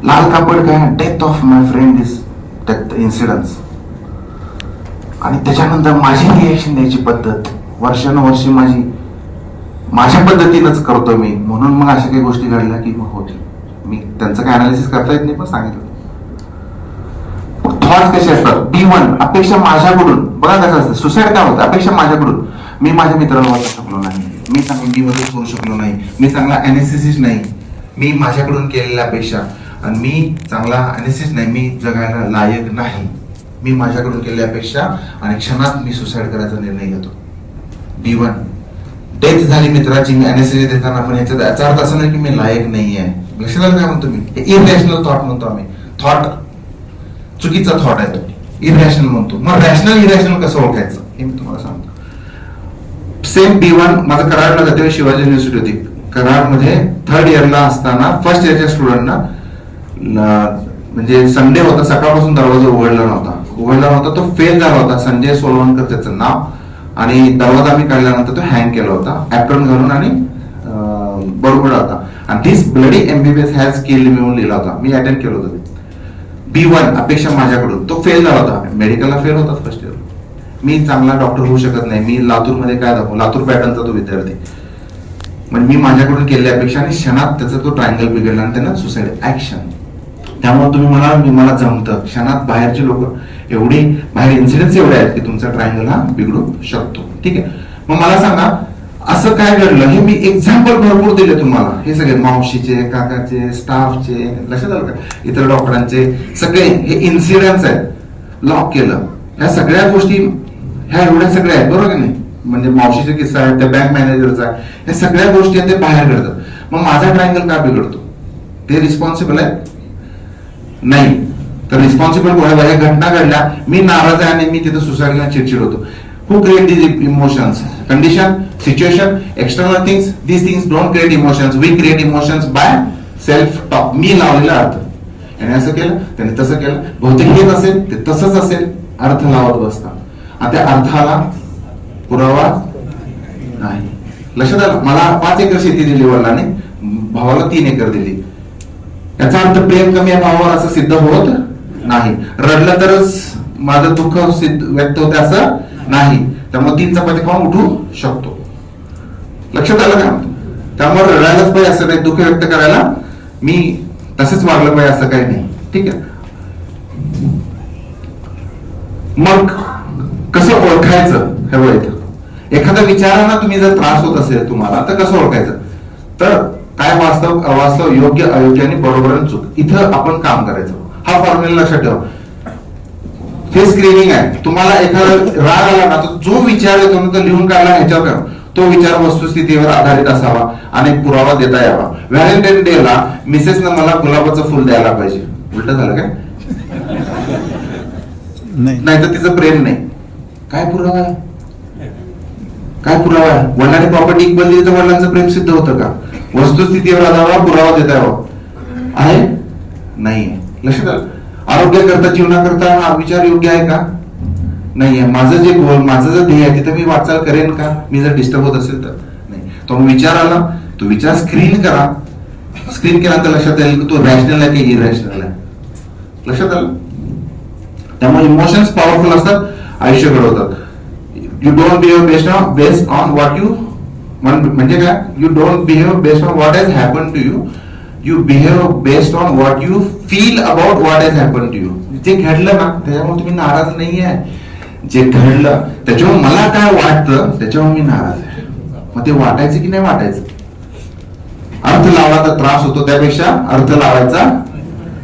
लाल कापड काय, death of my friend is death incidence. आणि त्याच्यानंतर माझी रिएक्शन द्यायची पद्धत वर्षानुवर्षी माझ्या पद्धतीनंच करतो मी, म्हणून मग अशा काही गोष्टी घडल्या की मग होती. मी त्यांचं काय अनालिसिस करता येत नाही, पण सांगितलं. थॉट्स कसे असतात, B1 अपेक्षा माझ्याकडून. बघा कसं असतं, सुसाईड काय होतं, अपेक्षा माझ्याकडून. मी माझ्या मित्राला वाचू शकलो नाही, मी चांगला B1 करू शकलो नाही, मी चांगला अॅनेस्थेसिस्ट नाही, मी माझ्याकडून केलेल्या अपेक्षा, आणि मी चांगला अॅनेस्थेसिस्ट नाही, मी जगायला लायक नाही, मी माझ्याकडून केलेल्या अपेक्षा आणि क्षणात मी सुसाईड करायचा निर्णय घेतो. B1 डेथ झाली मित्राची, मी अॅनेस्थेसिया देताना पण याचा अर्थ असं नाही की मी लायक नाही आहे. लक्षात काय म्हणतो मी, इररॅशनल थॉट म्हणतो आम्ही. थॉट चुकीचा थॉट आहे तो, इररॅशनल म्हणतो. मग रॅशनल इररॅशनल कसं ओळखायचं हे मी तुम्हाला सांगतो. सेम B1 माझं कराडला जाते, शिवाजी युनिव्हर्सिटी होती. कराडमध्ये 3rd इयरला असताना फर्स्ट इयरच्या स्टुडंटना म्हणजे संडे होता, सकाळपासून दरवाजा उघडला नव्हता. तो फेल झाला होता. संजय सोलवणकर त्याचं नाव. आणि दरवाजा आम्ही काढल्यानंतर तो हँग केला होता ऍप्रॉन घालून आणि बरोबर होता. आणि this bloody MBBS has killed me म्हणून लिहिला होता. मी अटेंड केलं होतं. B1 अपेक्षा माझ्याकडून, तो फेल झाला होता. मेडिकलला फेल होता फर्स्ट इयर. मी चांगला डॉक्टर होऊ शकत नाही. मी लातूरमध्ये काय दाखवू, लातूर पॅटर्नचा तो विद्यार्थी. म्हणजे मी माझ्याकडून केलेल्या अपेक्षा आणि क्षणात त्याचा तो ट्रायंगल बिघडला आणि त्यांना सुसाईड ऍक्शन. त्यामुळे तुम्ही म्हणाल मी मला जमतं, क्षणात बाहेरचे लोक एवढी बाहेर इन्सिडेंट्स एवढे आहेत की तुमचा ट्रायंगल हा बिघडू शकतो. ठीक आहे. मग मला सांगा असं काय घडलं, हे मी एक्झाम्पल भरपूर दिले तुम्हाला. हे सगळे मावशीचे, काकाचे, स्टाफचे, लक्षात आलं का, इतर डॉक्टरांचे सगळे हे इन्सिडेंट्स आहेत. लॉक केलं, ह्या सगळ्या गोष्टी, ह्या एवढ्या सगळ्या आहेत, बरोबर की नाही. म्हणजे मावशीचा किस्सा आहे, त्या बँक मॅनेजरचा आहे, ह्या सगळ्या गोष्टी आहेत ते बाहेर घडतात. मग माझा ट्रायंगल का बिघडतो, ते रिस्पॉन्सिबल आहे नाही. तर रिस्पॉन्सिबल कोणाला, घटना घडल्या, मी नाराज आहे आणि मी तिथे सुसाईडला चिडचिड होतो. Who create these emotions? Condition, situation, external things. These things don't create emotions. We create emotions by self-talk. मी लावलेला अर्थ. याने असं केलं, त्याने तसं केलं, बहुतेक हेच असेल, ते तसंच असेल, अर्थ लावत बसतात. आणि त्या अर्थाला पुरावा नाही. लक्षात आलं, मला 5 एकर शेती दिली वडिलांनी, भावाला 3 एकर दिली. याचा अर्थ प्रेम कमी आहे भावावर असं सिद्ध होत नाही. रडलं तरच माझं दुःख व्यक्त होते असं नाही. त्यामुळे 3 चपाती खाऊन उठू शकतो. लक्षात आलं का. त्यामुळे रडायलाच पाहिजे असं नाही, दुःख व्यक्त करायला मी तसंच वागलं पाहिजे असं काही नाही. ठीक आहे. मग कसं ओळखायचं हे बघ, एखाद्या विचारांना तुम्ही जर त्रास होत असेल तुम्हाला, तर कसं ओळखायचं, तर काय वास्तव अवास्तव, योग्य अयोग्य आणि बरोबर आणि चूक, इथं आपण काम करायचं. हा फॉर्म्युला लक्षात ठेवा. हे स्क्रीनिंग आहे. तुम्हाला एखादा राग आला ना, तर जो विचार येतो ना तो लिहून काढला ह्याच्यावर, तो विचार वस्तुस्थितीवर आधारित असावा आणि एक पुरावा देता यावा. व्हॅलेंटाईन डे ला मिसेसनं मला गुलाबाचं फुल द्यायला पाहिजे, उलट झालं काय? नाही तर तिचं प्रेम नाही. काय पुरावा आहे? काय पुरावा आहे? वडिलांनी प्रॉपर्टी इक्वल दिली तर वडिलांचं प्रेम सिद्ध होतं का? वस्तुस्थितीवर आधारावर पुरावा देता यावा आहे? नाही. लक्षात आलं? आरोग्याकरता जीवनाकरता हा विचार योग्य आहे का? नाहीये. माझं जे गोल, माझं जे ध्येय आहे तिथं मी वाटचाल करेन का? मी जर डिस्टर्ब होत असेल तर नाही. तो विचार आला, तो विचार स्क्रीन करा. स्क्रीन केल्यानंतर लक्षात येईल की तो रॅशनल आहे की इरॅशनल आहे. लक्षात आलं? त्यामुळे इमोशन्स पॉवरफुल असतात, आयुष्य घडवतात. You don't behave based on what you, म्हणजे काय? You don't behave based on what has happen to you, you behave based on what you feel about what has happen to you. जे घडलं ना त्याच्यामुळे तुम्ही नाराज नाही आहे. जे घडलं त्याच्यावर मला काय वाटतं त्याच्यावर मी नाराज आहे. मग ते वाटायचं की नाही वाटायचं? अर्थ लावला तर त्रास होतो, त्यापेक्षा अर्थ लावायचा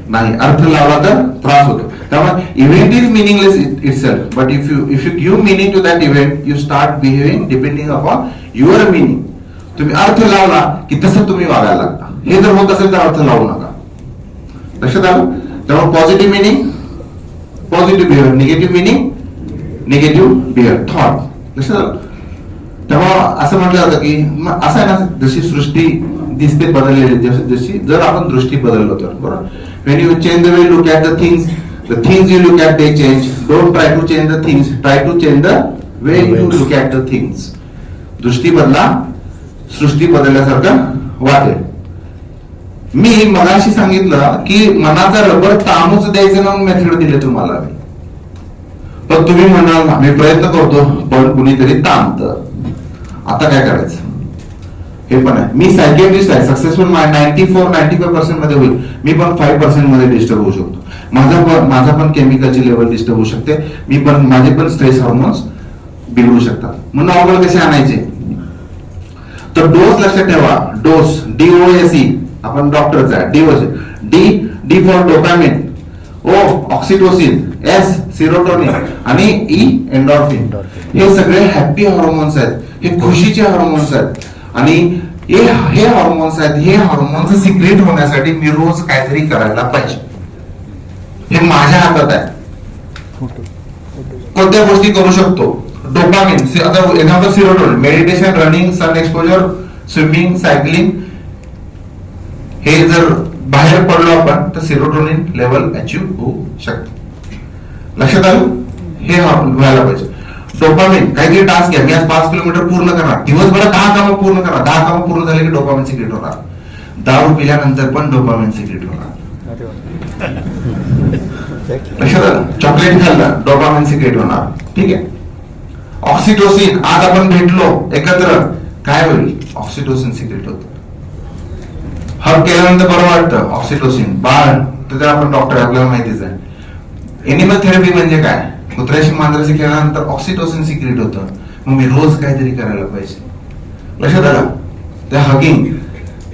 नाही. अर्थ लावला तर त्रास होतो. त्यामुळे event is meaningless itself, but if you give meaning to that event you start behaving depending upon your meaning. तुम्ही अर्थ लावला की तसं तुम्ही वागायला लागता. हे जर होत असेल तर अर्थ लावू नका. लक्षात आलं? त्यामुळे positive meaning positive behaviour, negative meaning negative behaviour thought. लक्षात आलं? तेव्हा असं म्हटलं जातं की असं आहे ना, जशी सृष्टी दिसते बदललेली, जशी जर आपण दृष्टी बदललो तर बरोबर. When you change the way look at the things you look at they change. Don't try to change the things, try to change the way you look at the things. दृष्टी बदला, सृष्टी बदलल्यासारखं वाटेल. मी मगाशी सांगितलं की मनाचा रबर तामूच द्यायचं ना method दिले तुम्हाला मी. पण तुम्ही म्हणाल मी प्रयत्न करतो पण कुणीतरी ताणतं. आता काय करायचं? हे पण आहे. मी सायकियाट्रिस्ट आहे, सक्सेसफुल 94-95% मध्ये होईल. मी पण 5% मध्ये डिस्टर्ब होऊ शकतो. माझा पण केमिकलची लेवल डिस्टर्ब होऊ शकते. माझे पण स्ट्रेस हार्मोन्स बिघडू शकतात. म्हणून अवघड कसे आणायचे? तर डोस लक्षात ठेवा. डोस DOSE, आपण डॉक्टरचा आहे. D for dopamine, O oxytocin, S serotonin आणि E एंडॉर्फिन. हे सगळे हॅपी हार्मोन्स आहेत. हे खुशीचे हार्मोन्स आहेत. आणि हे हार्मोन्स आहेत. हे हार्मोन्स सिक्रेट होण्यासाठी मी रोज काहीतरी करायला पाहिजे. हे माझ्या हातात आहे. कोणत्या गोष्टी करू शकतो? डोपामिन, आता example serotonin, meditation, running, sun exposure, swimming, cycling. हे जर बाहेर पडलो आपण तर सिरोटोनिन लेवल अचीव होऊ शकते. लक्षात आलं? हे व्हायला पाहिजे. डोपामिन, काहीतरी टास्क घ्या. मी आज 5 किलोमीटर पूर्ण करणार. दिवसभरात 10 कामं पूर्ण करणार. 10 कामं पूर्ण झाले की डोपामिन सिक्रेट होणार. दारू पिल्यानंतर पण डोपामिन सिक्रेट होणार. लक्षात आलं? चॉकलेट खाल्लं डोपामिन सिक्रेट होणार. ठीक आहे. ऑक्सिटोसिन, आज आपण भेटलो एकत्र, काय होईल? ऑक्सिटोसिन सिक्रेट होतं. हग केल्यानंतर बरं वाटतं, ऑक्सिटोसिन. बाळ, तर आपण डॉक्टर आपल्याला माहितीच आहे. एनिमल थेरपी म्हणजे काय? कुत्र्याशी मांजराशी खेळल्यानंतर ऑक्सिटोसिन सिक्रेट होतं. मग मी रोज काहीतरी करायला पाहिजे. लक्षात आलं? त्या हगिंग,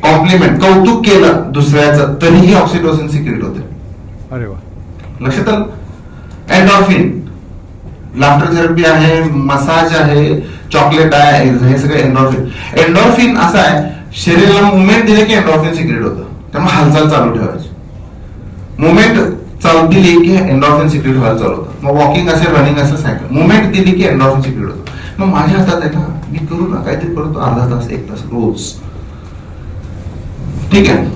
कॉम्प्लिमेंट, कौतुक केलं दुसऱ्याचं तरीही ऑक्सिटोसिन सिक्रेट होते. अरे वा. लक्षात आलं? एंडॉर्फिन, लाफ्टर थेरपी आहे, मसाज आहे, चॉकलेट आहे, हे सगळे एंडॉर्फिन. एंडॉर्फिन असं आहे, शरीराला मुवमेंट दिले की एंडॉर्फिन सिक्रेट होतं. त्यामुळे हालचाल चालू ठेवायची. मुवमेंट चालू दिली की एंडॉर्फिन सिक्रेट व्हायला चालू होतं. मग वॉकिंग असेल, रनिंग असेल, सायकल, मुवमेंट दिली की एंडॉर्फिन सिक्रेट होतं. मग माझ्या हातात आहे ना, मी करू ना, काहीतरी करतो, अर्धा तास 1 तास रोज. ठीक आहे.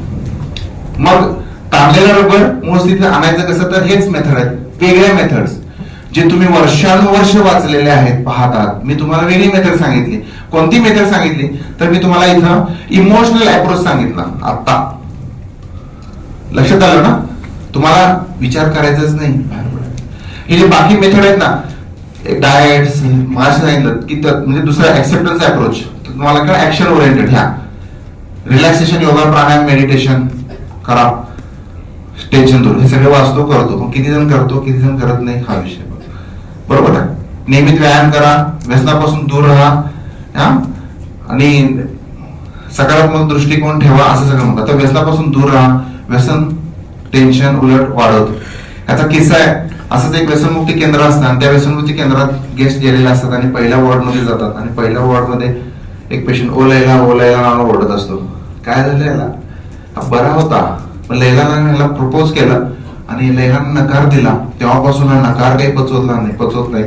मग ताणलेला रबर मूळ स्थितीत आणायचं कसं? तर हेच मेथड आहेत. वेगळ्या मेथड्स जे तुम्ही वर्षानुवर्ष वाचलेले आहेत, पाहतात. मी तुम्हाला वेगळी मेथड सांगितली. कोणती मेथड सांगितली? तर मी तुम्हाला इथं इमोशनल अप्रोच सांगितला आता. लक्षात आलं ना? तुम्हाला विचार करायचाच नाही, बाहेर पडायचं. हे जे बाकी मेथड आहेत ना, डाएट, माझं सांगितलं की म्हणजे दुसरा ऍक्सेप्टन्स अप्रोच, तुम्हाला काय ऍक्शन ओरिएंटेड, ह्या रिलॅक्सेशन, योगा, प्राणायाम, मेडिटेशन करा, टेन्शन दूर, हे सगळे वाचतो, करतो. पण किती जण करतो, किती जण करत नाही, हा विषय. बरोबर आहे. नियमित व्यायाम करा, व्यसनापासून दूर राहा, आणि सकारात्मक दृष्टिकोन ठेवा, असं सगळं म्हणतात. तर व्यसनापासून दूर राहा. व्यसन टेन्शन उलट वाढवतो. याचा किस्सा आहे. असंच एक व्यसनमुक्ती केंद्र असतं आणि त्या व्यसनमुक्ती केंद्रात गेस्ट गेलेले असतात आणि पहिल्या वॉर्डमध्ये जातात आणि पहिल्या वॉर्डमध्ये एक पेशंट ओ लैला नावानं ओरडत असतो. काय झालं याला? हा बरा होता, पण लैलानं ह्याला प्रपोज केलं आणि लैलानं नकार दिला. तेव्हापासून हा नकार काही पचवत नाही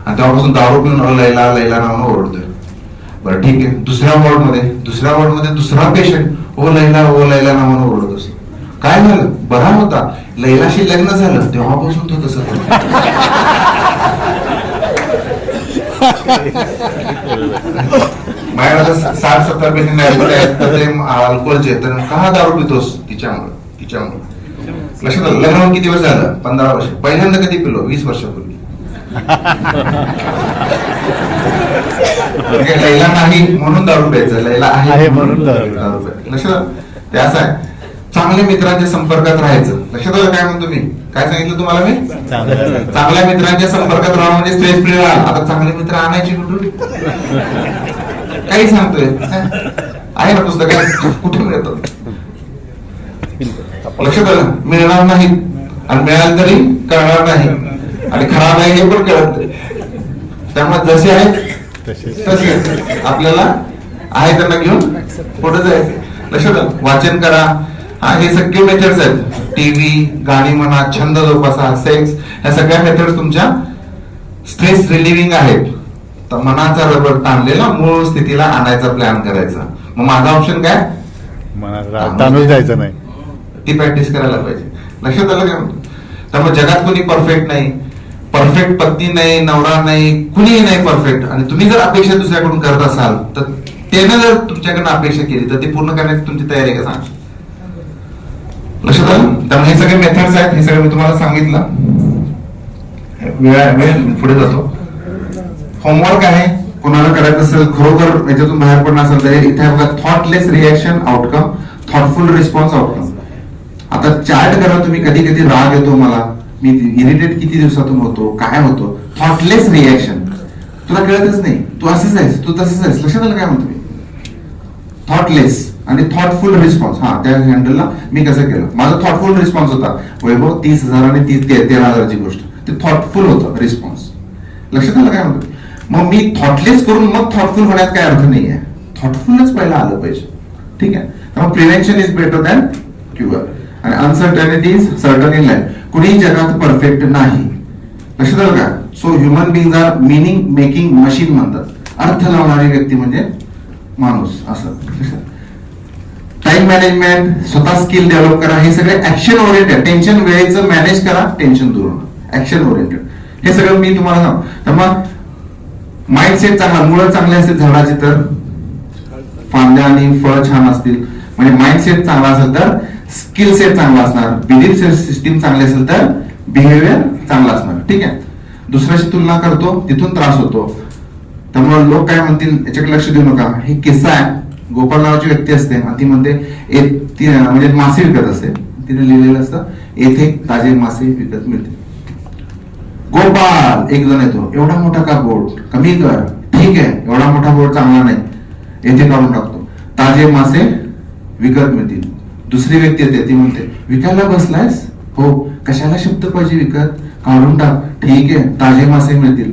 आणि तेव्हापासून दारू पिऊन ओ लैला नावानं ओरडतोय. बरं ठीक आहे, दुसऱ्या वॉर्डमध्ये दुसरा पेशंट ओ लैला नावानं ओरडत असतो. काय झालं? बरा होता, लैलाशी लग्न झालं, तेव्हापासून तो तसं करतो. माझ्याकडे 60-70 पेशंट आहेत तर ते अल्कोहोलचे, तर का दारू पितोस? तिच्यामुळे लक्षात आलं. लग्न होऊन किती वर्ष झालं? 15 वर्ष. पहिल्यांदा कधी पिलो? 20 वर्षापूर्वी. लैला नाही म्हणून दारू प्यायचं, लैला आहे म्हणून दारू प्यायचं. लक्षात आलं? ते असं आहे. चांगल्या मित्रांच्या संपर्कात राहायचं. लक्षात आलं काय म्हणतो मी? काय सांगितलं तुम्हाला मी? चांगल्या मित्रांच्या संपर्कात राहा म्हणजे स्ट्रेस फ्री राहा. आता चांगले मित्र आणायचे कुठून? काही सांगतोय आहे ना पुस्तकात, कुठे मिळतात? लक्षात आलं? मिळणार नाही आणि मिळालं तरी कळणार नाही आणि खराब आहे हे पण कळत नाही. त्यामुळे जसे आहेत तसे आपल्याला आहे त्यांना घेऊन पुढे जायचं. लक्षात आलं? वाचन करा. हे सगळे मेथड्स आहेत. टीव्ही, गाणी म्हणा, छंद जोपासा, सेक्स, ह्या सगळ्या मेथड्स तुमच्या स्ट्रेस रिलिव्हिंग आहेत. तर मनाचा रबर ताणलेला मूळ स्थितीला आणायचा प्लॅन करायचा. मग माझा ऑप्शन काय? तांदूळ द्यायचं नाही, ती प्रॅक्टिस करायला पाहिजे. लक्षात आलं काय? त्यामुळे जगात कोणी परफेक्ट नाही, परफेक्ट पत्नी नाही, नवरा नाही, कुणीही नाही परफेक्ट. आणि तुम्ही जर अपेक्षा दुसऱ्याकडून करत असाल तर त्याने जर तुमच्याकडनं अपेक्षा केली तर ती पूर्ण करण्याची तुमची तयारी का सांगा. लक्षात आलं? त्यामुळे हे सगळे मेथड्स आहेत, हे सगळं मी तुम्हाला सांगितलं. वेळ पुढे जातो. होमवर्क आहे, कोणाला करायचं असेल, खरोखर याच्यातून बाहेर पडणार असेल तर इथे बघा, thoughtless reaction outcome, thoughtful response outcome. आता चार्ट करा तुम्ही. कधी कधी राग येतो मला, मी इरिटेट किती दिवसातून होतो, काय होतो. थॉटलेस रिएक्शन, तुला कळतच नाही, तू असंच आहेस, तू तसंच आहेस. लक्षात आलं काय म्हणतो मी? थॉटलेस आणि थॉटफुल रिस्पॉन्स. त्या हँडलला मी कसं केलं, माझा थॉटफुल रिस्पॉन्स होता. वैभव 30,000 आणि 13,000ची गोष्ट, ते थॉटफुल होतं रिस्पॉन्स. लक्षात आलं काय म्हणतो? मग मी थॉटलेस करून मग थॉटफुल होण्यात काय अर्थ नाहीये. थॉटफुलच पहिला आलं पाहिजे. ठीक आहे? त्यामुळे prevention is better than cure आणि uncertainty is certain in life. कुणीही जगात परफेक्ट नाही. लक्षात आलं का? So human being are meaning making machine म्हणतात. अर्थ लावणारी व्यक्ती म्हणजे माणूस. असं टाइम मॅनेजमेंट, स्वतः स्किल डेव्हलप करा. हे सगळे ऍक्शन ओरिएंटेड. टेन्शन वेळेचं मॅनेज करा, टेन्शन दूर होणं. ऍक्शन ओरिएंटेड हे सगळं मी तुम्हाला सांगतो. त्यामुळे माइंडसेट चांगला, मुळं चांगले असतील झाडाचे तर फांद्या आणि फळ छान असतील. म्हणजे माइंडसेट चांगला असेल तर स्किल सेट चांगला असणार, बिलीफ सिस्टीम चांगली असेल तर बिहेवियर चांगला असणार. ठीक आहे? दुसऱ्याशी तुलना करतो तिथून त्रास होतो. त्यामुळे लोक काय म्हणतील याच्याकडे लक्ष देऊ नका. हे किस्सा आहे. गोपाल नावाची व्यक्ती असते आणि ती म्हणते म्हणजे मासे विकत असते. तिने लिहिलेलं असतं येथे ताजे मासे विकत मिळते. गोपाल एक जण येतो, एवढा मोठा का बोर्ड, कमी कर. ठीक आहे, एवढा मोठा बोर्ड चांगला नाही, येथे काढून टाकतो. ताजे मासे विकत मिळतील. दुसरी व्यक्ती येते, ती म्हणते विकायला बसलायस? हो. कशाला शब्द पाहिजे विकत? काढून टाक. ठीक आहे, ताजे मासे मिळतील.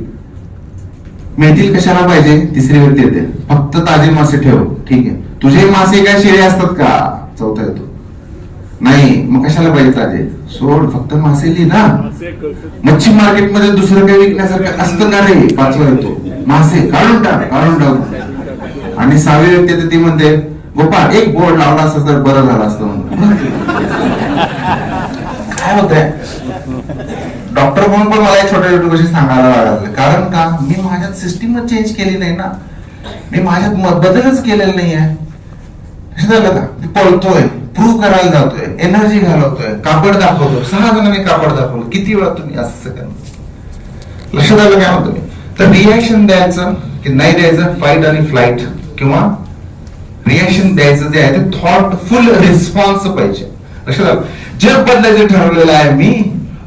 मिळतील कशाला पाहिजे? तिसरी व्यक्ती येते, फक्त ताजे मासे ठेव. ठीक आहे, तुझे मासे काय शिळे असतात का? चौथा येतो, नाही. मग कशाला पाहिजे ताजे? सोड, फक्त मासे लिही ना. मच्छी मार्केटमध्ये दुसरं काही विकण्यासारखं असतं का रे? पाचवा येतो, मासे काढून टाक. आणि सहावी व्यक्ती येते, ती म्हणते गोपाळ एक बोर्ड लावला असता तर बरं झालं असतं. काय होतंय? डॉक्टर म्हणून पण मला छोट्या छोट्या गोष्टी सांगायला लागले. कारण का? मी माझ्यात सिस्टीम चेंज केली नाही ना, मी माझ्यात बदलच केलेला नाही आहे. पळतोय, प्रूव्ह करायला जातोय, एनर्जी घालवतोय, कापड दाखवतो. 6 जणांनी कापड दाखवलं. किती वेळा तुम्ही असं करा. लक्षात आलं काय म्हणतो मी? तर रिॲक्शन द्यायचं की नाही द्यायचं, फाईट आणि फ्लाईट, किंवा रिॲक्शन द्यायचं जे आहे ते थॉटफुल रिस्पॉन्स पाहिजे. लक्षात आलं? जग बदलायचं ठरवलेलं आहे मी,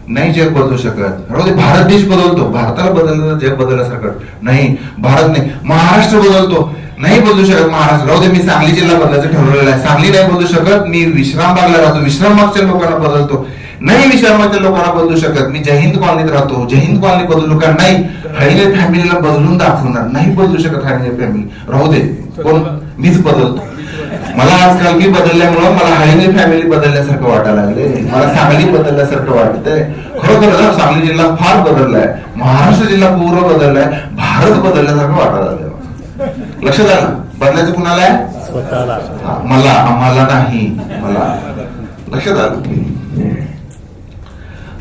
नाही जग बदलू शकत. भारत देश बदलतो, भारताला बदललं जग बदलण्यासारखं नाही. भारत नाही, महाराष्ट्र बदलतो, नाही बदलू शकत महाराष्ट्र. राहू दे, मी सांगली जिल्हा बदलायचं ठरवलेलं आहे, सांगली नाही बदलू शकत. मी विश्रामबागला राहतो, विश्रामबागच्या लोकांना बदलतो. नाही मी शहरामधल्या लोकांना बदलू शकत, मी जयहिंद कॉलनीत राहतो, जयहिंद कॉलनी बदलू का नाही, हळीने फॅमिलीला बदलून दाखवणार, नाही बदलू शकत हळीने फॅमिली, राहू दे कोण मीच बदलतो. मला आजकाल मी बदलल्यामुळं मला हळीने फॅमिली बदलल्यासारखं वाटायला लागले, मला सांगली बदलल्यासारखं वाटतंय. खरोखर सांगली जिल्हा फार बदललाय, महाराष्ट्र जिल्हा पूर्ण बदललाय, भारत बदलल्यासारखं वाटायला लागलं. लक्षात आलं बदलायचं कुणाला आहे? स्वतःला. मला, आम्हाला नाही, मला. लक्षात आलं.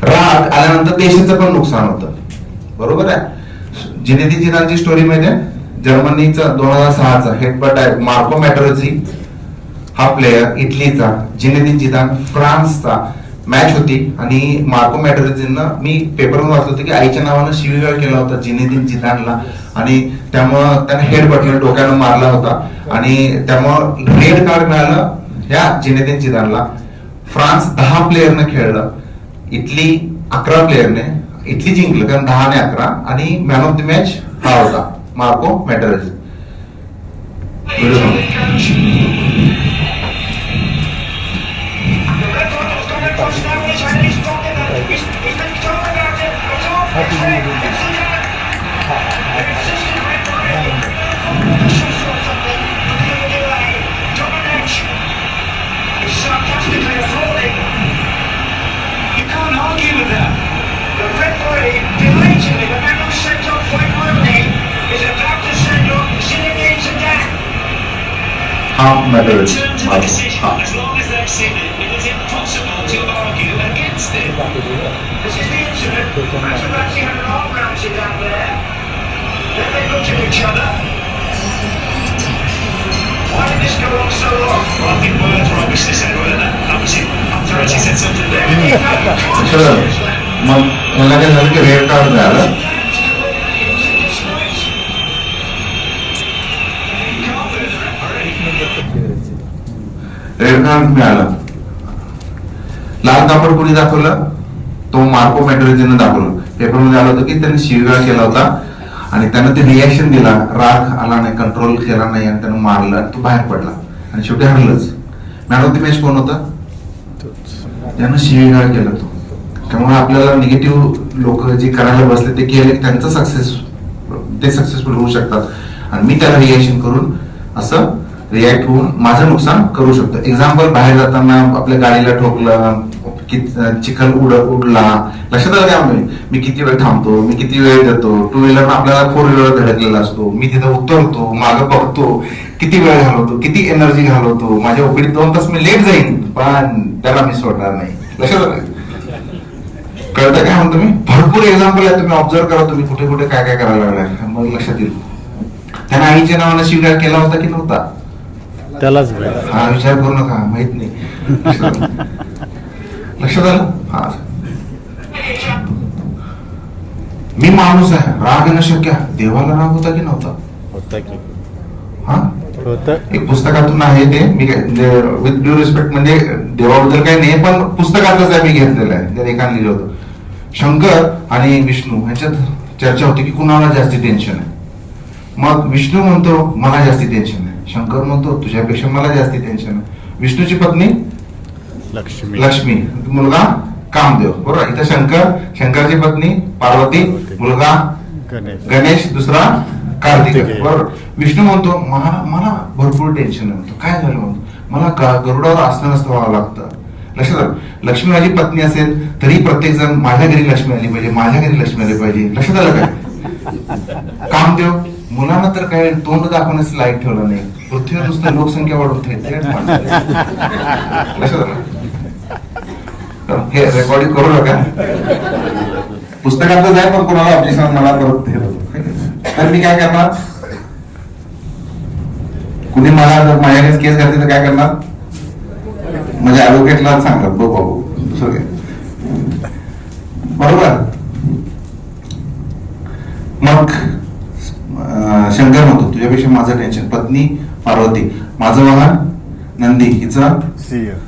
राग आल्यानंतर देशाचं पण नुकसान होतं, बरोबर आहे. जिनेदिन जिदानची स्टोरी माहिती आहे? जर्मनीचा 2006चा हेडबट आहे मार्को मॅटेरोझी हा प्लेयर, इटलीचा. जिनेदिन जिदान फ्रान्सचा. मॅच होती आणि मार्को मॅटेरोझीनं, मी पेपरवर वाचलं होतं की आईच्या नावानं शिवीगाळ केला होता जिनेदिन जिदानला, आणि त्यामुळं त्याने हेडबटने डोक्यानं मारला होता आणि त्यामुळं रेड कार्ड मिळालं या जिनेदिन जिदानला. फ्रान्स 10 प्लेयरने खेळलं, इटली 11 प्लेयरने. इटली जिंकलं कारण 10-11, आणि मॅन ऑफ द मॅच हा होता मार्को मॅटेरोझी. हा मॅटेरोझी. As long as they've seen it, it is impossible to argue against it. This is the incident. Materazzi had an arm round Zidane there. Then they looked at each other. Why did this go on so long? Well, I think words were obviously said, weren't they? Obviously, Materazzi said something there. मग याला काय झालं की red card मिळालं. Red card मिळालं. लाल कापड कोणी दाखवलं? तो मार्को मॅटेरोझीनं दाखवलं. पेपरमध्ये आलं होतं की त्यांनी शिवीगाळ केला होता आणि त्यानं ते रिॲक्शन दिला, राग आला नाही, कंट्रोल केला नाही आणि त्यानं मारलं आणि तो बाहेर पडला आणि शेवटी हरलंच. मॅन ऑफ द मॅच कोण होता? त्यानं शिवीगाळ केला तो. त्यामुळे आपल्याला निगेटिव्ह लोक जे करायला बसले ते केले, त्यांचं ते सक्सेसफुल होऊ शकतात आणि मी त्याला रिॲक्शन करून असं रिॲक्ट होऊन माझं नुकसान करू शकतो. एक्झाम्पल, बाहेर जाताना आपल्या गाडीला ठोकलं, चिखल उडला, लक्षात आलं का? मी किती वेळ थांबतो, मी किती वेळ देतो. 2 व्हीलर आपल्याला 4 व्हीलर धडकलेला असतो, मी तिथं उतरतो, मागं बघतो, किती वेळ घालवतो, किती एनर्जी घालवतो. माझ्या ओपीडीत 2 तास मी लेट जाईन, पण त्याला मी सोडणार नाही. लक्षात आलं? कळतं काय म्हणतो मी? भरपूर एक्झाम्पल आहे, तुम्ही ऑब्झर्व करा, तुम्ही कुठे कुठे काय काय करायला लागलाय, मग लक्षात येईल. त्याने आईच्या नावानं शिवीगाळ केला होता की नव्हता? त्यालाच हा विचार करू नका, माहित नाही. लक्षात आलं? हा, मी माणूस आहे, राग येणं शक्य. देवाला राग होता की नव्हता? होता की हा, होतं. एक पुस्तकातून आहे ते, मी विथ ड्यू रिस्पेक्ट, म्हणजे देवाबद्दल काही नाही, पण पुस्तकातच आहे, मी घेतलेलं आहे. त्या एकाने लिहिलं होतं, शंकर आणि विष्णू ह्याच्यात चर्चा होती की कुणाला जास्ती टेन्शन आहे. मग विष्णू म्हणतो मला जास्ती टेन्शन आहे, शंकर म्हणतो तुझ्यापेक्षा मला जास्ती टेन्शन आहे. विष्णूची पत्नी लक्ष्मी, मुलगा कामदेव, बरोबर. इथं शंकरची पत्नी पार्वती, मुलगा गणेश, दुसरा कार्तिक, बरोबर. विष्णू म्हणतो मला भरपूर टेन्शन आहे. म्हणतो काय झालं? म्हणतो मला गरुडावर आसन व्हावं लागतं. लक्षात आलं? लक्ष्मी माझी पत्नी असेल तरी प्रत्येक जण माझ्या घरी लक्ष्मी आली पाहिजे, माझ्या घरी लक्ष्मी आली पाहिजे. लक्षात आलं काय? कामदेव, मुलांना तर काय तोंड दाखवण्याचं लायक ठेवलं नाही, पृथ्वीवर नुसतं लोकसंख्या वाढवत लक्षात आलं? हे रेकॉर्डिंग करू नका, पुस्तकातच आहे, पण कोणाला ऑब्जेक्शन मला परत. तर मी काय करणार? कुणी मला जर माझ्याकडे केस घातली तर काय करणार? माझ्या ऍडव्होकेटला सांगतात बघ बाबू सगळे, बरोबर. मग शंकर म्हणतो तुझ्यापेक्षा माझं टेन्शन. पत्नी पार्वती, माझं वाहन नंदी, हिचं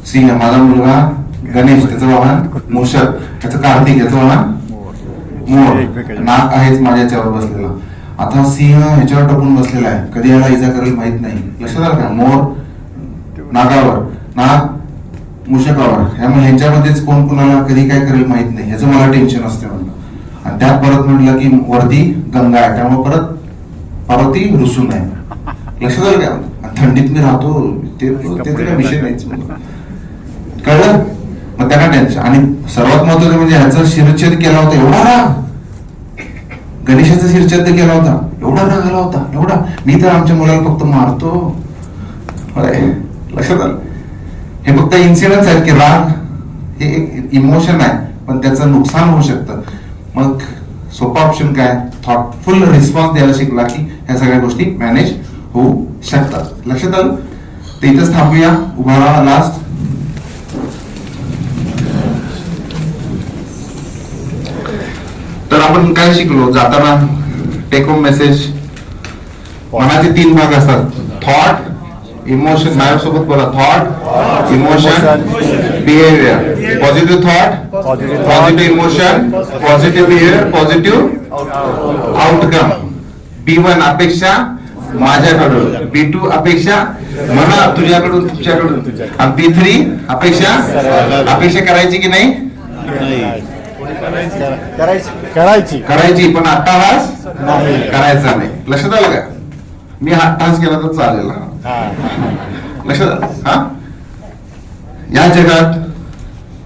सिंह, माझा मुलगा गणेश, त्याचं वाहन मूषक, त्याचं कार्तिक, याचं वाहन मोर, नाग आहेच माझ्या याच्यावर बसलेला. आता सिंह ह्याच्यावर टपून बसलेला आहे, कधी याला इजा करेल माहित नाही. लक्षात आलं का? मोर नागावर, नाग मुशकावर त्यामुळे ह्यांच्यामध्येच कोण कुणाला कधी काय करेल माहित नाही, ह्याचं मला टेन्शन असते म्हणलं. आणि त्यात परत म्हटलं की वरती गंगा आहे, त्यामुळे परत पार्वती रुसून आहे. लक्षात आलं का? आणि थंडीत मी राहतो, ते काय विषय नाहीच म्हणलं. कळलं? मग त्यांना टेन्शन. आणि सर्वात महत्वाचं म्हणजे ह्याचा शिरच्छेद केला होता, एवढा राग, गणेशाचा शिरच्छेद केला होता, एवढा राग आला होता, एवढा. मी तर आमच्या मुलाला फक्त मारतो. होय. लक्षात आलं? हे फक्त इन्सिडेंट्स आहेत की राग हे एक इमोशन आहे, पण त्याचं नुकसान होऊ शकतं. मग सोपा ऑप्शन काय? थॉटफुल रिस्पॉन्स द्यायला शिकला की ह्या सगळ्या गोष्टी मॅनेज होऊ शकतात. लक्षात आलं? ते इथंच थांबूया. उभा राहा लास्ट. तर आपण काय शिकलो जाताना? Take home message. मनाचे 3 भाग असतात: थॉट, इमोशन. माझ्यासोबत बोला. Thought, emotion, behaviour. Positive thought, positive emotion, positive behaviour, positive outcome. B1 अपेक्षा माझ्याकडून, B2 अपेक्षा मला तुझ्याकडून, तुमच्याकडून, आणि B3 अपेक्षा करायची की नाही? करायची, पण अट्टाहास नाही करायचा नाही. लक्षात आलं का? मी अट्टाहास केला तर चालेल. लक्षात आलं? हा, या जगात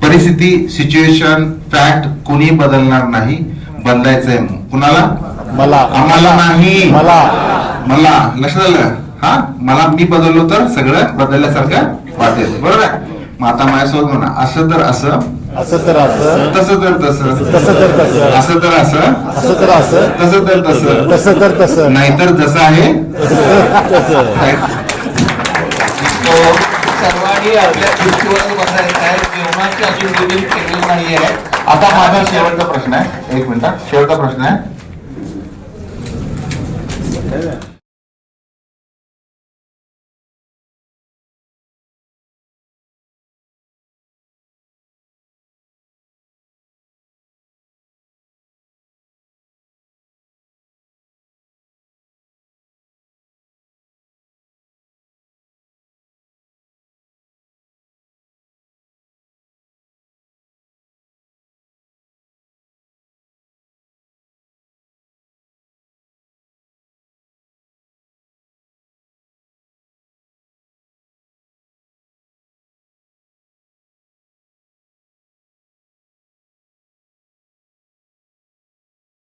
परिस्थिती, सिच्युएशन, फॅक्ट कोणी बदलणार नाही. बदलायचंय कुणाला? मला. आम्हाला नाही, मला. लक्षात आलं? हा, मला मी बदललो तर सगळं बदलल्यासारखं वाटेल. बरोबर आहे? मग आता माझ्यासोबत म्हणा, असं तर असं, असं तर असं, तसं तर तसं, तसं तर तसं, असं तर असं, असं तर असं, तसं तर तसं, तसं तर तसं, नाहीतर जसं आहे तसं. सर्वांनी आपल्या खुर्चीवर बसायचं आहे. जेवणाची अजून नियोजन केलेलं नाहीये. आता माझा शेवटचा प्रश्न आहे. 1 मिनिट, शेवटचा प्रश्न आहे.